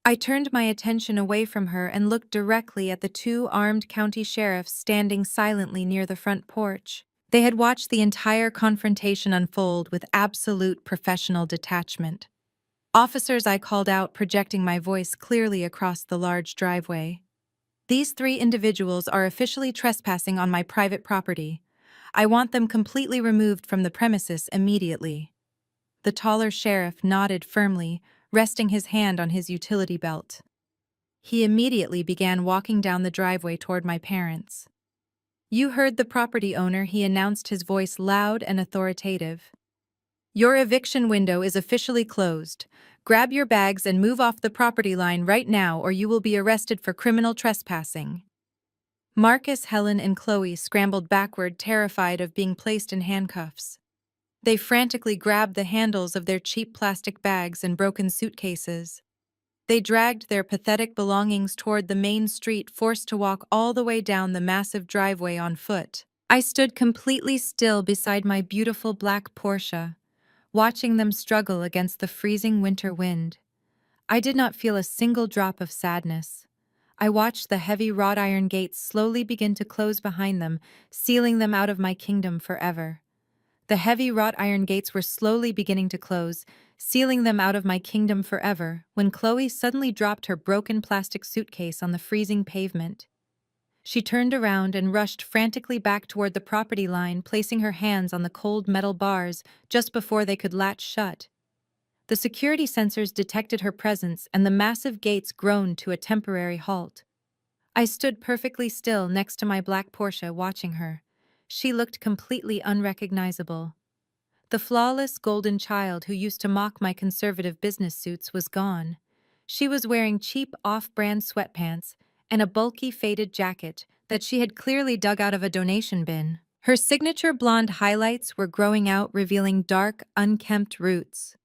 I turned my attention away from her and looked directly at the 2 armed county sheriffs standing silently near the front porch. They had watched the entire confrontation unfold with absolute professional detachment. "Officers," I called out, projecting my voice clearly across the large driveway. "These 3 individuals are officially trespassing on my private property. I want them completely removed from the premises immediately." The taller sheriff nodded firmly, resting his hand on his utility belt. He immediately began walking down the driveway toward my parents. "You heard the property owner," he announced, his voice loud and authoritative. "Your eviction window is officially closed. Grab your bags and move off the property line right now, or you will be arrested for criminal trespassing." Marcus, Helen, and Chloe scrambled backward, terrified of being placed in handcuffs. They frantically grabbed the handles of their cheap plastic bags and broken suitcases. They dragged their pathetic belongings toward the main street, forced to walk all the way down the massive driveway on foot. I stood completely still beside my beautiful black Porsche, watching them struggle against the freezing winter wind. I did not feel a single drop of sadness. I watched the heavy wrought iron gates slowly begin to close behind them, sealing them out of my kingdom forever. The heavy wrought iron gates were slowly beginning to close, sealing them out of my kingdom forever, when Chloe suddenly dropped her broken plastic suitcase on the freezing pavement. She turned around and rushed frantically back toward the property line, placing her hands on the cold metal bars just before they could latch shut. The security sensors detected her presence, and the massive gates groaned to a temporary halt. I stood perfectly still next to my black Porsche, watching her. She looked completely unrecognizable. The flawless golden child who used to mock my conservative business suits was gone. She was wearing cheap off-brand sweatpants and a bulky faded jacket that she had clearly dug out of a donation bin. Her signature blonde highlights were growing out, revealing dark, unkempt roots.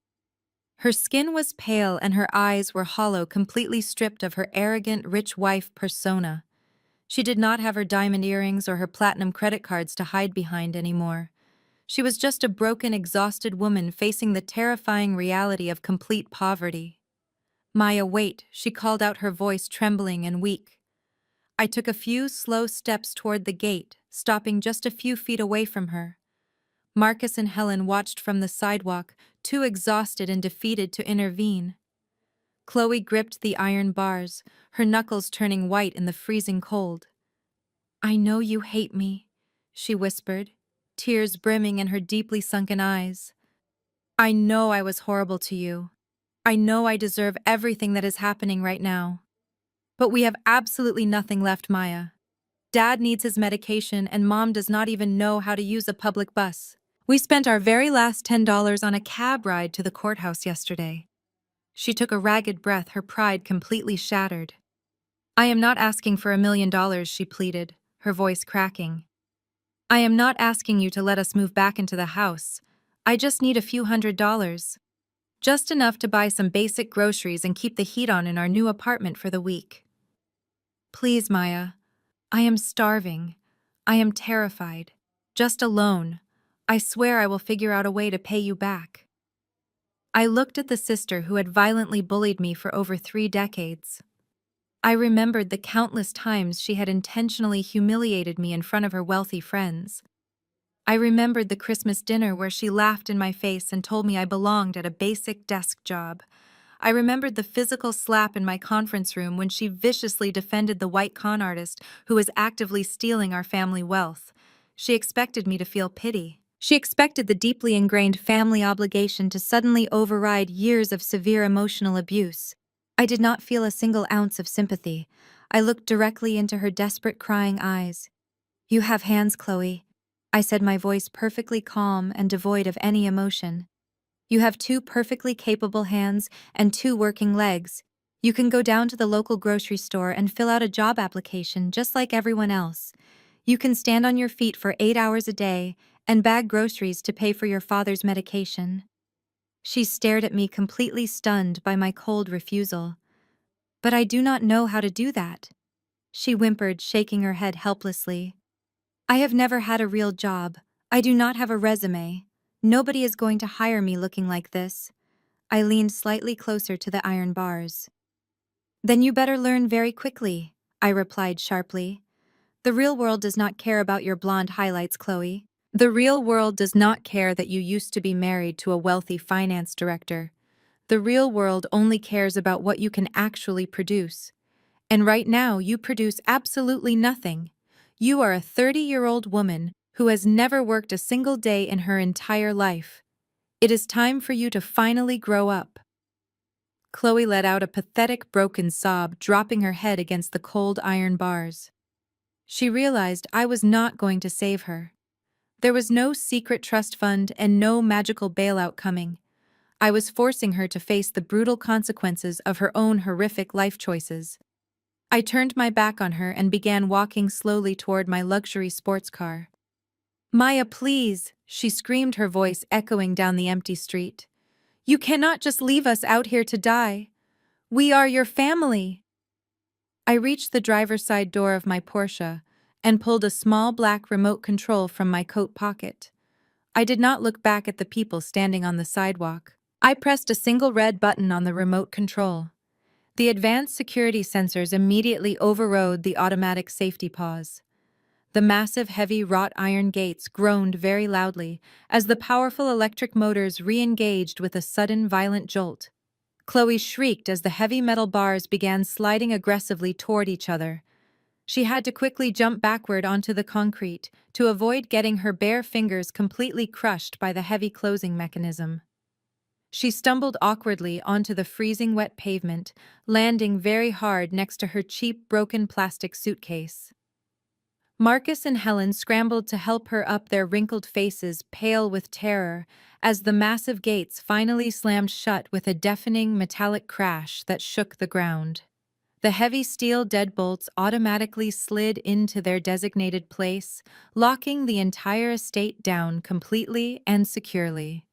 Her skin was pale and her eyes were hollow, completely stripped of her arrogant, rich wife persona. She did not have her diamond earrings or her platinum credit cards to hide behind anymore. She was just a broken, exhausted woman facing the terrifying reality of complete poverty. "Maya, wait," she called out, her voice trembling and weak. I took a few slow steps toward the gate, stopping just a few feet away from her. Marcus and Helen watched from the sidewalk, too exhausted and defeated to intervene. Chloe gripped the iron bars, her knuckles turning white in the freezing cold. "I know you hate me," she whispered, tears brimming in her deeply sunken eyes. "I know I was horrible to you. I know I deserve everything that is happening right now. But we have absolutely nothing left, Maya. Dad needs his medication and Mom does not even know how to use a public bus. We spent our very last $10 on a cab ride to the courthouse yesterday." She took a ragged breath, her pride completely shattered. "I am not asking for $1 million, she pleaded, her voice cracking. "I am not asking you to let us move back into the house. I just need a few $100s. Just enough to buy some basic groceries and keep the heat on in our new apartment for the week. Please, Maya. I am starving. I am terrified. Just alone. I swear I will figure out a way to pay you back." I looked at the sister who had violently bullied me for over 3 decades. I remembered the countless times she had intentionally humiliated me in front of her wealthy friends. I remembered the Christmas dinner where she laughed in my face and told me I belonged at a basic desk job. I remembered the physical slap in my conference room when she viciously defended the white con artist who was actively stealing our family wealth. She expected me to feel pity. She expected the deeply ingrained family obligation to suddenly override years of severe emotional abuse. I did not feel a single ounce of sympathy. I looked directly into her desperate, crying eyes. "You have hands, Chloe," I said, my voice perfectly calm and devoid of any emotion. "You have 2 perfectly capable hands and 2 working legs. You can go down to the local grocery store and fill out a job application just like everyone else. You can stand on your feet for 8 hours a day and bag groceries to pay for your father's medication." She stared at me, completely stunned by my cold refusal. "But I do not know how to do that," she whimpered, shaking her head helplessly. "I have never had a real job. I do not have a resume. Nobody is going to hire me looking like this." I leaned slightly closer to the iron bars. "Then you better learn very quickly," I replied sharply. "The real world does not care about your blonde highlights, Chloe. The real world does not care that you used to be married to a wealthy finance director. The real world only cares about what you can actually produce. And right now, you produce absolutely nothing. You are a 30-year-old woman who has never worked a single day in her entire life. It is time for you to finally grow up." Chloe let out a pathetic, broken sob, dropping her head against the cold iron bars. She realized I was not going to save her. There was no secret trust fund and no magical bailout coming. I was forcing her to face the brutal consequences of her own horrific life choices. I turned my back on her and began walking slowly toward my luxury sports car. "Maya, please," she screamed, her voice echoing down the empty street. "You cannot just leave us out here to die. We are your family." I reached the driver's side door of my Porsche and pulled a small black remote control from my coat pocket. I did not look back at the people standing on the sidewalk. I pressed a single red button on the remote control. The advanced security sensors immediately overrode the automatic safety pause. The massive, heavy wrought iron gates groaned very loudly as the powerful electric motors re-engaged with a sudden, violent jolt. Chloe shrieked as the heavy metal bars began sliding aggressively toward each other. She had to quickly jump backward onto the concrete to avoid getting her bare fingers completely crushed by the heavy closing mechanism. She stumbled awkwardly onto the freezing wet pavement, landing very hard next to her cheap, broken plastic suitcase. Marcus and Helen scrambled to help her up, their wrinkled faces pale with terror, as the massive gates finally slammed shut with a deafening metallic crash that shook the ground. The heavy steel deadbolts automatically slid into their designated place, locking the entire estate down completely and securely.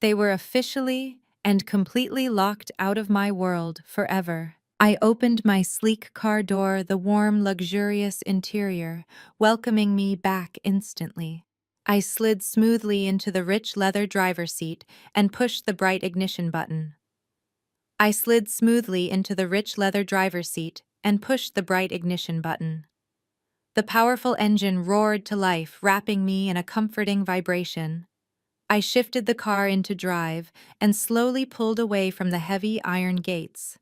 They were officially and completely locked out of my world forever. I opened my sleek car door, the warm, luxurious interior, welcoming me back instantly. I slid smoothly into the rich leather driver's seat and pushed the bright ignition button. I slid smoothly into the rich leather driver's seat and pushed the bright ignition button. The powerful engine roared to life, wrapping me in a comforting vibration. I shifted the car into drive and slowly pulled away from the heavy iron gates.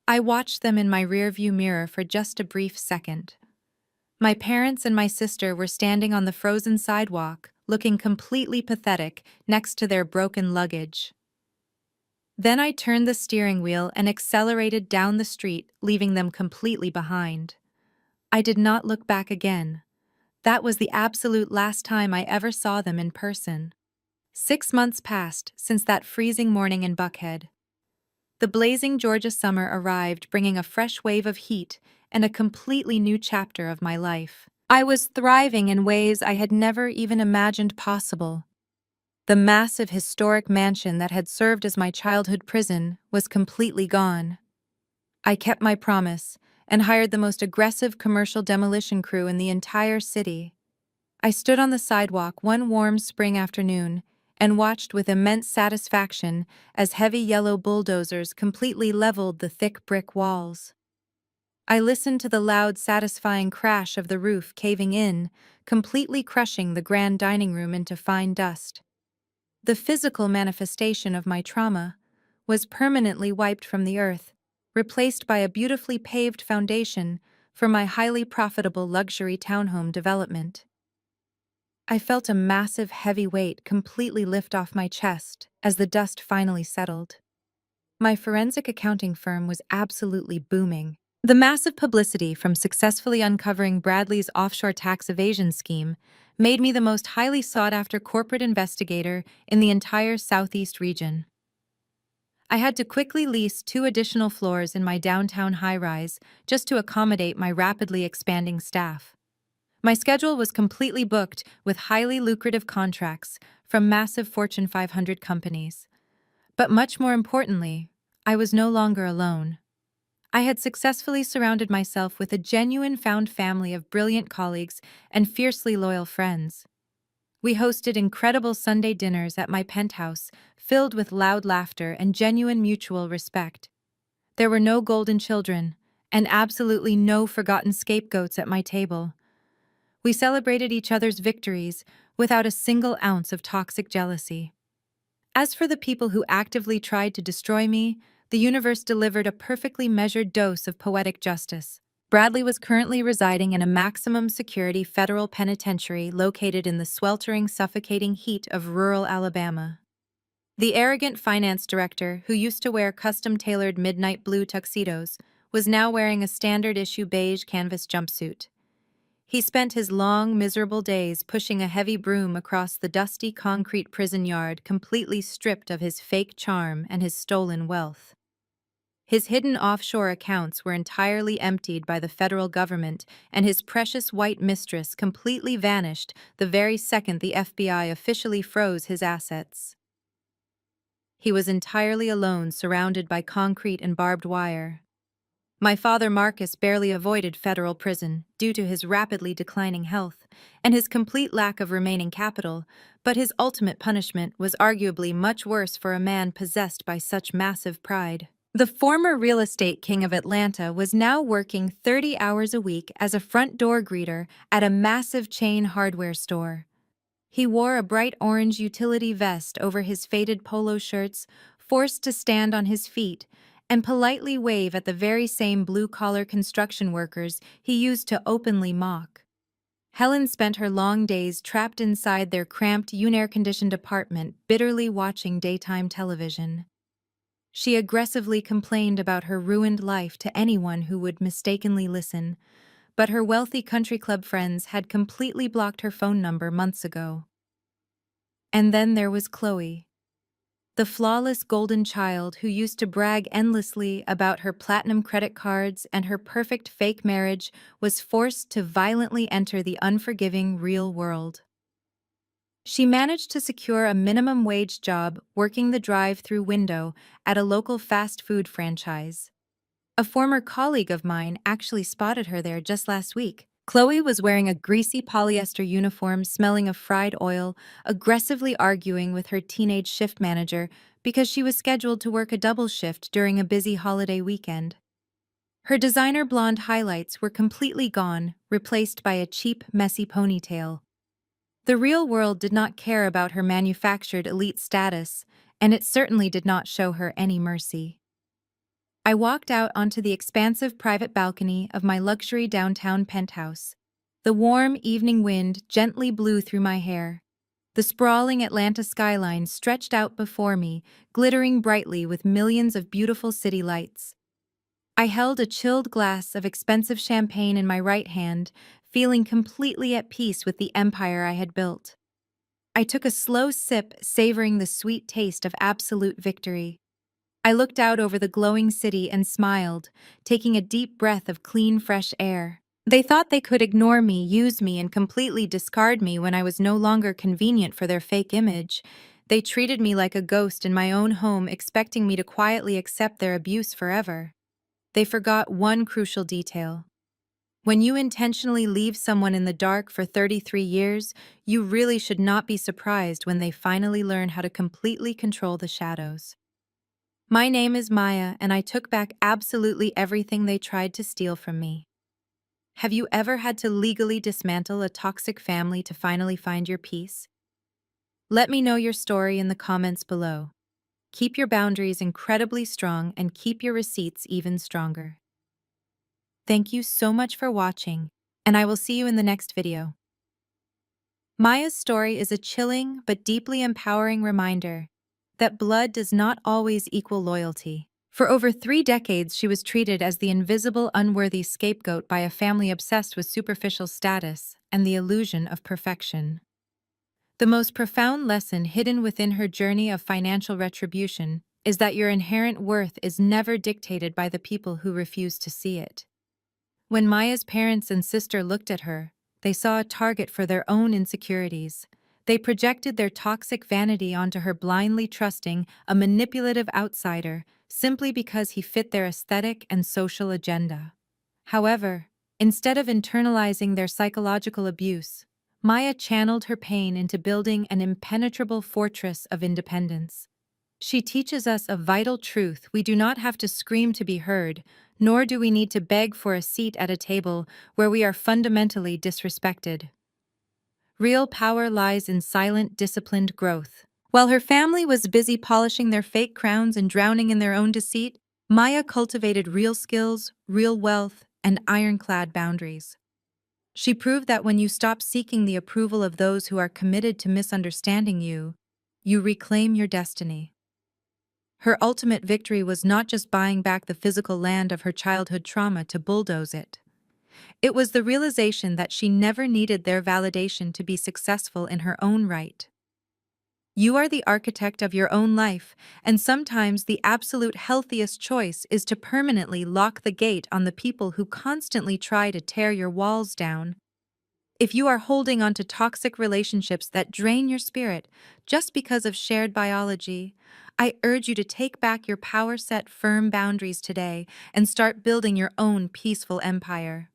I watched them in my rearview mirror for just a brief second. My parents and my sister were standing on the frozen sidewalk, looking completely pathetic next to their broken luggage. Then I turned the steering wheel and accelerated down the street, leaving them completely behind. I did not look back again. That was the absolute last time I ever saw them in person. 6 months passed since that freezing morning in Buckhead. The blazing Georgia summer arrived, bringing a fresh wave of heat and a completely new chapter of my life. I was thriving in ways I had never even imagined possible. The massive historic mansion that had served as my childhood prison was completely gone. I kept my promise and hired the most aggressive commercial demolition crew in the entire city. I stood on the sidewalk one warm spring afternoon and watched with immense satisfaction as heavy yellow bulldozers completely leveled the thick brick walls. I listened to the loud, satisfying crash of the roof caving in, completely crushing the grand dining room into fine dust. The physical manifestation of my trauma was permanently wiped from the earth, replaced by a beautifully paved foundation for my highly profitable luxury townhome development. I felt a massive, heavy weight completely lift off my chest as the dust finally settled. My forensic accounting firm was absolutely booming. The massive publicity from successfully uncovering Bradley's offshore tax evasion scheme made me the most highly sought-after corporate investigator in the entire Southeast region. I had to quickly lease 2 additional floors in my downtown high-rise just to accommodate my rapidly expanding staff. My schedule was completely booked with highly lucrative contracts from massive Fortune 500 companies. But much more importantly, I was no longer alone. I had successfully surrounded myself with a genuine found family of brilliant colleagues and fiercely loyal friends. We hosted incredible Sunday dinners at my penthouse, filled with loud laughter and genuine mutual respect. There were no golden children, and absolutely no forgotten scapegoats at my table. We celebrated each other's victories without a single ounce of toxic jealousy. As for the people who actively tried to destroy me, the universe delivered a perfectly measured dose of poetic justice. Bradley was currently residing in a maximum security federal penitentiary located in the sweltering, suffocating heat of rural Alabama. The arrogant finance director, who used to wear custom-tailored midnight blue tuxedos, was now wearing a standard-issue beige canvas jumpsuit. He spent his long, miserable days pushing a heavy broom across the dusty concrete prison yard, completely stripped of his fake charm and his stolen wealth. His hidden offshore accounts were entirely emptied by the federal government, and his precious white mistress completely vanished the very second the FBI officially froze his assets. He was entirely alone, surrounded by concrete and barbed wire. My father Marcus barely avoided federal prison due to his rapidly declining health and his complete lack of remaining capital, but his ultimate punishment was arguably much worse for a man possessed by such massive pride. The former real estate king of Atlanta was now working 30 hours a week as a front door greeter at a massive chain hardware store. He wore a bright orange utility vest over his faded polo shirts, forced to stand on his feet and politely wave at the very same blue-collar construction workers he used to openly mock. Helen spent her long days trapped inside their cramped, air-conditioned apartment, bitterly watching daytime television. She aggressively complained about her ruined life to anyone who would mistakenly listen, but her wealthy country club friends had completely blocked her phone number months ago. And then there was Chloe, the flawless golden child who used to brag endlessly about her platinum credit cards and her perfect fake marriage was forced to violently enter the unforgiving real world. She managed to secure a minimum wage job working the drive-through window at a local fast food franchise. A former colleague of mine actually spotted her there just last week. Chloe was wearing a greasy polyester uniform smelling of fried oil, aggressively arguing with her teenage shift manager because she was scheduled to work a double shift during a busy holiday weekend. Her designer blonde highlights were completely gone, replaced by a cheap, messy ponytail. The real world did not care about her manufactured elite status, and it certainly did not show her any mercy. I walked out onto the expansive private balcony of my luxury downtown penthouse. The warm evening wind gently blew through my hair. The sprawling Atlanta skyline stretched out before me, glittering brightly with millions of beautiful city lights. I held a chilled glass of expensive champagne in my right hand, feeling completely at peace with the empire I had built. I took a slow sip, savoring the sweet taste of absolute victory. I looked out over the glowing city and smiled, taking a deep breath of clean, fresh air. They thought they could ignore me, use me, and completely discard me when I was no longer convenient for their fake image. They treated me like a ghost in my own home, expecting me to quietly accept their abuse forever. They forgot one crucial detail. When you intentionally leave someone in the dark for 33 years, you really should not be surprised when they finally learn how to completely control the shadows. My name is Maya, and I took back absolutely everything they tried to steal from me. Have you ever had to legally dismantle a toxic family to finally find your peace? Let me know your story in the comments below. Keep your boundaries incredibly strong and keep your receipts even stronger. Thank you so much for watching, and I will see you in the next video. Maya's story is a chilling but deeply empowering reminder that blood does not always equal loyalty. For over 3 decades, she was treated as the invisible, unworthy scapegoat by a family obsessed with superficial status and the illusion of perfection. The most profound lesson hidden within her journey of financial retribution is that your inherent worth is never dictated by the people who refuse to see it. When Maya's parents and sister looked at her, they saw a target for their own insecurities. They projected their toxic vanity onto her, blindly trusting a manipulative outsider simply because he fit their aesthetic and social agenda. However, instead of internalizing their psychological abuse, Maya channeled her pain into building an impenetrable fortress of independence. She teaches us a vital truth: we do not have to scream to be heard, nor do we need to beg for a seat at a table where we are fundamentally disrespected. Real power lies in silent, disciplined growth. While her family was busy polishing their fake crowns and drowning in their own deceit, Maya cultivated real skills, real wealth, and ironclad boundaries. She proved that when you stop seeking the approval of those who are committed to misunderstanding you, you reclaim your destiny. Her ultimate victory was not just buying back the physical land of her childhood trauma to bulldoze it. It was the realization that she never needed their validation to be successful in her own right. You are the architect of your own life, and sometimes the absolute healthiest choice is to permanently lock the gate on the people who constantly try to tear your walls down. If you are holding on to toxic relationships that drain your spirit just because of shared biology, I urge you to take back your power, set firm boundaries today, and start building your own peaceful empire.